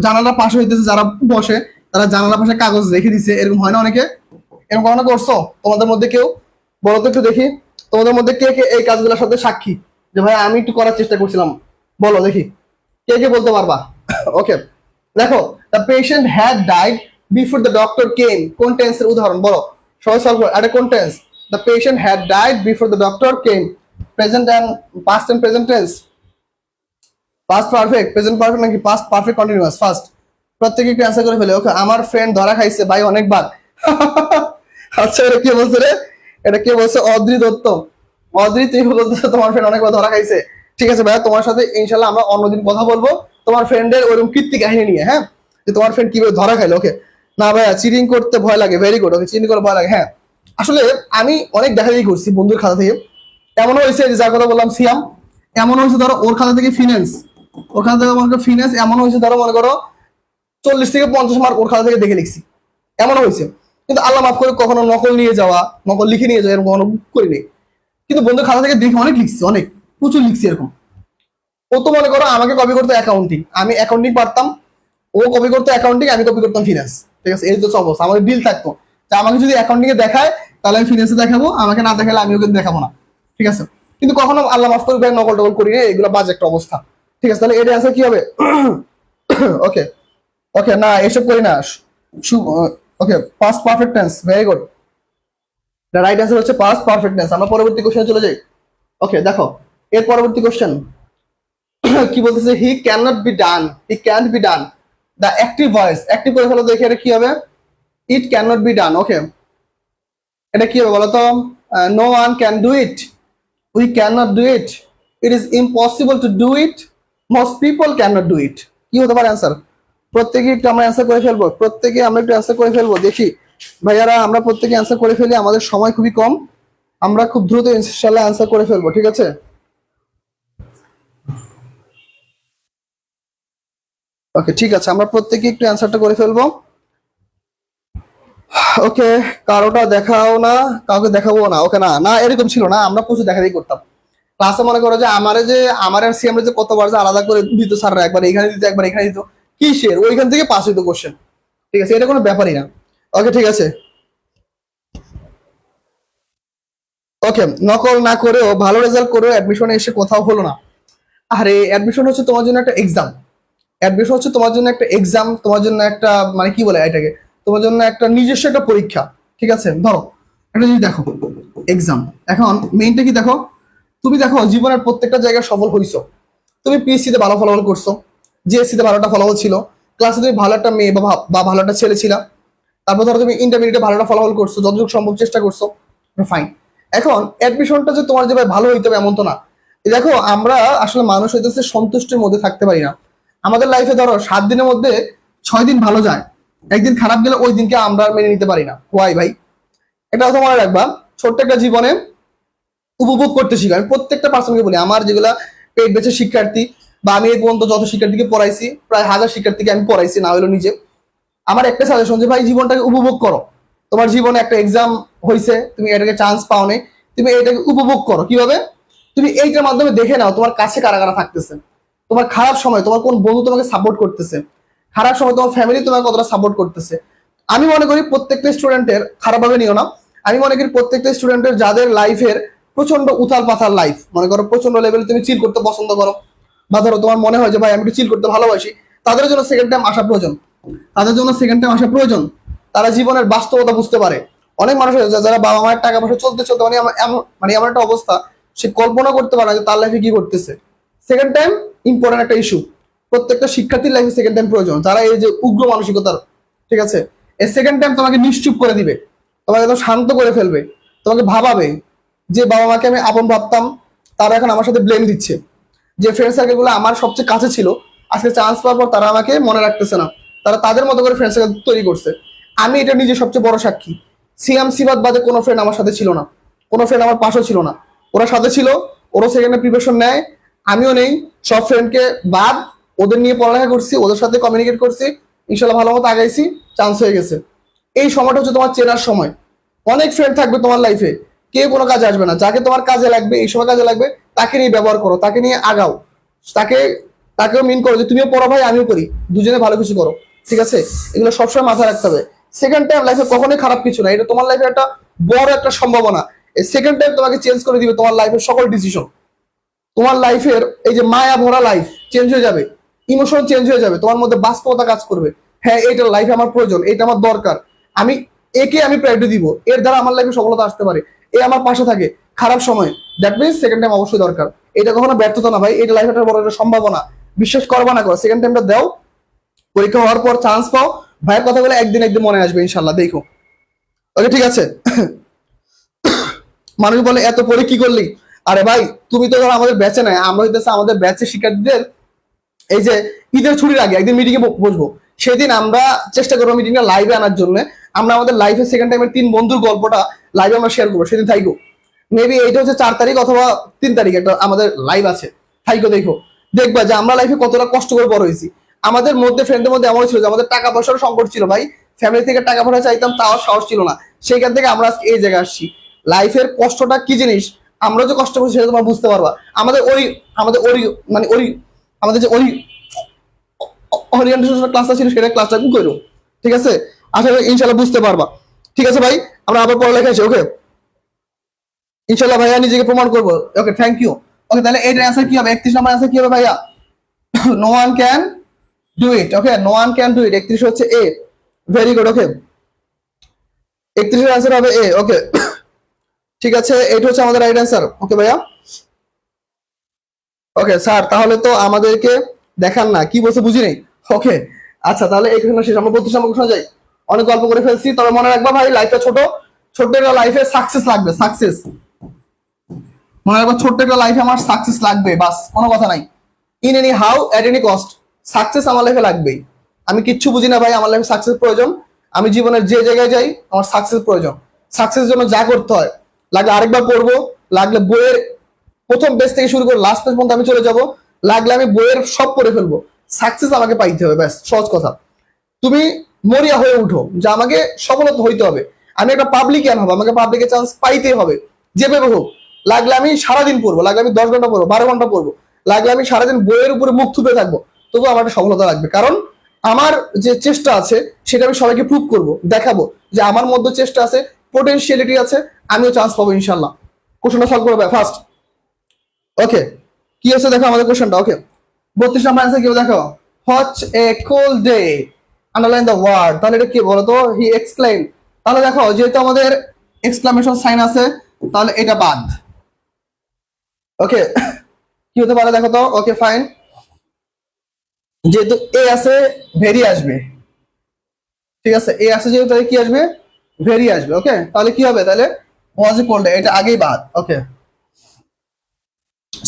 জানালার পাশে হইতেছে, যারা বসে তারা জানালার পাশে কাগজ রেখে দিছে। এরকম হয় না অনেকে? এরকম কখনো করছো তোমাদের মধ্যে কেউ? বলো তো একটু দেখি, তোমাদের মধ্যে কে কে এই কাজগুলোর সাথে সাক্ষী, যে ভাই আমি একটু করার চেষ্টা করছিলাম? বলো দেখি, কে কে বলতে পারবা? ওকে দেখো, the patient had died before the doctor came, কোন টেন্সের উদাহরণ? বলো সবাই সলভ করো। এটা কোন tense? The patient had died before the doctor came. Present and past and present tense. Past perfect, present perfect নাকি past perfect continuous? First প্রত্যেকে একটু অ্যান্সার করে ফেলে। ওকে আমার ফ্রেন্ড ধরা খাইছে ভাই অনেকবার। আচ্ছা এটা কে বলছে রে? এটা কে বলছে? অদ্রি দত্ত। অদ্রি তুমি বলতেছো তোমার ফ্রেন্ড অনেকবার ধরা খাইছে। ঠিক আছে ভাইয়া, তোমার সাথে ইনশাল্লাহ আমরা অন্যদিন কথা বলবো তোমার ফ্রেন্ডের ওরকম কীর্তি কাহিনী নিয়ে। হ্যাঁ, যে তোমার ফ্রেন্ড কিভাবে ধরা খাইলো। ওকে না ভাইয়া চিটিং করতে ভয় লাগে, ভেরি গুড, ওকে চিটিং করতে ভয় লাগে। হ্যাঁ আসলে আমি অনেক দেখা দেখি করছি বন্ধুর খাতা থেকে, এমন হয়েছে যে যার কথা বললাম সিয়াম, এমন হয়েছে ধরো ওর খাতা থেকে ফিনান্স, ওর খাতা থেকে মনে করো ফিনান্স, এমন হয়েছে ধরো মনে করো 40 থেকে 50 মার্ক ওর খাতা থেকে দেখে লিখছি, এমন হয়েছে। কিন্তু আল্লাহ মাফ করে কখনো নকল নিয়ে যাওয়া, নকল লিখে নিয়ে যাওয়া এরকম কখনো করিনি। কিন্তু বন্ধুর খাতা থেকে দেখে অনেক লিখছি, অনেক প্রচুর লিখছি এরকম। ও তো মনে করো আমাকে কপি করতো অ্যাকাউন্টিং, আমি অ্যাকাউন্টিং পারতাম, ও কপি করতো অ্যাকাউন্টিং, আমি কপি করতাম ফিনান্স। ঠিক আছে, এই তো অবস্থা। আমাদের ডিল থাকতো যে আমাকে যদি অ্যাকাউন্টিং এ দেখায় তাহলে আমি ফিনান্সে দেখাবো, আমাকে না দেখালে আমি ওকে দেখাবো না। ঠিক আছে, কিন্তু কখনো আল্লাহ মাফ করে নকল টকল করি না, এগুলো বাজে একটা অবস্থা। ঠিক আছে, তাহলে এটা আছে কি হবে? ওকে ওকে, না এসব করি না। Okay, past perfect tense, very good. The right answer হচ্ছে পাস্ট পারফেক্ট টেন্স। আমরা পরবর্তী কোশ্চেনে চলে যাই। ওকে দেখো, এর পরবর্তী কোশ্চেন কি বলতেছে, he can not be done, he can't be done. The active voice, active করে ফেলো, দেখে এটা কি হবে? It can not be done. Okay, এটা কি হবে বলো তো? No one can do it, we can not do it, it is impossible to do it, most people can not do it. কি হতে পারে অ্যান্সার? প্রত্যেকে একটু আমরা অ্যান্সার করে ফেলবো, প্রত্যেকে আমরা একটু অ্যান্সার করে ফেলবো, দেখি ভাইয়ারা আমরা প্রত্যেকে অ্যান্সার করে ফেলি, আমাদের সময় খুবই কম, আমরা খুব দ্রুত ইনশাআল্লাহ অ্যান্সার করে ফেলবো। ঠিক আছে, ওকে ঠিক আছে, আমরা প্রত্যেকে একটু অ্যান্সারটা করে ফেলবো। ওকে, কারোটা দেখাও না, কাউকে দেখাবো না। ওকে, না না এরকম ছিল না, আমরা প্রচুর দেখাই করতাম ক্লাসে। মনে করো যে আমার আর সিএম যে কতবার যে আলাদা করে দিত স্যাররা, একবার এখানে দিত একবার এখানে দিত, কিসের ওইখান থেকে পাস হইতো কোশ্চেন। ঠিক আছে, এটা কোনো ব্যাপারই না। ওকে ঠিক আছে, ওকে, নকল না করেও ভালো রেজাল্ট করেও অ্যাডমিশনে এসে কোথাও হলো না। আরে অ্যাডমিশন হচ্ছে তোমার জন্য একটা এক্সাম, অ্যাডমিশন হচ্ছে তোমার জন্য একটা এক্সাম, তোমার জন্য একটা মানে কি বলে এটাকে, তোমার জন্য একটা নিজস্ব একটা পরীক্ষা। ঠিক আছে, ধরো একটা জিনিস দেখো, এক্সাম। এখন মেইনটা কি দেখো, তুমি দেখো জীবনের প্রত্যেকটা জায়গায় সফল হইছো। তুমি পিএসসি তে ভালো ফলাফল করছো, জিএসসি তে ভালো একটা ফলাফল ছিল, ক্লাসে তুমি ভালো একটা মেয়ে বা ভালো একটা ছেলে ছিলা, তারপর ধরো তুমি ইন্টারমিডিয়েটে ভালো একটা ফলাফল করছো, যতটুকু সম্ভব চেষ্টা করছো, ফাইন। এখন অ্যাডমিশনটা যে তোমার যে ভাই ভালো হইতে হবে এমন তো না। দেখো আমরা আসলে মানুষ হইতেছে সন্তুষ্টির মধ্যে থাকতে পারি না। আমাদের লাইফে ধরো 7 দিনের মধ্যে 6 দিন ভালো যায়, একদিন খারাপ গেলে ওই দিনকে আমরা মেনে নিতে পারি না। হোয়াই ভাই? এটা কথা মনে রাখবা, ছোট্ট একটা জীবনে উপভোগ করতে শিখো। আমি প্রত্যেকটা পার্সনকে বলি, আমার যেগুলা পেট বেঁচে শিক্ষার্থী বা আমি এই পর্যন্ত যত শিক্ষার্থীকে পড়াইছি, প্রায় 1000 শিক্ষার্থীকে আমি পড়াইছি, না হলো নিজে, আমার একটা সাজেশন যে ভাই জীবনটাকে উপভোগ করো। তোমার জীবনে একটা এক্সাম হয়েছে, তুমি এটাকে চান্স পাও নাই, তুমি এটাকে উপভোগ করো। কিভাবে? তুমি এইটার মাধ্যমে দেখে নাও তোমার কাছে কারা কারা থাকতেছে, তোমার খারাপ সময় তোমার কোন বন্ধু তোমাকে সাপোর্ট করতেছে, খারাপ সময় তোমার ফ্যামিলি তোমাকে কতটা সাপোর্ট করতেছে। আমি মনে করি প্রত্যেকটা স্টুডেন্টের, খারাপভাবে নিও না, আমি মনে করি প্রত্যেকটা স্টুডেন্টের যাদের লাইফের প্রচন্ড উথাল পাথাল লাইফ, মনে করো প্রচন্ড লেভেলে তুমি চিল করতে পছন্দ করো, বা ধরো তোমার মনে হয় যে ভাই আমি একটু চিল করতে ভালোবাসি, তাদের জন্য সেকেন্ড টাইম আসা প্রয়োজন, তাদের জন্য সেকেন্ড টাইম আসা প্রয়োজন। তারা জীবনের বাস্তবতা বুঝতে পারে। অনেক মানুষ আছে যারা বাবা মায়ের টাকা পয়সা চলতে চলতে মানে এমন একটা অবস্থা, সে কল্পনা করতে পারে না যে তার লাইফে কি করতেছে। সেকেন্ড টাইম ইম্পর্টেন্ট একটা ইস্যু, প্রত্যেকটা শিক্ষার্থীর লাইফে সেকেন্ড টাইম প্রয়োজন, যারা এই যে উগ্র মানসিকতার। ঠিক আছে, এই সেকেন্ড টাইম তোমাকে নিশ্চুপ করে দিবে, তোমাকে একদম শান্ত করে ফেলবে, তোমাকে ভাবাবে যে বাবা মাকে আমি আপন ভাবতাম, তারা এখন আমার সাথে ব্লেম দিচ্ছে। যে ফ্রেন্ড সার্কেল গুলো আমার সবচেয়ে কাছে ছিল, আজকে চান্স পাওয়ার পর তারা আমাকে মনে রাখতেছে না, তারা তাদের মতো করে ফ্রেন্ড সার্কেল তৈরি করছে। আমি এটা নিজে সবচেয়ে বড় সাক্ষী। সিয়াম সিবাদ বাদে কোনো ফ্রেন্ড আমার সাথে ছিল না, কোনো ফ্রেন্ড আমার পাশেও ছিল না। ওরা সাথে ছিল, ওরা সেকেন্ডে প্রিপারেশন নেয়, আমিও নেই। সব ফ্রেন্ডকে বাদ, ওদের নিয়ে পড়ালেখা করছি, ওদের সাথে কমিউনিকেট করছি, ইনশাল্লাহ ভালো মতো আগাইছি, চান্স হয়ে গেছে। এই সময়টা হচ্ছে তোমার চেনার সময়। অনেক ফ্রেন্ড থাকবে তোমার লাইফে, কেউ কোনো কাজে আসবে না, যাকে তোমার কাজে লাগবে, এই সময় কাজে লাগবে, তাকে নিয়ে ব্যবহার করো, তাকে নিয়ে আগাও, তাকে তাকেও মিন করো যে তুমিও পড়ো ভাই আমিও করি, দুজনে ভালো কিছু করো। ঠিক আছে, এগুলো সবসময় মাথায় রাখতে হবে। সেকেন্ড টাইম লাইফে কখনোই খারাপ কিছু না, এটা তোমার লাইফে একটা বড় একটা সম্ভাবনা। এই সেকেন্ড টাইম তোমাকে চেঞ্জ করে দিবে তোমার লাইফের সকল ডিসিশন। তোমার লাইফের এই যে মায়া ভরা লাইফ চেঞ্জ হয়ে যাবে, ইমোশন চেঞ্জ হয়ে যাবে, তোমার মধ্যে বাস্তবতা কাজ করবে। হ্যাঁ, এইটা লাইফে আমার প্রয়োজন, এটা আমার দরকার, আমি একে আমি প্রায়োরিটি দিব, এর দ্বারা আমার লাইফে সফলতা আসতে পারে, এ আমার পাশে থাকে খারাপ সময়, দ্যাট মিনস সেকেন্ড টাইম অবশ্যই দরকার। এটা কখনো ব্যর্থতা না ভাই, এটা লাইফে একটা বড় একটা সম্ভাবনা। বিশ্বাস করবা না করো, সেকেন্ড টাইমটা দাও, পরীক্ষা হওয়ার পর চান্স পাও, ভাইয়ের কথাগুলো একদিন একদিন মনে আসবে ইনশাল্লাহ, দেখো। ওকে ঠিক আছে। মানুষ বলে এত পরে কি করলি? আরে ভাই তুমি তো ধরো আমাদের ব্যাচে নাই, আমরা হইতেছে আমাদের ব্যাচের শিক্ষার্থীদের এই যে ঈদের ছুটির আগে একদিন মিটিং এ বসবো, সেদিন আমরা চেষ্টা করবো মিটিংটা লাইভে আনার জন্য। আমরা আমাদের লাইফের সেকেন্ড টাইমের 3 বন্ধুর গল্পটা লাইভে আমরা শেয়ার করবো, সেদিন থাইকো। মেবি এইটা হচ্ছে 4 তারিখ অথবা 3 তারিখ একটা আমাদের লাইভ আছে, থাইকো দেখো, দেখবা যে আমরা লাইফে কতটা কষ্ট করে বড় হয়েছি। আমাদের মধ্যে ফ্রেন্ডের মধ্যে এমন ছিল যে আমাদের টাকা পয়সার সংকট ছিল ভাই, ফ্যামিলি থেকে টাকা পয়সা চাইতাম তাও সাহস ছিল না, সেইখান থেকে আমরা আজকে এই জায়গায় আসছি। লাইফের কষ্টটা কি জিনিস আমরা যে কষ্ট করছি সেটা তোমরা বুঝতে পারবা। আমাদের আমাদের যে ওরিয়েন্টেশন ক্লাসটা ছিল সেটা ক্লাসটা কি করো, ঠিক আছে? আশা করি ইনশাল্লাহ বুঝতে পারবা। ঠিক আছে ভাই, আমরা আবার পড়ালেখা আছি। ওকে, ইনশাল্লাহ ভাইয়া নিজেকে প্রমাণ করবো। ওকে, থ্যাংক ইউ। ওকে, তাহলে এটার অ্যান্সার কি হবে? 31 নম্বর অ্যান্সার কি হবে ভাইয়া? No one can do it. Okay, no one can do it, 31 হচ্ছে এ। Very good. ওকে, 31 এর অ্যান্সার হবে এ। ওকে, ঠিক আছে, এটা হচ্ছে আমাদের রাইট অ্যান্সার। ওকে ভাইয়া। ওকে স্যার, তাহলে তো আমাদেরকে দেখান না কি বলছে, বুঝি নেই। ওকে, আচ্ছা, তাহলে এই কোশ্চেন শেষ। আমরা 32 নম্বর কোশ্চেন যাই। অনেক গল্প করে ফেলছি, তবে মনে রাখবা ভাই, লাইফটা ছোট, ছোট্ট একটা লাইফে সাকসেস লাগবে, সাকসেস মনে রাখবা, ছোট্ট একটা লাইফে আমার সাকসেস লাগবে, বাস, কোনো কথা নাই। In any how, at any cost, success আমার লাইফে লাগবেই। আমি কিচ্ছু বুঝি না ভাই, আমার লাইফে সাকসেস প্রয়োজন। আমি জীবনের যে জায়গায় যাই আমার সাকসেস প্রয়োজন। সাকসেসের জন্য যা করতে হয়, লাগলে আরেকবার পড়বো, লাগলে বইয়ের প্রথম পেজ থেকে শুরু করে লাস্ট পেজ পর্যন্ত আমি চলে যাব, লাগলে আমি বইয়ের সব পড়ে ফেলবো। সাকসেস আমাকে পাইতে হবে, ব্যাস, সহজ কথা। তুমি মরিয়া হয়ে উঠো যে আমাকে সফলতা হইতে হবে, আমি একটা পাবলিকান হবো, আমাকে পাবলিকের চান্স পাইতেই হবে, যেভাবে হোক। লাগলে আমি সারাদিন পড়বো, লাগলে আমি 10 ঘন্টা পড়বো, 12 ঘন্টা পড়বো, লাগলে আমি সারাদিন বইয়ের উপরে মুখ থুপে থাকবো, তবুও আমার একটা সফলতা লাগবে। কারণ আমার যে চেষ্টা আছে সেটা আমি সবাইকে প্রুভ করবো, দেখাবো যে আমার মধ্যে চেষ্টা আছে, পোটেনশিয়ালিটি আছে, আমিও চান্স পাবো ইনশাল্লাহ। কোশ্চেনটা সলভ করবে ফার্স্ট। ওকে, কি আছে দেখো আমাদের কোশ্চেনটা। ওকে, 32 নম্বর অ্যান্সার কি দেখো, হচ a cold day, underline the word. তাহলে এটা কি বলতো, হি এক্সক্লেইম। তাহলে দেখো যেহেতু আমাদের এক্সক্লামেশন সাইন আছে, তাহলে এটা বাদ। ওকে, কি হতে পারে দেখো তো। ওকে, ফাইন, যেহেতু এ আছে ভেরি আসবে, ঠিক আছে, এ আছে যেহেতু কি আসবে, ভেরি আসবে। ওকে, তাহলে কি হবে, তাহলে ওয়াজ এ কোল্ড ডে, এটা আগেই বাদ। ওকে,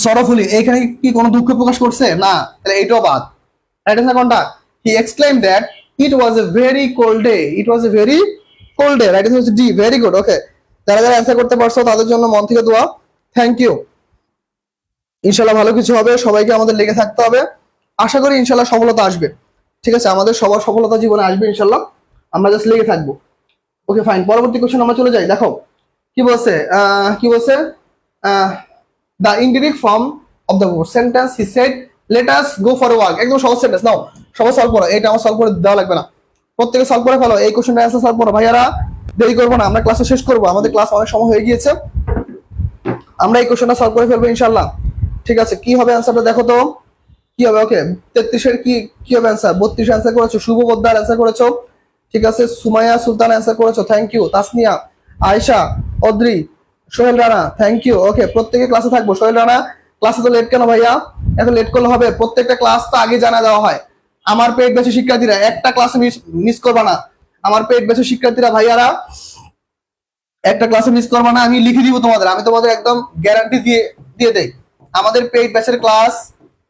সরফুলি, এখানে কি কোনো দুঃখ প্রকাশ করছে না, তাহলে এটাও বাদ। রাইট অ্যান্সার কোনটা, he exclaim that it was a very cold day, it was a very cold day. Right answer হচ্ছে ডি, ভেরি গুড। ওকে, যারা যারা অ্যান্সার করতে পারছো তাদের জন্য মন থেকে দোয়া, থ্যাংক ইউ। ইনশাল্লাহ ভালো কিছু হবে, সবাইকে আমাদের লেগে থাকতে হবে। আশা করি ইনশাল্লাহ সফলতা আসবে, ঠিক আছে, আমাদের সবার সফলতা জীবনে আসবে ইনশাল্লাহ, আমরা জাস্ট লেগে থাকবো। ওকে, ফাইন, পরবর্তী কোশ্চেন আমরা চলে যাই। দেখো কি বলছে, কি বলছে, the indirect form of the sentence, he said let us go for a walk. একদম সহজ সেন্টেন্স, নাও সবাই সলভ করো, এটা আমার সলভ করে দেওয়া লাগবে না, প্রত্যেকে সলভ করে ফেলো, এই কোশ্চেনটা অ্যান্সার সলভ করো ভাইয়ারা, দেরি করবো না, আমরা ক্লাসে শেষ করবো, আমাদের ক্লাস অনেক সময় হয়ে গিয়েছে, আমরা এই কোশ্চেনটা সলভ করে ফেলবো ইনশাল্লাহ। ঠিক আছে, কি হবে অ্যান্সারটা দেখো তো, কি হবে। ওকে, 33-এর কি হবে অ্যান্সার, 32 অ্যান্সার করেছো, শুভ পোদ্দার অ্যান্সার করেছো, ঠিক আছে, সুমাইয়া সুলতান অ্যান্সার করেছো, thank you. Tasnia, Ayesha, Adri, Sohel Rana, thank you. Okay, প্রত্যেকে ক্লাসে থাকবো। সোহেল রানা, ক্লাসে তো লেট কেন ভাইয়া, এত লেট করলে হবে, প্রত্যেকটা ক্লাস তো আগে জানা দেওয়া হয়। আমার পেট বেঁচে শিক্ষার্থীরা একটা ক্লাস মিস করবা না, আমার পেট বেঁচে শিক্ষার্থীরা ভাইয়ারা একটা ক্লাসে মিস করবা না, আমি লিখে দিব তোমাদের, আমি তোমাদের একদম গ্যারান্টি দিয়ে দেই। আমাদের পেইড ব্যাচের ক্লাস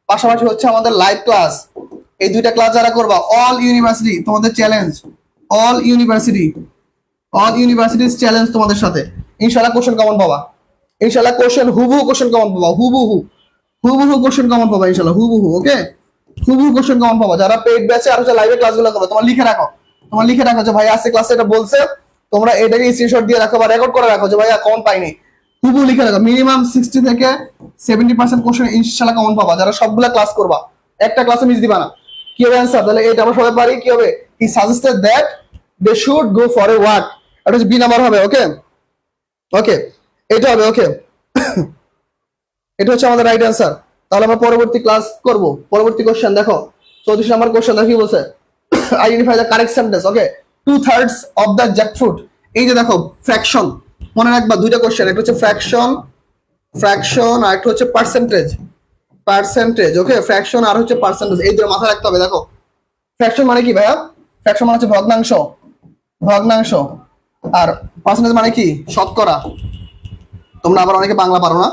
পাশাপাশি হচ্ছে আমাদের লাইভ ক্লাস, এই দুইটা ক্লাস যারা করবা, অল ইউনিভার্সিটি তোমাদের চ্যালেঞ্জ, অল ইউনিভার্সিটিজ চ্যালেঞ্জ তোমাদের সাথে। ইনশাআল্লাহ কোশ্চেন কমন পাবা, ইনশাআল্লাহ কোশ্চেন হুবহু কোশ্চেন কমন পাবা, হুবহু কোশ্চেন কমন পাবা ইনশাআল্লাহ, হুবহু। ওকে, হুবহু কোশ্চেন কমন পাবা। যারা পেইড ব্যাচে আর হচ্ছে লাইভে ক্লাসগুলো করো, তোমার লিখে রাখো যে ভাই আজকে ক্লাসে এটা বলছে, তোমরা এটাকে স্ক্রিনশট দিয়ে রাখো বা রেকর্ড করে রাখো যে ভাইয়া কমন পাইনি, হুবহু লিখে রাখো। মিনিমাম 60 থেকে 70% কোশ্চেন ইনশাআল্লাহ কমন পাবা যারা সবগুলা ক্লাস করবা, একটা ক্লাসে মিস দিবা না। কি হবে অ্যান্সার, তাহলে এটা আমরা সবাই পারি, কি হবে, he suggested that they should go for a walk, এটা হচ্ছে বি নাম্বার হবে। ওকে, এটা হবে। ওকে, এটা হচ্ছে আমাদের রাইট অ্যান্সার। তাহলে আমরা পরবর্তী ক্লাস করব। পরবর্তী কোশ্চেন দেখো, 34 নম্বর কোশ্চেন দেখো কি বলছে, identify the correct sentence. Okay, 2/3 of the jackfruit. এই যে দেখো ফ্র্যাকশন, মনে রাখবা দুইটা কোশ্চেন, একটা হচ্ছে ফ্র্যাকশন আর একটা হচ্ছে পার্সেন্টেজ। ওকে, ফ্র্যাকশন আর হচ্ছে পার্সেন্টেজ, এই দুটো মাথায় রাখতে হবে। দেখো ফ্র্যাকশন মানে কি ভাইয়া, ফ্র্যাকশন মানে হচ্ছে ভগ্নাংশ, আর পার্সেন্টেজ মানে কি, শতকরা। তোমরা আবার অনেকে বাংলা পারো না,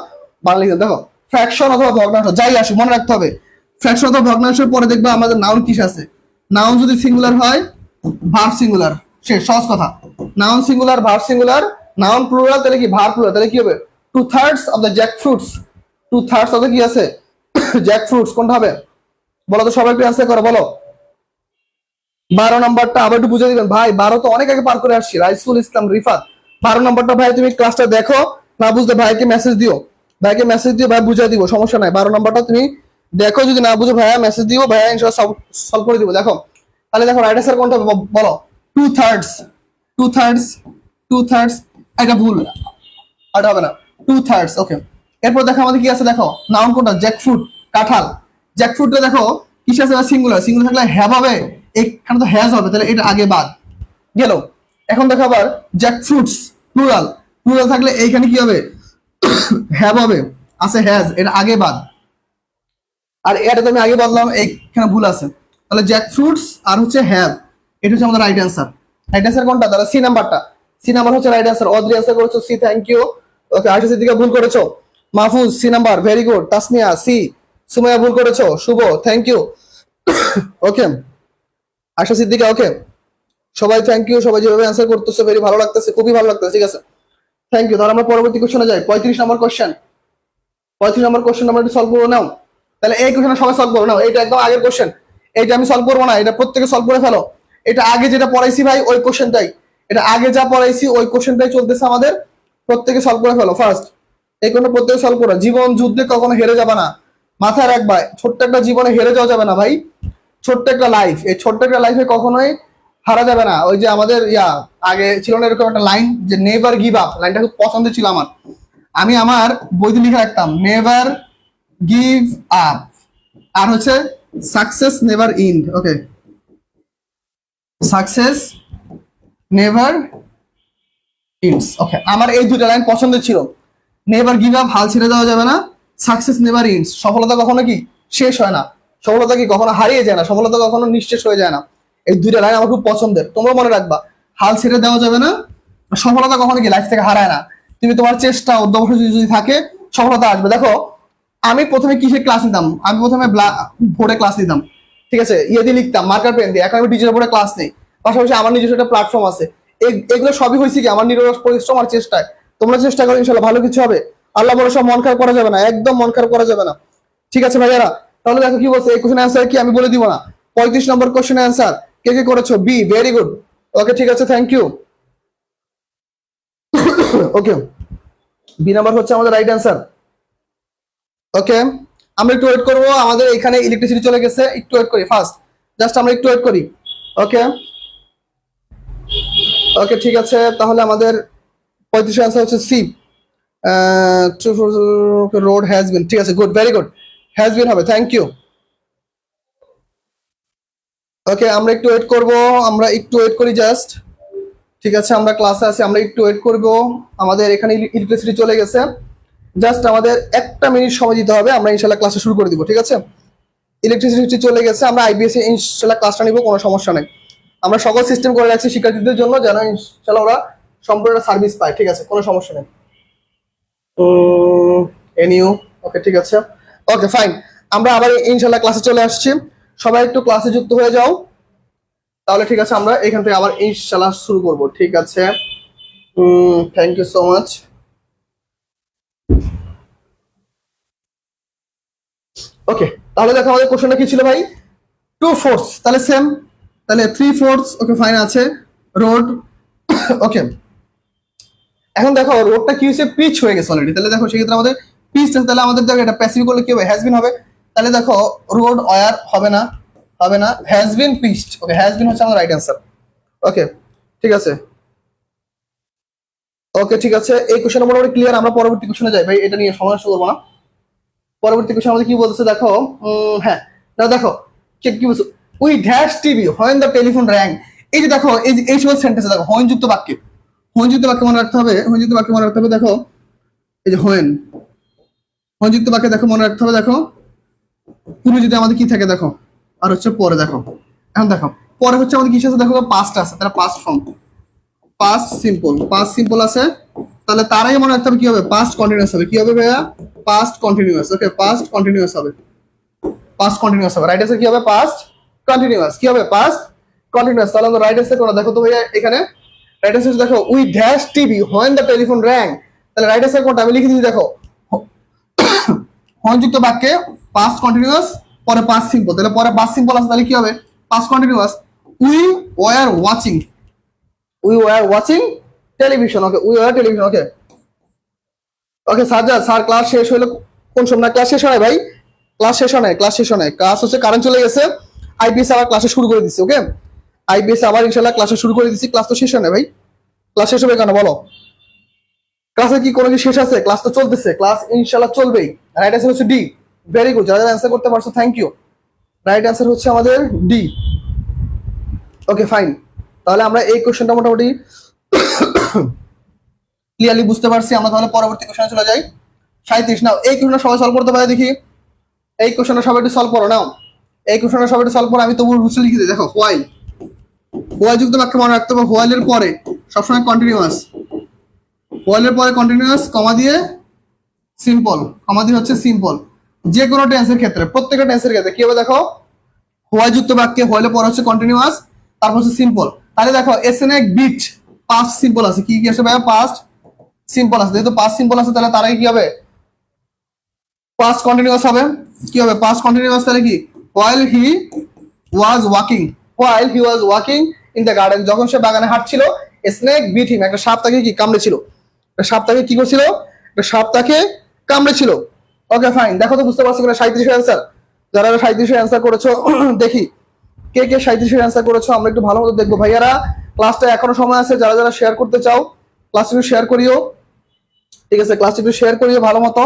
বাংলা লিখে দেখো, ফ্র্যাকশন অথবা ভগ্নাংশ যাই আসে মনে রাখতে হবে। ফ্র্যাকশন অথবা ভগ্নাংশের পরে দেখবা আমাদের নাউন কিস আছে, নাউন যদি সিঙ্গুলার হয় ভার্ব সিঙ্গুলার, শেষ, সহজ কথা। Noun singular verb singular, noun plural তাহলে কি ভার্ব প্লুরাল, তাহলে কি হবে 2/3 অফ দ্য জ্যাকফ্রুটস, 2/3 অফ দ্য কি আছে জ্যাকফ্রুটস, কোনটা হবে বলো তো, সবাই একটু অ্যান্সার করো বলো। 12 নম্বরটা আবার একটু বুঝে দিবেন ভাই, 12 তো অনেক আগে পার করে আসছি, রাইসুল ইসলাম রিফাত। 12 নম্বরটা ভাই তুমি ক্লাসটা দেখো, না বুঝলে ভাইকে মেসেজ দিও, ভাইকে মেসেজ দিও, ভাই বুঝিয়ে দিব, সমস্যা নাই। 12 নম্বরটা তুমি দেখো, যদি না বুঝো ভাইয়া মেসেজ দিও, ভাইয়া ইনশাআল্লাহ সলভ করে দিব। দেখো তাহলে দেখো রাইট অ্যান্সার কোনটা হবে বলো। 2/3, 2/3, 2/3, এটা ভুল, আর হবে না, 2/3। ওকে, এরপর দেখো আমাদের কি আছে, দেখো নাউন কোনটা, জ্যাকফ্রুট, কাঁঠাল। জ্যাকফ্রুটটা দেখো কিসে আছে, সিঙ্গুলার, সিঙ্গুলার থাকলে হ্যাভ হবে, এখানে তো হ্যাজ হবে, তাহলে এটা আগে বাদ গেল। এখন দেখো আবার জ্যাকফ্রুটস প্লুরাল, প্লুরাল থাকলে এইখানে কি হবে হ্যাভ হবে, আছে হ্যাজ, এটা আগে বাদ, আর এটা তো আমি আগে বললাম এখানে ভুল আছে, তাহলে জ্যাকফ্রুটস আর হচ্ছে হ্যাভ, এটা হচ্ছে আমাদের রাইট অ্যান্সার। রাইট অ্যান্সার কোনটা, তাহলে সি নাম্বারটা, সি নাম্বার হচ্ছে রাইট অ্যান্সার। অদ্রি অ্যান্সার করেছো C, thank you. Okay, Asha Siddika ভুল করেছো, Mahfuz C number, very good. Tasnia C, Sumaiya ভুল করেছো, Shuvo thank you. Okay, Asha Siddika okay, সবাই থ্যাংক ইউ, সবাই যেভাবে অ্যান্সার করতেছে ভেরি ভালো লাগতেছে, খুবই ভালো লাগতেছে, ঠিক আছে থ্যাংক ইউ। তাহলে আমরা পরবর্তী কোশ্চেনে যাই, 35 নম্বর কোশ্চেন। 35 নম্বর কোশ্চেন আমরা একটু সলভ করে নাও, তাহলে এই কোশ্চেন সবাই সলভ করে নাও, এটা একদম আগের কোশ্চেন, এইটা আমি সলভ করবো না, এটা প্রত্যেকে সলভ করে ফেলো। এটা আগে যেটা পড়াইছি ভাই ওই কোশ্চেনটাই, এটা আগে যা পড়াইছি ওই কোশ্চেনটাই চলতেছে আমাদের, প্রত্যেকে সলভ করে ফেলো ফার্স্ট। এই কোনটা প্রত্যেকে সলভ করো, জীবন যুদ্ধে কখনো হেরে যাবে না, মাথায় রাখবা, ছোট্ট একটা জীবনে হেরে যাওয়া যাবে না ভাই, ছোট্ট একটা লাইফ, এই ছোট্ট একটা লাইফে কখনোই হারা যাবে না। ওই যে আমাদের আগে ছিল না এরকম একটা লাইন, যে নেভার গিভ আপ, লাইনটা খুব পছন্দ ছিল আমার, আমি আমার বইতে লিখে রাখতাম নেভার গিভ আপ, আর হচ্ছে সাকসেস নেভার ইন্ড। ওকে, সাকসেস নেভার ইন্ডস। ওকে, আমার এই দুটো লাইন পছন্দ ছিল, নেভার গিভ আপ, হাল ছেড়ে দেওয়া যাবে না, সাকসেস নেভার ইন্ডস, সফলতা কখনো কি শেষ হয় না, সফলতা কি কখনো হারিয়ে যায় না, সফলতা কখনো নিঃশেষ হয়ে যায় না। এই দুইটা লাইন আমার খুব পছন্দের, তোমরা মনে রাখবা, হাল ছেড়ে দেওয়া যাবে না, সফলতা কখনো কি লাইফ থেকে হারায় না, তুমি তোমার চেষ্টা অধ্যবসায় যদি থাকে সফলতা আসবে। দেখো আমি প্রথমে কিসে ক্লাস নিতাম, আমি প্রথমে বোর্ডে ক্লাস নিতাম, ঠিক আছে, ইয়ে দিয়ে লিখতাম মার্কার পেন দিয়ে, এখন আমি ডিজিটাল বোর্ডে ক্লাস নেই, পাশাপাশি আমার নিজস্ব একটা প্ল্যাটফর্ম আছে। এগুলো সবই হয়েছে কি আমার নিরলস পরিশ্রম আর চেষ্টায়। তোমরা চেষ্টা করো, ইনশাল্লাহ ভালো কিছু হবে, আল্লাহ ভরসা, মন খারাপ করা যাবে না, একদম মন খারাপ করা যাবে না, ঠিক আছে ভাইয়ারা। তাহলে দেখো কি বলছে, এই কোশ্চেন অ্যান্সার কি আমি বলে দিব না, 35 নম্বর কোশ্চেন অ্যান্সার কে কে করেছো, বি, ভেরি গুড। ওকে ঠিক আছে, thank you. Okay, B number হচ্ছে আমাদের রাইট অ্যান্সার। ওকে, আমরা একটু ওয়েট করবো, আমাদের এখানে ইলেকট্রিসিটি চলে গেছে, একটু ওয়েট করি ফার্স্ট, জাস্ট আমরা একটু ওয়েট করি। ওকে ওকে ঠিক আছে, তাহলে আমাদের 35 অ্যান্সার হচ্ছে সি, রোড হ্যাজ বিন, ঠিক আছে good, very good, has been হবে, থ্যাংক ইউ। ওকে, আমরা একটু ওয়েট করব, আমরা একটু ওয়েট করি জাস্ট, ঠিক আছে আমরা ক্লাসে আছি, আমরা একটু ওয়েট করব, আমাদের এখানে ইলেকট্রিসিটি চলে গেছে, জাস্ট আমাদের 1 মিনিট সময় দিতে হবে, আমরা ইনশাল্লাহ ক্লাসে শুরু করে দিব, ঠিক আছে। ইলেকট্রিসিটি চলে গেছে, আমরা আইবিএস ইনশাল্লাহ ক্লাসটা নিব, কোনো সমস্যা নেই, আমরা সকল সিস্টেম করে রাখছি শিক্ষার্থীদের জন্য, যেন ইনশাল্লাহ ওরা সম্পূর্ণ সার্ভিস পায়, ঠিক আছে কোনো সমস্যা নেই। এনিউ, ওকে ঠিক আছে, ওকে ফাইন, আমরা আবার ইনশাল্লাহ ক্লাসে চলে আসছি, সবাই একটু ক্লাসে যুক্ত হয়ে যাও, তাহলে ঠিক আছে আমরা এখান থেকে আবার ইনশাল্লাহ শুরু করব, ঠিক আছে। Thank you so much. Okay, তাহলে দেখো আমাদের কোশ্চেনটা কি ছিল ভাই, 2/4, তাহলে সেম, তাহলে 3/4, ওকে ফাইন আছে, রোড। ওকে, এখন দেখো রোডটা কি হয়েছে, পিচ হয়ে গেছে অলরেডি, তাহলে দেখো সেক্ষেত্রে আমাদের পিচ, তাহলে আমাদের দেখো এটা প্যাসিভ করলে কি হবে, হ্যাজ বিন হবে, তাহলে দেখো রোড ওয়ার হবে না, হবে না, has been pitched. Okay, has been হচ্ছে আমাদের রাইট অ্যান্সার। ওকে ঠিক আছে, ওকে ঠিক আছে, এই কোশ্চেন মোটামুটি ক্লিয়ার, আমরা পরবর্তী কোশ্চেনে যাই ভাই, এটা নিয়ে সমস্যা করবো না। পরবর্তী কোশ্চেন আমাদের কি বলতেছে দেখো, হ্যাঁ না দেখো কি বলছো, we dash TV when the telephone rang, এই যে দেখো এই সময় সেন্টেন্সে দেখো হোয়েনযুক্ত বাক্যে, হোয়েনযুক্ত বাক্যে মনে রাখতে হবে, হোয়েনযুক্ত বাক্যে মনে রাখতে হবে, দেখো এই যে হোয়েনযুক্ত বাক্যে দেখো মনে রাখতে হবে, দেখো পূর্বে যদি আমাদের কি থাকে দেখো, আর হচ্ছে পরে দেখো, এখন দেখো পরে হচ্ছে আমাদের কি আছে দেখো, পাস্ট আছে, তাহলে পাস্ট ফর্ম, পাস্ট সিম্পল আছে, তাহলে তারাই মনে রাখতে হবে কি হবে, পাস্ট কন্টিনিউয়াস হবে, কি হবে ভাইয়া, পাস্ট কন্টিনিউয়াস। ওকে, পাস্ট কন্টিনিউয়াস হবে, পাস্ট কন্টিনিউয়াস হবে, রাইট আছে কি হবে, পাস্ট কন্টিনিউয়াস কি হবে পাস্ট কন্টিনিউয়াস। তাহলে আমরা রাইট অ্যান্সার কোনটা দেখো তো ভাইয়া এখানে রাইট অ্যান্সার দেখো we dash TV when the telephone rang. তাহলে রাইট অ্যান্সার কোনটা আমি লিখে দিচ্ছি দেখো সংযুক্ত বাক্যে পাস্ট কন্টিনিউয়াস পরে পাস্ট সিম্পল, তাহলে পরে পাস্ট সিম্পল আছে তাহলে কি হবে past continuous we were watching, we were watching television. Okay we were television. Okay okay Sajjad sir class শেষ হলো কোন সময়? ক্লাস শেষ হয় ভাই, ক্লাস শেষ হয় ক্লাস শেষ হয় ক্লাস হচ্ছে কারেন্ট চলে গেছে, আইপিএস আবার ক্লাসে শুরু করে দিচ্ছি। ওকে আইপিএস আবার ইনশাআল্লাহ ক্লাসে শুরু করে দিচ্ছি, ক্লাস তো শেষ হয় ভাই, ক্লাস শেষ হবে কেন বলো? ক্লাসে কি কোনো কি শেষ আছে? ক্লাস তো চলতেছে, ক্লাস ইনশাআল্লাহ চলবেই। রাইট অ্যান্সার হচ্ছে ডি। ভেরি গুড, যারা যারা অ্যান্সার করতে পারছো থ্যাংক ইউ। রাইট অ্যান্সার হচ্ছে আমাদের ডি। ওকে ফাইন, তাহলে আমরা এই কোশ্চেনটা মোটামুটি ক্লিয়ারলি বুঝতে পারছি। আমরা তাহলে পরবর্তী কোশ্চেনে চলে যাই। 37 নাও এই কোশ্চেনটা সবাই সলভ করতে পারে দেখি, এই কোশ্চেনটা সবাই একটু সলভ করো নাও, এই কোশ্চেনটা সবাই একটু সলভ করো। আমি তবু রুলস লিখে দিই দেখো হোয়াইল, হোয়াইল যুক্ত বাক্য মনে রাখতে হবে হোয়াইলের পরে সবসময় কন্টিনিউয়াস, হোয়াইলের পরে কন্টিনিউয়াস কমা দিয়ে সিম্পল, কমা দিয়ে হচ্ছে সিম্পল। যে কোনো টেন্সের ক্ষেত্রে প্রত্যেকটা টেন্সের ক্ষেত্রে কি হবে দেখো হোয়াইল যুক্ত বাক্যে হোয়াইলের পরে হচ্ছে কন্টিনিউয়াস তারপর হচ্ছে সিম্পল। তাহলে দেখো এসএনএ বিট পাস্ট সিম্পল আছে, কি কি আছে ভাই পাস্ট সিম্পল আছে, যেহেতু পাস্ট সিম্পল আছে তাহলে তার আগে কি হবে পাস্ট কন্টিনিউয়াস হবে। কি হবে পাস্ট কন্টিনিউয়াস তাহলে কি while he was walking, while he was walking in the garden, যখন সে বাগানে হাঁটছিল স্নেক বিট হিম, একটা সাপ তাকে কি কামড়েছিল, একটা সাপ তাকে কি করছিল, একটা সাপ তাকে কামড়েছিল। ওকে ফাইন, দেখো তো বুঝতে পারছো কিনা 37 এর অ্যান্সার? যারা 37 এর অ্যান্সার করেছো দেখি কে কে 37 এর অ্যান্সার করেছো, আমরা একটু ভালো মতো দেখবো। ভাইয়ারা ক্লাসটা এখনো সময় আছে, যারা যারা শেয়ার করতে চাও ক্লাসটা একটু শেয়ার করিও, ঠিক আছে ক্লাসটা একটু শেয়ার করিও ভালো মতো,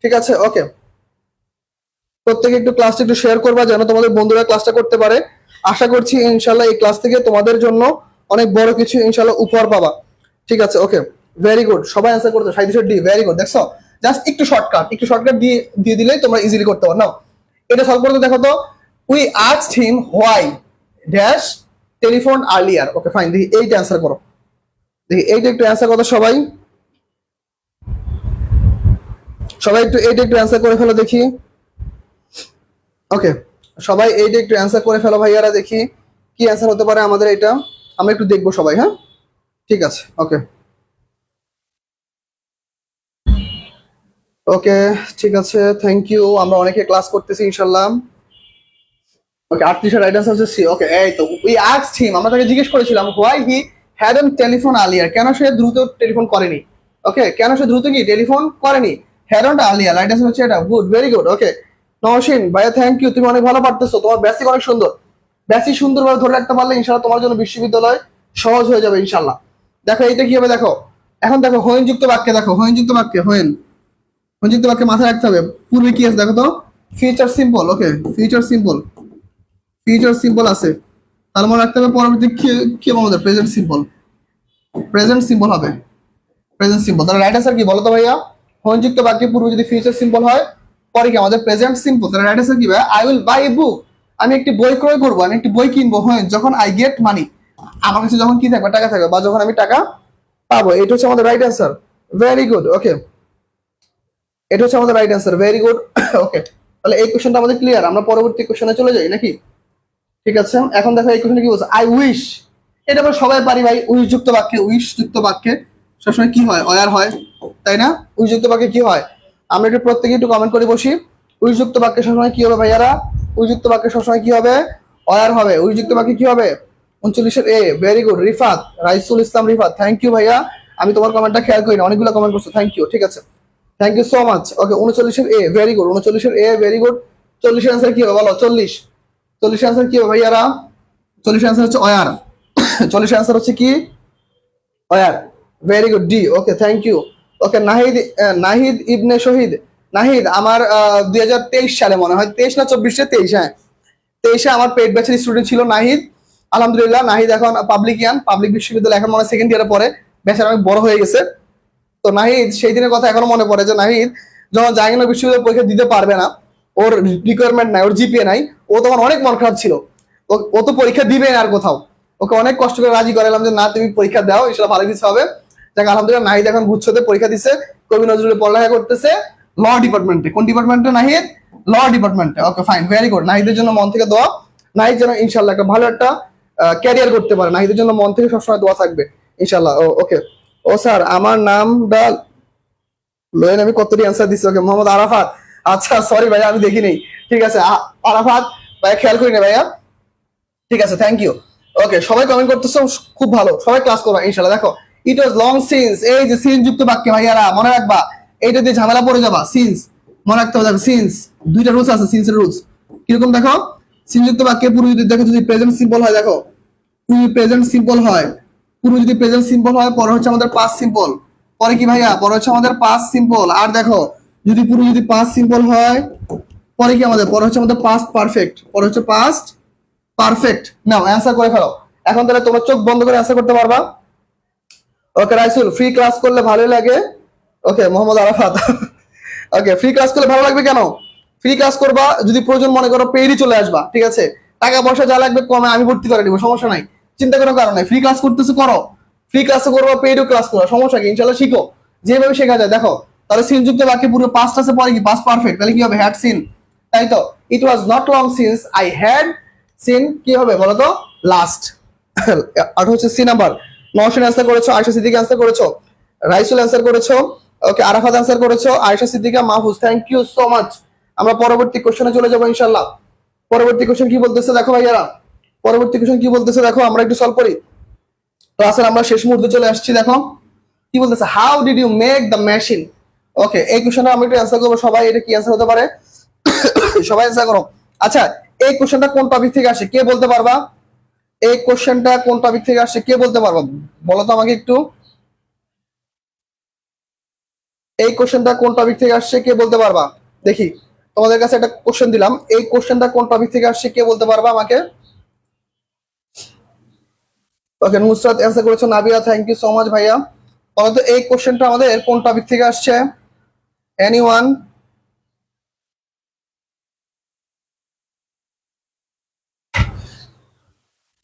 ঠিক আছে। ওকে প্রত্যেকে একটু ক্লাসটা একটু শেয়ার করবা যেন তোমাদের বন্ধুরা ক্লাসটা করতে পারে। আশা করছি ইনশাল্লাহ এই ক্লাস থেকে তোমাদের জন্য অনেক বড় কিছু ইনশাল্লাহ উপহার পাবা, ঠিক আছে। ওকে ভেরি গুড, সবাই অ্যান্সার করতে 37 ডি, ভেরি গুড। দেখছো জাস্ট একটু শর্টকাট দিয়ে দিলে তোমরা ইজিলি করতে পারো। নাও এটা সলভ করতে দেখো তো we asked him why dash telephone earlier. Okay fine, দেখি এইটা অ্যান্সার করো, দেখি এইটা একটু অ্যান্সার করো সবাই, সবাই একটু এইটা একটু অ্যান্সার করে ফেলো দেখি। ওকে সবাই এইটা একটু অ্যান্সার করে ফেলো ভাইয়ারা, দেখি কি অ্যান্সার হতে পারে আমাদের এটা, আমরা একটু দেখবো সবাই। হ্যাঁ ঠিক আছে। ওকে ওকে ঠিক আছে থ্যাংক ইউ, আমরা অনেকে ক্লাস করতেছি ইনশাল্লাহ। ওকে 38 রাইট অ্যান্সার হচ্ছে সি। ওকে এই তো উই আস্কড হিম, আমরা তাকে জিজ্ঞেস করেছিলাম why he hadn't telephone earlier, কেন সে দ্রুত টেলিফোন করেনি। ওকে কেন সে দ্রুত কি টেলিফোন করেনি, হ্যাডন্ট আর্লিয়ার, রাইট অ্যান্সার হচ্ছে এটা। Good, very good. Okay Nowshin ভাইয়া থ্যাংক ইউ, তুমি অনেক ভালো পারতেছো, তোমার বেসিক অনেক সুন্দর, বেসিক সুন্দরভাবে ধরে রাখতে পারলে ইনশাল্লাহ তোমার জন্য বিশ্ববিদ্যালয় সহজ হয়ে যাবে ইনশাল্লাহ। দেখো এইটা কি হবে দেখো, এখন দেখো হোয়েন যুক্ত বাক্যে, দেখো হোয়েন যুক্ত বাক্যে হোয়েন যুক্ত বাক্যে মাথায় রাখতে হবে পূর্বে কি আছে দেখো তো ফিউচার সিম্পল। ওকে ফিউচার সিম্পল, ফিউচার সিম্পল আছে, তাহলে মনে রাখতে হবে পরবর্তী কি হবে আমাদের প্রেজেন্ট সিম্পল, প্রেজেন্ট সিম্পল হবে, প্রেজেন্ট সিম্পল। তাহলে রাইট অ্যান্সার কি বলো তো ভাইয়া? হোয়েন যুক্ত বাক্যে পূর্বে যদি ফিউচার সিম্পল হয় পরে কি আমাদের প্রেজেন্ট সিম্পল, তাহলে রাইট অ্যান্সার কি ভাইয়া? আই উইল বাই এ বুক, আমি একটি বই ক্রয় করবো, আমি একটি বই কিনবো হোয়েন যখন আই গেট মানি, আমার কাছে যখন কি থাকবে টাকা থাকবে বা যখন আমি টাকা পাবো। এটা হচ্ছে আমাদের রাইট অ্যান্সার, ভেরি গুড। ওকে এটা হচ্ছে আমাদের right answer, very good. Okay তাহলে এই কোশ্চেনটা আমাদের ক্লিয়ার, আমরা পরবর্তী কোশ্চেনে চলে যাই নাকি? ঠিক আছে এখন দেখো এই কোশ্চেনে কি বলছে আই উইশ, এটা আমরা সবাই পারি ভাই। উইশ যুক্ত বাক্যে, উইশ যুক্ত বাক্যে সবসময় কি হয় অয়ার হয়, তাই না? উইশ যুক্ত বাক্যে কি হয় আমরা একটু প্রত্যেকে একটু কমেন্ট করে বসি। উইশ যুক্ত বাক্যে সবসময় কি হবে ভাইয়ারা? উইশ যুক্ত বাক্যে সবসময় কি হবে অয়ার হবে। উইশ যুক্ত বাক্যে কি হবে 39 A, very good. Rifat Raisul Islam Rifat thank you ভাইয়া, আমি তোমার কমেন্টটা খেয়াল করি না, অনেকগুলো কমেন্ট করছো, থ্যাংক ইউ, ঠিক আছে thank you so much. Okay 39 A, very good 39 A, very good. 40 এর অ্যান্সার কি হবে বলো? 40 এর অ্যান্সার কি হবে ভাইয়ারা? 40 অ্যান্সার হচ্ছে অয়ার, 40 অ্যান্সার হচ্ছে কি অয়ার, very good D. Okay thank you. Okay Nahid, Nahid Ibne Shahid, Nahid আমার 2023 সালে মনে হয় 23 না 24 23, হ্যাঁ 23 আমার পেড ব্যাচের স্টুডেন্ট ছিল নাহিদ, আলহামদুলিল্লাহ নাহিদ এখন পাবলিক বিশ্ববিদ্যালয়, এখন মানে সেকেন্ড ইয়ারে পরে, ব্যাচের অনেক বড় হয়ে গেছে। তো নাহিদ সেই দিনের কথা এখনো মনে পড়ে যে নাহিদ যখন জাহাঙ্গীরনগর বিশ্ববিদ্যালয় পরীক্ষা দিতে পারবে না, ওর রিকোয়ারমেন্ট নাই, ওর জিপিএ নাই, ও তখন অনেক মন খারাপ ছিল, ও তো পরীক্ষা দিবে না আর কোথাও, ওকে অনেক কষ্ট করে রাজি করালাম যে না তুমি পরীক্ষা দাও ইনশাল্লাহ ভালো কিছু হবে। যাক আলহামদুলিল্লাহ নাহিদ এখন গুচ্ছতে পরীক্ষা দিচ্ছে, কবি নজরুলের পড়ালেখা করতেছে ল ডিপার্টমেন্টে। কোন ডিপার্টমেন্টে নাহিদ? ল ডিপার্টমেন্টে। ওকে ফাইন, ভেরি গুড, নাহিদের জন্য মন থেকে দোয়া, নাহিদ যেন ইনশাল্লাহ একটা ভালো একটা ক্যারিয়ার করতে পারে। নাহিদের জন্য মন থেকে সবসময় দোয়া থাকবে ইনশাল্লাহ। ওকে ও স্যার আমার নামটা লোয়েন, আমি কতটি অ্যান্সার দিচ্ছি। ওকে মোহাম্মদ আরাফাত, আচ্ছা সরি ভাইয়া আমি দেখিনি। ঠিক আছে আরাফাত ভাইয়া খেয়াল করি না ভাইয়া। ঠিক আছে থ্যাংক ইউ। ওকে সবাই কমেন্ট করতেছো, খুব ভালো, সবাই ক্লাস করবা ইনশাল্লাহ। দেখো ইট ওয়াজ লং সিন্স, এই যে সিন্স যুক্ত বাক্য ভাইয়ারা মনে রাখবা, এইটা দিয়ে ঝামেলা পড়ে যাবা। সিন্স মনে রাখতে হবে। দেখো সিন্স দুইটা রুলস আছে সিন্সের রুলস কিরকম দেখো। সিন্স যুক্ত বাক্যে পুরো যদি দেখো যদি প্রেজেন্ট সিম্পল হয়, দেখো পুরো প্রেজেন্ট সিম্পল হয়, পুরো যদি প্রেজেন্ট সিম্পল হয় পরে হচ্ছে আমাদের পাস্ট সিম্পল, পরে কি ভাইয়া পরে হচ্ছে আমাদের পাস্ট সিম্পল। আর দেখো যদি পুরো যদি পাস্ট সিম্পল হয় পরে কি আমাদের পরে হচ্ছে আমাদের পাস্ট পারফেক্ট, পরে হচ্ছে পাস্ট পারফেক্ট। নাও অ্যান্সার করে ফেলো এখন, তাহলে তোমার চোখ বন্ধ করে অ্যান্সার করতে পারবা। ওকে রাইসুল ফ্রি ক্লাস করলে ভালোই লাগে। Okay Mohammad Arafat okay free class করলে ভালো লাগবে কেন? ফ্রি ক্লাস করবা যদি প্রয়োজন মনে করো পেইডই চলে আসবা, ঠিক আছে, টাকা পয়সা যা লাগবে কমে আমি ভর্তি করে দিব, সমস্যা নাই, চিন্তা করার কারণ নাই। ফ্রি ক্লাস করতেছো করো, ফ্রি ক্লাস করবো পেইডও ক্লাস করো, সমস্যা কি, ইনশাল্লাহ শিখো যেভাবে শেখা যায়। দেখো তাহলে সিন যুক্ত বাকি পুরো পাস্ট আছে, পরে কি পাস্ট পারফেক্ট, তাহলে কি হবে হ্যাড সিন, তাই তো। It was not long since I had seen, কি হবে বলো তো লাস্ট। আর হচ্ছে সি নাম্বার, নওশিন অ্যান্সার করেছো, আয়েশা সিদ্দিক অ্যান্সার করেছো, রাইসুল অ্যান্সার করেছো, ওকে আরাফাত অ্যান্সার করেছো, Ayesha Siddika, Mahfuz, thank you so much. আমরা পরবর্তী কোশ্চেনে চলে যাবো ইনশাআল্লাহ। পরবর্তী কোশ্চেন কি বলতেছে দেখো ভাইয়ারা, পরবর্তী কোশ্চেন কি বলতেছে দেখো, আমরা একটু সলভ করি। ক্লাসের আমরা শেষ মুহূর্তে চলে আসছি। দেখো কি বলতেছে, how did you make the machine. Okay এই কোশ্চেনটা আমরা একটু অ্যান্সার করবো সবাই, এটা কি অ্যান্সার হতে পারে সবাই অ্যান্সার করো। আচ্ছা এই কোশ্চেনটা কোন টপিক থেকে আসে কে বলতে পারবা? এই কোশ্চেনটা কোন টপিক থেকে আসছে কে বলতে পারবা বলো তো আমাকে একটু। এই কোশ্চেনটা কোন টপিক থেকে আসছে কে বলতে পারবা? দেখি তোমাদের কাছে একটা কোশ্চেন দিলাম, এই কোশ্চেনটা কোন টপিক থেকে আসছে কে বলতে পারবা আমাকে? ওকে নুসরাত অ্যান্সার করেছো, নাবিয়া থ্যাংক ইউ সো মাচ ভাইয়া। বলো তো এই কোশ্চেনটা আমাদের কোন টপিক থেকে আসছে? এনিওয়ান?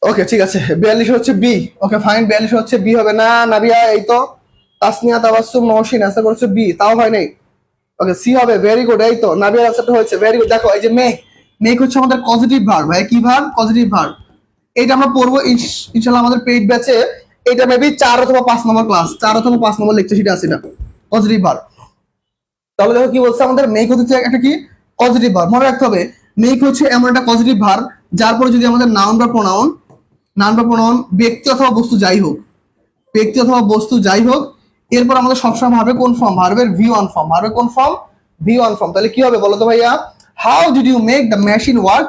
ওকে ঠিক আছে 42 হচ্ছে বি। ওকে ফাইন 42 হচ্ছে বি হবে না নাবিয়া, এই তো তাসনিয়া তাবাসসুম নওশিন অ্যান্সার করেছো বি, তাও হয় নাই। ওকে সি হবে, ভেরি গুড, এই তো নাবিয়ার অ্যান্সারটা হয়েছে, ভেরি গুড। দেখো এই যে মেক, মেক হচ্ছে আমাদের পজিটিভ ভার্ব, ভাই কি ভার্ব? Positive verb. এইটা আমরা পড়বো ইনশাআল্লাহ আমাদের পেইড ব্যাচে, এটা মেবি 4 অথবা 5 নম্বর ক্লাস, 4 অথবা 5 নম্বর লেকচার শিটে আছে এটা পজিটিভ ভার্ব। তাহলে দেখো কি বলছে আমাদের, মেক হচ্ছে একটা কি পজিটিভ ভার্ব, মনে রাখতে হবে মেক হচ্ছে এমন একটা পজিটিভ ভার্ব যার পরে যদি আমাদের নাউন বা প্রোনাউন, নাউন বা প্রোনাউন ব্যক্তি অথবা বস্তু যাই হোক, ব্যক্তি অথবা বস্তু যাই হোক, এরপর আমাদের সবসময় ভাবে কোন ফর্ম, ভার্বের ভি ওয়ান ফর্ম, ভার্বের কোন ফর্ম, ভি ওয়ান ফর্ম। তাহলে কি হবে বলো তো ভাইয়া, how did you make the machine work,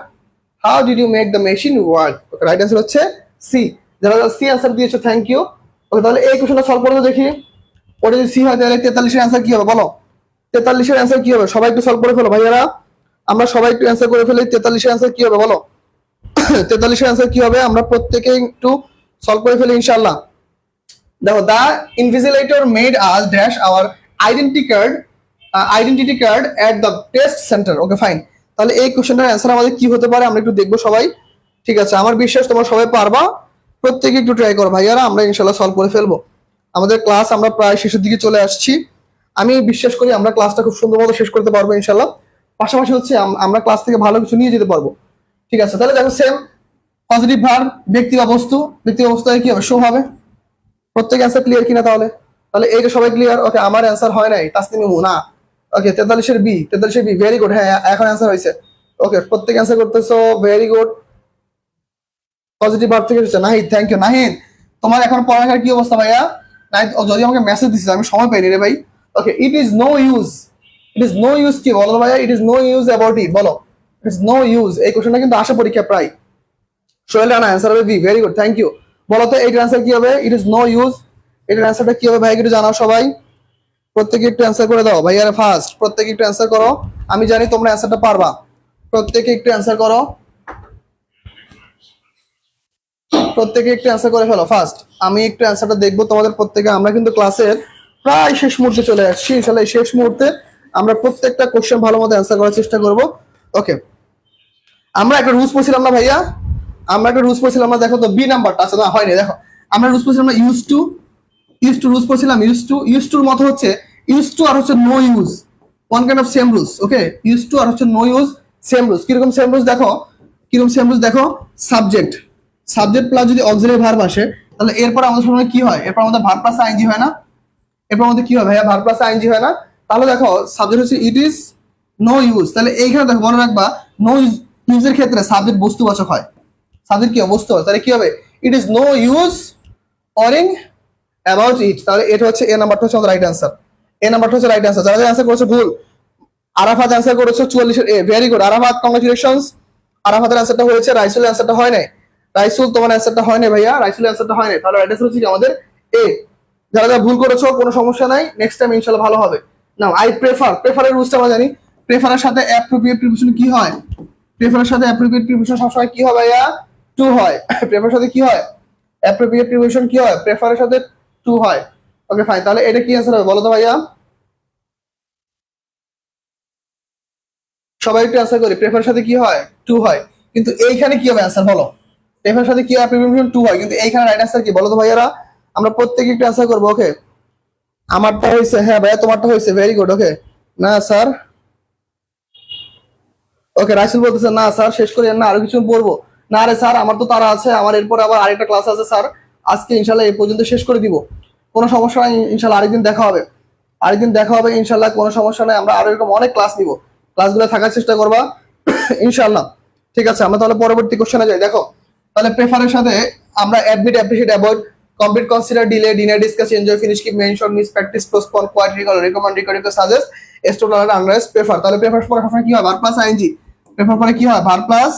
how did you make the machine work. Okay right answer হচ্ছে সি, যারা সি অ্যান্সার দিয়েছো থ্যাংক ইউ। ওকে তাহলে এই কোশ্চেনটা সলভ করে দেখি, ওটা যদি সি হয় তাহলে 43 এর অ্যান্সার কি হবে বলো, 43 এর অ্যান্সার কি হবে? সবাই একটু সলভ করে ফেলো ভাইয়ারা, আমরা সবাই একটু অ্যান্সার করে ফেলি। 43 এর অ্যান্সার কি হবে বলো 43 এর অ্যান্সার কি হবে? আমরা প্রত্যেকে একটু সলভ করে ফেলি ইনশাআল্লাহ। দেখো the invigilator made us dash our identity card at the test centre. Okay fine, তাহলে এই কোশ্চেনটার অ্যান্সার আমাদের কি হতে পারে আমরা একটু দেখবো সবাই, ঠিক আছে। আমার বিশ্বাস তোমরা সবাই পারবা, প্রত্যেকে একটু ট্রাই করো ভাইয়ারা, আমরা ইনশাআল্লাহ সলভ করে ফেলবো। আমাদের ক্লাস আমরা প্রায় শেষের দিকে চলে আসছি, আমি বিশ্বাস করি আমরা ক্লাসটা খুব সুন্দর মতো শেষ করতে পারবো ইনশাআল্লাহ। পাশাপাশি হচ্ছে আমরা ক্লাস থেকে ভালো কিছু নিয়ে যেতে পারবো, ঠিক আছে। তাহলে দেখো সেম পজিটিভ ভার্ব, ব্যক্তি বা বস্তু, ব্যক্তি বা বস্তু কি হবে শো হবে। প্রত্যেক অ্যান্সার ক্লিয়ার কিনা তাহলে, তাহলে এইটা সবাই ক্লিয়ার। ওকে আমার অ্যান্সার হয় নাই, তাসনিমু না। ওকে 43 এর বি, 43 এর বি, ভেরি গুড, হ্যাঁ এখন অ্যান্সার হয়েছে। ওকে প্রত্যেক অ্যান্সার করতেছো, ভেরি গুড। পজিটিভ ভার্ব থেকে এসেছে নাহিদ, থ্যাংক ইউ নাহিদ। তোমার এখন পড়ালেখার কি অবস্থা ভাইয়া? নাহিদ যদি আমাকে মেসেজ দিছিস, আমি সময় পাইনি রে ভাই। Okay it is no use, it is no use কি বলো ভাইয়া, it is no use about it বলো, ইট ইজ নো ইউজ। এই কোশ্চেনটা কিন্তু আসে পরীক্ষা প্রায়। সোহেল রানা অ্যান্সার হবে B, very good thank you. বলো তো এইটার অ্যান্সার কি হবে? ইট ইজ নো ইউজ, এটার অ্যান্সারটা কি হবে ভাই একটু জানাও সবাই, প্রত্যেকে একটু অ্যান্সার করে দাও ভাইয়ারা ফার্স্ট, প্রত্যেকে একটু অ্যান্সার করো, আমি জানি তোমরা অ্যান্সারটা পারবা, প্রত্যেকে একটু অ্যান্সার করো, প্রত্যেকে একটু অ্যান্সার করে ফেলো ফার্স্ট, আমি একটু অ্যান্সারটা দেখবো তোমাদের প্রত্যেকে। আমরা কিন্তু ক্লাসের প্রায় শেষ মুহূর্তে চলে আসছি ইনশাআল্লাহ, এই শেষ মুহূর্তে আমরা প্রত্যেকটা কোশ্চেন ভালো মতো অ্যান্সার করার চেষ্টা করব। ওকে আমরা একটা রুলস পড়ছিলাম না ভাইয়া, আমরা একটা রুলস পড়ছিলাম না, দেখো তো বি নাম্বারটা আছে না, হয়নি দেখো। আমরা রুলস পড়ছিলাম না ইউজ টু, রুলস পড়ছিলাম ইউজ টুর মতো হচ্ছে ইউজ টু আর হচ্ছে no use, one kind of same rules. Okay use to আর হচ্ছে নো ইউজ সেম রুলস। কিরকম সেম রুলস দেখো, কিরকম সেম রুলস দেখো, সাবজেক্ট সাবজেক্ট প্লাস যদি অক্সিলারি ভার্ব আসে তাহলে এরপর আমাদের সময় কি হয়, এরপর আমাদের ভার্ব প্লাস আইএনজি হয় না, এরপর আমাদের কি হয় ভাইয়া, ভার্ব প্লাস আইএনজি হয় না। তাহলে দেখো সাবজেক্ট হচ্ছে ইট ইজ নো ইউজ, তাহলে এইখানে দেখো মনে রাখবা নো ইউজের ক্ষেত্রে সাবজেক্ট বস্তুবাচক হয়, সাবজেক্ট কি বস্তু হয়, তাহলে কি হবে, it is no use worrying about it, তাহলে এটা হচ্ছে এ নাম্বারটা হচ্ছে আমাদের রাইট অ্যান্সার, এ নাম্বারটা হচ্ছে রাইট অ্যান্সার। যারা যারা অ্যান্সার করেছে ভুল, আরাফাত অ্যান্সার করেছে 44 এ, ভেরি গুড আরাফাত, কংগ্রাচুলেশনস। আরাফাতের অ্যান্সারটা হয়েছে, রাইসুলের অ্যান্সারটা হয় নাই, রাইসুল তোমার অ্যান্সারটা হয় নাই ভাইয়া, রাইসুলের অ্যান্সারটা হয় নাই, তাহলে রাইট অ্যান্সার হচ্ছে কি আমাদের এ। যারা যারা ভুল করেছো কোনো সমস্যা নাই, নেক্সট টাইম ইনশাআল্লাহ ভালো হবে। নাও আই প্রেফার, প্রেফারের রুলসটা আমরা জানি, প্রেফারের সাথে অ্যাপ্রোপ্রিয়েট প্রিপোজিশন কি হয়, প্রেফারের সাথে অ্যাপ্রোপ্রিয়েট প্রিপোজিশন সবসময় কি হয় ভাইয়া, টু হয়। প্রেফারের সাথে কি হয়, অ্যাপ্রোপ্রিয়েট প্রিপোজিশন কি হয়, প্রেফারের সাথে টু হয়। ওকে ফাইন, তাহলে এটা কি অ্যান্সার হবে বলো তো ভাইয়া, সবাই একটু অ্যান্সার করি, প্রেফারের সাথে কি হয়, টু হয়, কিন্তু এইখানে কি হবে অ্যান্সার বলো, প্রেফারের সাথে কি হয়, প্রিপোজিশন টু হয়, কিন্তু এইখানে রাইট অ্যান্সার কি বলো তো ভাইয়ারা, আমরা প্রত্যেকে একটু অ্যান্সার করবো। ওকে আমারটা হয়েছে, হ্যাঁ ভাইয়া তোমারটা হয়েছে, ভেরি গুড। ওকে না স্যার, ওকে রাইসুল বলতেছে না স্যার শেষ করি না, আরো কিছু পড়বো, না রে স্যার আমার তো তারা আছে, আমার এরপর আবার আরেকটা ক্লাস আছে স্যার, আজকে ইনশাল্লাহ এই পর্যন্ত শেষ করে দিব, কোনো সমস্যা নাই, ইনশাল্লাহ আরেকদিন দেখা হবে, আরেকদিন দেখা হবে ইনশাল্লাহ, কোনো সমস্যা নাই, আমরা আরো এরকম অনেক ক্লাস নিব, ক্লাসগুলো থাকার চেষ্টা করবা ইনশাল্লাহ। ঠিক আছে, আমরা তাহলে পরবর্তী কোশ্চেনে যাই। দেখো তাহলে প্রেফারের সাথে আমরা admit, appreciate, avoid, complete, consider, delay, dinner, discuss, enjoy, finish, keep, mention, miss, practise, postpone, quite, recall, recommend, request, suggest, student, unrest, prefer, তাহলে প্রেফার পরে সবসময় কি হয়, ভার্ব প্লাস আইএনজি, প্রেফার পরে কি হয়, ভার্ব প্লাস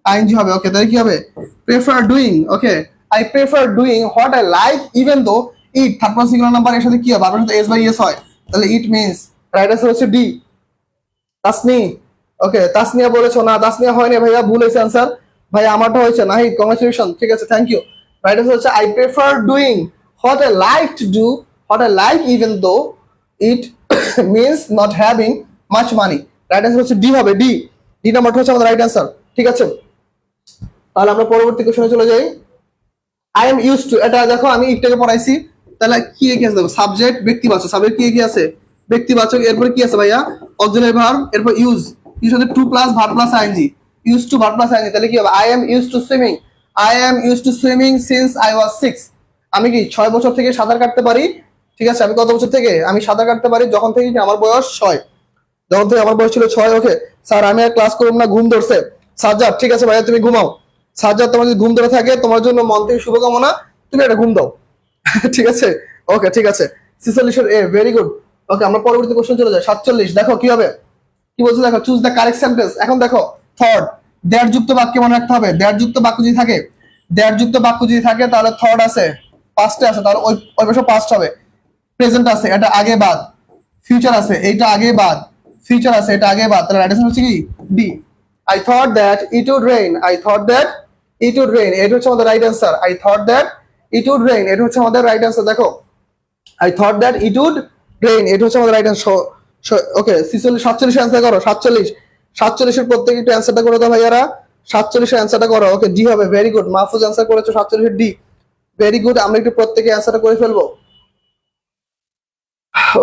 আইএনজি হবে। ওকে তাহলে কি হবে, prefer doing, okay I prefer doing what I like even though it, third person singular number এর সাথে কি হয়, ভার্বের সাথে এস বাই এস হয়, তাহলে ইট মিন্স, রাইট আনসার হচ্ছে ডি। তাসনি, ওকে তাসনিয়া বলেছো না, তাসনিয়া হয়নি ভাইয়া, ভুল হয়েছে আনসার, ভাই আমারটা হয়েছে নাহিদ, কংগ্রাচুলেশন, ঠিক আছে থ্যাংক ইউ। রাইট আনসার হচ্ছে I prefer doing what I like to do, what I like even though it means not having much money, right answer হচ্ছে ডি হবে, ডি, ডি নাম্বারটা হচ্ছে আমাদের রাইট আনসার। ঠিক আছে, তাহলে আমরা পরবর্তী কোশ্চেনে চলে যাই। আই এম ইউজ টু, এটা দেখো আমি একটাকে পড়াইছি, তাহলে কি কি আছে দেখো, সাবজেক্ট ব্যক্তিবাচক, সাবজেক্ট কি কি আছে, ব্যক্তিবাচক, এরপরে কি আছে ভাইয়া, অক্সিলারি ভার্ব, এরপর ইউজ, ইউজ হচ্ছে to plus verb plus ING, use to verb plus ING, তাহলে কি হবে, I am use to swimming, I am use to swimming since I was 6, আমি কি 6 বছর থেকে সাঁতার কাটতে পারি, ঠিক আছে, আমি কত বছর থেকে আমি সাঁতার কাটতে পারি, যখন থেকে কি আমার বয়স 6, যখন থেকে আমার বয়স ছিল 6। ওকে স্যার আমি আর ক্লাস করব না, ঘুম ধরছে, সাজ্জাদ ঠিক আছে ভাইয়া তুমি ঘুমাও, সাজ্জাদ তোমার যদি ঘুম ধরে থাকে তোমার জন্য মন থেকে শুভকামনা, তুমি একটা ঘুম দাও ঠিক আছে, ওকে ঠিক আছে, 46 এ, ভেরি গুড। ওকে আমরা পরবর্তী কোশ্চেন চলে যাই, 47 দেখো কি হবে, কি বলছে দেখো, চুজ দ্য কারেক্ট সেন্টেন্স। এখন দেখো থর্ড, দ্যাট যুক্ত বাক্য মনে রাখতে হবে, দ্যাট যুক্ত বাক্য যদি থাকে, দ্যাট যুক্ত বাক্য যদি থাকে তাহলে থর্ড আছে, পাস্টে আছে, তাহলে ওই ওই পাশে পাস্ট হবে, প্রেজেন্ট আছে এটা আগে বাদ, ফিউচার আছে এইটা আগে বাদ, ফিউচার আছে এটা আগে বাদ, তাহলে রাইট আনসার হচ্ছে কি D. I thought that it would rain, I thought that it would rain, এটা হচ্ছে আমাদের right answer, I thought that it would rain, এটা হচ্ছে আমাদের রাইট আনসার। দেখো I thought that it would rain, এটা হচ্ছে আমাদের রাইট আনসার। ওকে 47 অ্যান্সার করো, 47, 47 এর প্রত্যেক একটু অ্যান্সারটা করে দাও ভাইয়ারা, 47 এর অ্যান্সারটা করো। ওকে ডি হবে, ভেরি গুড, মাহফুজ অ্যান্সার করেছো 47 এর ডি, ভেরি গুড, আমরা একটু প্রত্যেকে অ্যান্সারটা করে ফেলবো।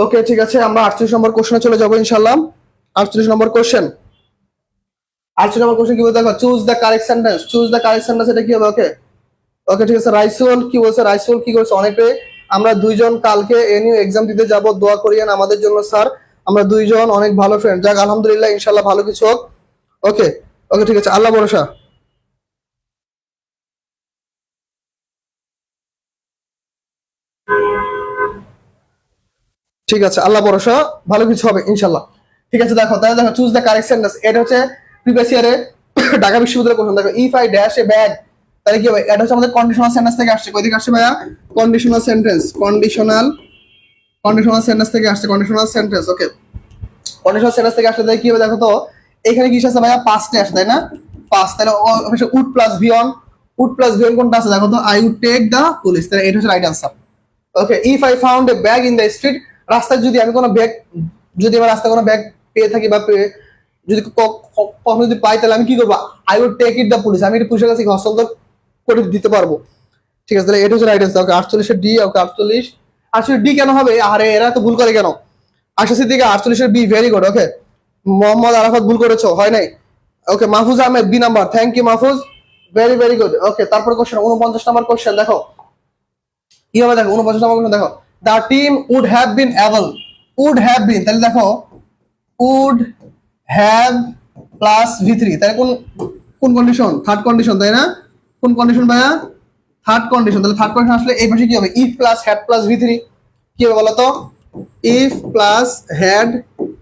ওকে ঠিক আছে, আমরা 48 নম্বর কোশ্চেনে চলে যাবো ইনশাআল্লাহ। 48 নম্বর কোশ্চেন, 48 নম্বর কোশ্চেন কি বলতে দেখো, choose the correct sentence, choose the correct sentence, এটা কি হবে, ওকে ওকে ঠিক আছে। রাইসুল কি বলছে, রাইসুল কি করেছে, অনেকে আমরা দুইজন কালকে এনিউ এক্সাম দিতে যাব, দোয়া করিয়েন আমাদের জন্য স্যার, আমরা দুইজন অনেক ভালো ফ্রেন্ড, যাক আলহামদুলিল্লাহ ইনশাআল্লাহ ভালো কিছু হোক। ওকে ওকে ঠিক আছে, আল্লাহ ভরসা, ঠিক আছে আল্লাহ ভরসা, ভালো কিছু হবে ইনশাআল্লাহ। ঠিক আছে দেখো তাহলে দেখো, চুজ দ্য কারেক্ট সেন্টেন্স, এটা হচ্ছে প্রিভিয়াস ইয়ারে ঢাকা বিশ্ববিদ্যালয়ের কোশ্চেন। দেখো if I dash a bag, তাহলে কি হবে, এটা হচ্ছে আমাদের কন্ডিশনাল সেন্টেন্স থেকে আসছে, কই থেকে আসছে ভাইয়া, কন্ডিশনাল সেন্টেন্স, কন্ডিশনাল সেন্টেন্স থেকে আসছে, কন্ডিশনাল সেন্টেন্স। ওকে কন্ডিশনাল সেন্টেন্স থেকে আসলে কি হবে দেখো তো, এখানে কি আছে ভাইয়া, পাস্টে আসে তাই না, পাস্ট, তাহলে would plus V one, would plus V one কোনটা আছে দেখো তো, I would take the police, তাহলে এটা হচ্ছে right answer. Okay if I found a bag in the street, রাস্তায় যদি আমি কোনো ব্যাগ, যদি আমার রাস্তায় কোনো ব্যাগ পেয়ে থাকি বা যদি কখনো যদি পাই, তাহলে আমি কি করবো, I would take it the police, আমি এটা পুলিশের কাছে হস্তান্তর করে দিতে পারবো। ঠিক আছে তাহলে এটা হচ্ছে রাইট আনসার। ওকে 48 ডি, ওকে 48, আসলে ডি কেন হবে, আরে এরা তো ভুল করে কেন, 88 থেকে 48 B, very good. Okay Mohammad Arafat ভুল করেছো, হয় নাই, okay Mahfuz Ahmed B number, thank you Mahfuz, very very good. Okay তারপর কোশ্চেন 49 নাম্বার কোশ্চেন দেখো কি হবে, দেখো 49 নাম্বার কোশ্চেন দেখো, the team would have been able, would have been, তাহলে দেখো উড হ্যাভ প্লাস ভি3, তাহলে কোন কোন কন্ডিশন, থার্ড কন্ডিশন তাই না, কোন কন্ডিশন ভাইয়া, থার্ড কন্ডিশন। তাহলে থার্ড কন্ডিশন আসলে এই পাশে কি হবে, ইফ প্লাস হ্যাড প্লাস ভি3, কি হবে বলতো, ইফ প্লাস হ্যাড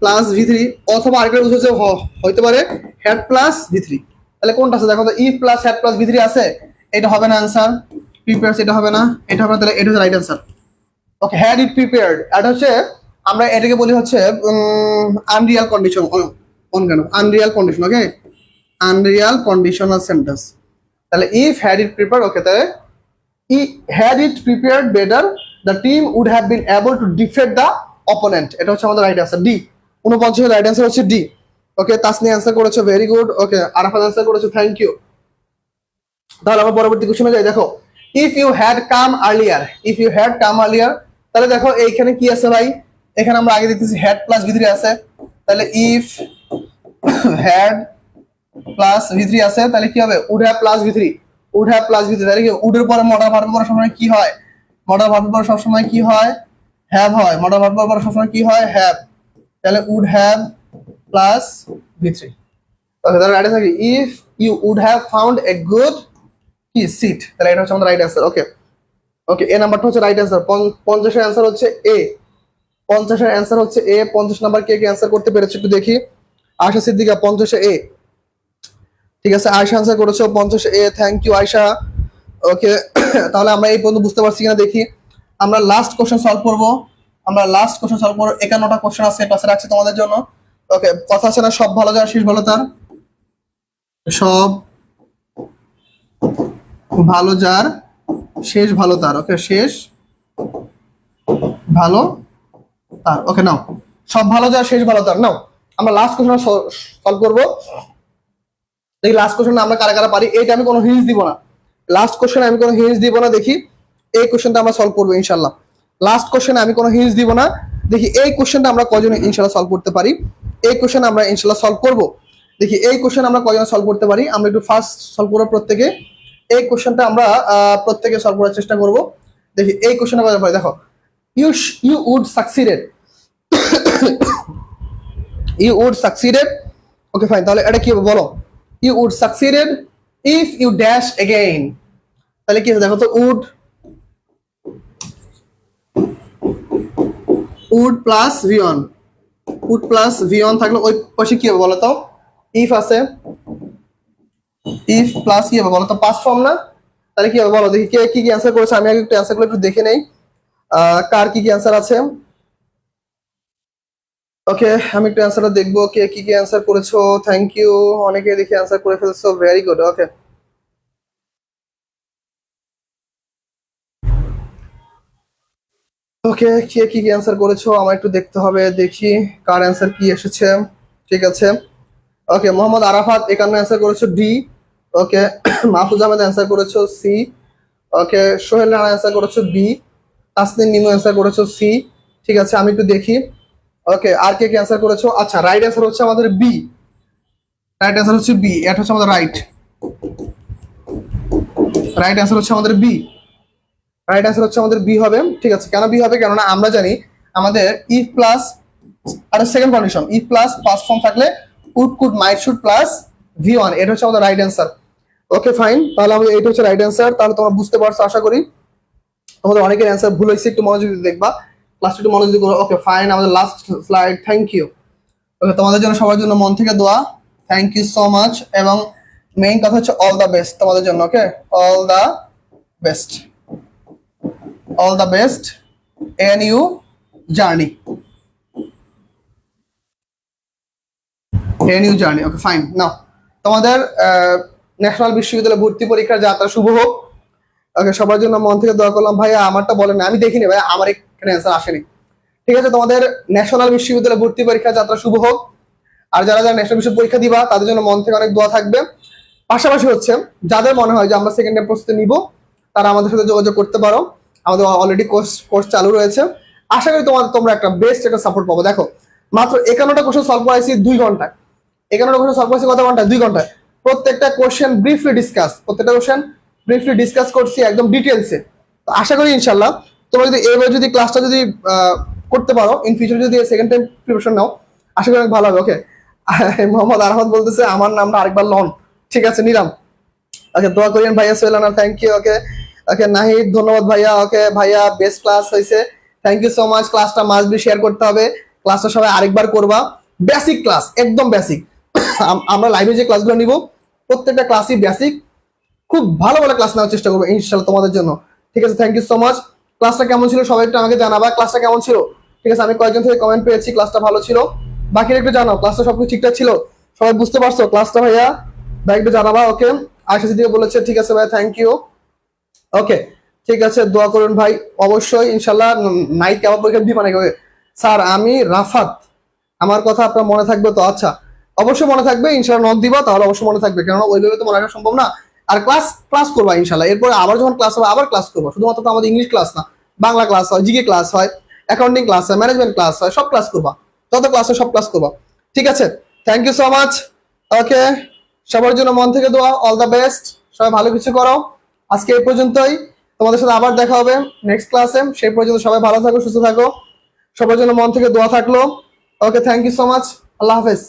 প্লাস ভি3, অথবা আরেকটা বুঝেছে হইতে পারে হ্যাড প্লাস ভি3। তাহলে কোনটা আছে দেখো তো, ইফ প্লাস হ্যাড প্লাস ভি3 আছে, এটা হবে না আনসার, প্রিপেয়ার্স এটা হবে না, এটা হবে না, তাহলে এটা হচ্ছে right answer. Okay had it prepared, এটা হচ্ছে আমরা এটাকে বলি হচ্ছে আনরিয়াল কন্ডিশন, অন কেন আনরিয়াল কন্ডিশন, ওকে আনরিয়াল কন্ডিশনাল সেন্টেন্স। তাহলে ইফ হ্যাড ইট প্রিপেয়ার্ড, ওকে তাহলে had it prepared better the team would have been able to defeat the opponent, এটা হচ্ছে আমাদের রাইট আনসার ডি। 49 এর রাইট আনসার হচ্ছে D. Okay Tasni answer করেছো, very good. Okay Arafat answer করেছো, thank you. তাহলে আমরা পরবর্তী কোশ্চেনে যাই, দেখো if you had come earlier, if you had come earlier, তাহলে দেখো এইখানে কি আছে ভাই, এখানে আমরা আগে দেখতেছি হ্যাড প্লাস ভি3 আছে, তাহলে ইফ হ্যাড প্লাস ভি3 আছে, তাহলে কি হবে উড হ্যাভ প্লাস ভি3, উড হ্যাভ প্লাস ভি3, তাহলে কি উডের পরে মডাল ভার্বের পরে সবসময় কি হয়, মডাল ভার্বের পরে সবসময় কি হয়, হ্যাভ হয়, মডাল ভার্বের পরে সবসময় কি হয়, হ্যাভ, তাহলে উড হ্যাভ প্লাস ভি3। ওকে তাহলে right answer if you would have found a good কি সিট, তাহলে এটা হচ্ছে আমাদের রাইট আনসার। ওকে ওকে এ নাম্বারটা হচ্ছে রাইট আনসার। 50 এর অ্যান্সার হচ্ছে এ, 50 এর অ্যান্সার হচ্ছে এ। 50 নাম্বার কে কে অ্যান্সার করতে পেরেছে একটু দেখি, আয়শা সিদ্দিকা 50 এ, ঠিক আছে আয়শা আনসার করেছো 50 এ, থ্যাংক ইউ আয়শা। ওকে তাহলে আমরা এই পর্যন্ত বুঝতে পারছি কিনা দেখি, আমরা লাস্ট কোশ্চেন সলভ করব, আমরা লাস্ট কোশ্চেন সলভ করব। 51টা কোশ্চেন আছে ক্লাসে রাখছি তোমাদের জন্য। ওকে কথা আছে না, সব ভালো যার শেষ ভালো তার, সব ভালো যার শেষ ভালো তার, ওকে শেষ ভালো তার। ওকে নাও সব ভালো যার শেষ ভালো তার, নাও আমরা লাস্ট কোশ্চেন সলভ করব। দেখি লাস্ট কোশ্চেন আমরা কারা কারা পারি, এইটা আমি কোনো হিন্টস দিব না, লাস্ট কোশ্চেনে আমি কোনো হিন্টস দিব না, দেখি এই কোশ্চেনটা আমরা সলভ করবো ইনশাল্লাহ। লাস্ট কোশ্চেনে আমি কোনো হিন্টস দিব না, দেখি এই কোশ্চেনটা আমরা কয়জন ইনশাল্লাহ সলভ করতে পারি, এই কোশ্চেন আমরা ইনশাল্লাহ সলভ করব। দেখি এই কোশ্চেন আমরা কয়জন সলভ করতে পারি, আমরা একটু ফার্স্ট সলভ করবো প্রত্যেকে, এই কোশ্চেনটা আমরা প্রত্যেকে সলভ করার চেষ্টা করব। দেখি এই কোশ্চেনটা কয়জন পারি, দেখো you you would succeeded, you would succeeded, okay fine, তাহলে এটা কি হবে বলো, you would succeeded if you dash again, তাহলে কি দেখো তো would, would plus V one, would plus V one থাকলে ওই পাশে কি হবে বলো তো, ইফ আছে, ইফ প্লাস কি হবে বলো তো, পাস ফর্ম না, তাহলে কি হবে বলো, দেখি কে কি কি অ্যান্সার করেছে, আমি আগে একটু অ্যান্সার গুলো একটু দেখে নেই কার কি কি অ্যান্সার আছে। ওকে আমি একটু অ্যান্সারটা দেখবো কে কি কি অ্যান্সার করেছো, থ্যাংক ইউ, অনেকে দেখি অ্যান্সার করে ফেলছো, ভেরি গুড। ওকে ওকে কে কি কি অ্যান্সার করেছো আমার একটু দেখতে হবে, দেখি কার অ্যান্সার কি এসেছে, ঠিক আছে। ওকে মোহাম্মদ আরাফাত 51 অ্যান্সার করেছো ডি। ওকে মাহফুজ আহমেদ অ্যান্সার করেছো সি। ওকে সোহেল রানা অ্যান্সার করেছো বি। তাসনিম নিমু অ্যান্সার করেছো সি, ঠিক আছে আমি একটু দেখি। ওকে আর কে কি অ্যান্সার করেছো, আচ্ছা রাইট অ্যান্সার হচ্ছে আমাদের বি, রাইট অ্যান্সার হচ্ছে বি, এটা হচ্ছে আমাদের রাইট, রাইট অ্যান্সার হচ্ছে আমাদের বি, রাইট অ্যান্সার হচ্ছে আমাদের বি হবে, ঠিক আছে। কেন বি হবে, কেননা আমরা জানি আমাদের ইফ প্লাস আর second condition, if plus past form থাকলে would could might should plus ভি1, এটা হচ্ছে আমাদের রাইট অ্যান্সার। ওকে ফাইন, তাহলে আমাদের এটা হচ্ছে রাইট অ্যান্সার। তাহলে তোমরা বুঝতে পারছো আশা করি, তোমাদের অনেকের অ্যান্সার ভুল হয়েছে, একটু মনোযোগ দিয়ে দেখবা, ক্লাসটা একটু মনোযোগ করো। ওকে ফাইন, আমাদের last slide, thank you. Okay তোমাদের জন্য সবার জন্য মন থেকে দোয়া, থ্যাংক ইউ সো মাচ, এবং মেইন কথা হচ্ছে অল দ্য বেস্ট তোমাদের জন্য। Okay all the best, all the best in you journey, in you journey. Okay fine, now তোমাদের ন্যাশনাল বিশ্ববিদ্যালয় ভর্তি পরীক্ষার যাত্রা শুভ হোক। ওকে সবার জন্য মন থেকে দোয়া করলাম। ভাইয়া আমারটা বলেন না, আমি দেখিনি ভাই, আমার এখানে অ্যান্সার আসেনি, ঠিক আছে। তোমাদের ন্যাশনাল বিশ্ববিদ্যালয় ভর্তি পরীক্ষার যাত্রা শুভ হোক। আর যারা যারা ন্যাশনাল বিশ্ববিদ্যালয় পরীক্ষা দিবা তাদের জন্য মন থেকে অনেক দোয়া থাকবে। পাশাপাশি হচ্ছে যাদের মনে হয় যে আমরা সেকেন্ড টাইম প্রস্তুতি নিব, তারা আমাদের সাথে যোগাযোগ করতে পারো, আমাদের অলরেডি কোর্স চালু রয়েছে। আশা করি তোমরা একটা বেস্ট একটা সাপোর্ট পাবো। দেখো মাত্র 51টা কোশ্চেন সলভ করাইছি 2 ঘন্টায়, 51টা কোশ্চেন সলভ করছি কত ঘন্টায়? 2 ঘন্টায়। প্রত্যেকটা কোশ্চেন ব্রিফলি ডিসকাস করছি একদম ডিটেলসে। তো আশা করি ইনশাল্লাহ তোমরা যদি এইভাবে যদি ক্লাসটা যদি করতে পারো, ইন ফিউচার যদি সেকেন্ড টাইম প্রিপারেশন নাও, আশা করি অনেক ভালো হবে। ওকে, মোহাম্মদ আহমদ বলতেছে আমার নামটা আরেকবার লন। ঠিক আছে, নিলাম। ওকে, দোয়া করিয়েন ভাইয়া সোহেল আনার, থ্যাংক ইউ। ওকে ওকে, নাহিদ ধন্যবাদ ভাইয়া। ওকে ভাইয়া, বেস্ট ক্লাস হয়েছে, থ্যাংক ইউ সো মাচ। ক্লাসটা মাস্ট বি শেয়ার করতে হবে, ক্লাসটা সবাই আরেকবার করবা। বেসিক ক্লাস, একদম বেসিক। আমরা লাইভে যে ক্লাসগুলো নিব প্রত্যেকটা ক্লাসই বেসিক, খুব ভালো ভালো ক্লাস নেওয়ার চেষ্টা করবো ইনশাল্লাহ তোমাদের জন্য। ঠিক আছে, থ্যাংক ইউ সো মাচ। ক্লাসটা কেমন ছিল সবাই একটু আমাকে জানাবা, ক্লাসটা কেমন ছিল। ঠিক আছে, আমি কয়েকজন থেকে কমেন্ট পেয়েছি ক্লাসটা ভালো ছিল, বাকিরা একটু জানাও ক্লাসটা সবকিছু ঠিকঠাক ছিল, সবাই বুঝতে পারছো ক্লাসটা ভাইয়া? ভাই একটু জানাবা। ওকে, আয়সা দিদিকে বলেছে, ঠিক আছে ভাই, থ্যাংক ইউ। ওকে, ঠিক আছে, দোয়া করুন ভাই অবশ্যই ইনশাল্লাহ। নাইট কেমন পরীক্ষা দিবা নাকি? স্যার আমি রাফাত, আমার কথা আপনার মনে থাকবে তো? আচ্ছা, অবশ্যই মনে থাকবে ইনশাল্লাহ, নক দিবা তাহলে অবশ্যই মনে থাকবে, কেননা ওইভাবে তো মনে রাখা সম্ভব না। আর ক্লাস ক্লাস করবা ইনশাল্লাহ, এরপরে আবার যখন ক্লাস হবে আবার ক্লাস করবো। শুধুমাত্র তো আমাদের ইংলিশ ক্লাস না, বাংলা ক্লাস হয়, জিকে ক্লাস হয়, অ্যাকাউন্টিং ক্লাস হয়, ম্যানেজমেন্ট ক্লাস হয়, সব ক্লাস করবা, যত ক্লাস হয় সব ক্লাস করবা। ঠিক আছে, থ্যাংক ইউ সো মাচ। ওকে, সবার জন্য মন থেকে দোয়া, অল দ্য বেস্ট, সবাই ভালো কিছু করো। আজকে এই পর্যন্তই, তোমাদের সাথে আবার দেখা হবে নেক্সট ক্লাসে। সেই পর্যন্ত সবাই ভালো থাকো, সুস্থ থাকো, সবার জন্য মন থেকে দোয়া থাকলো। ওকে, থ্যাংক ইউ সো মাচ, আল্লাহ হাফেজ।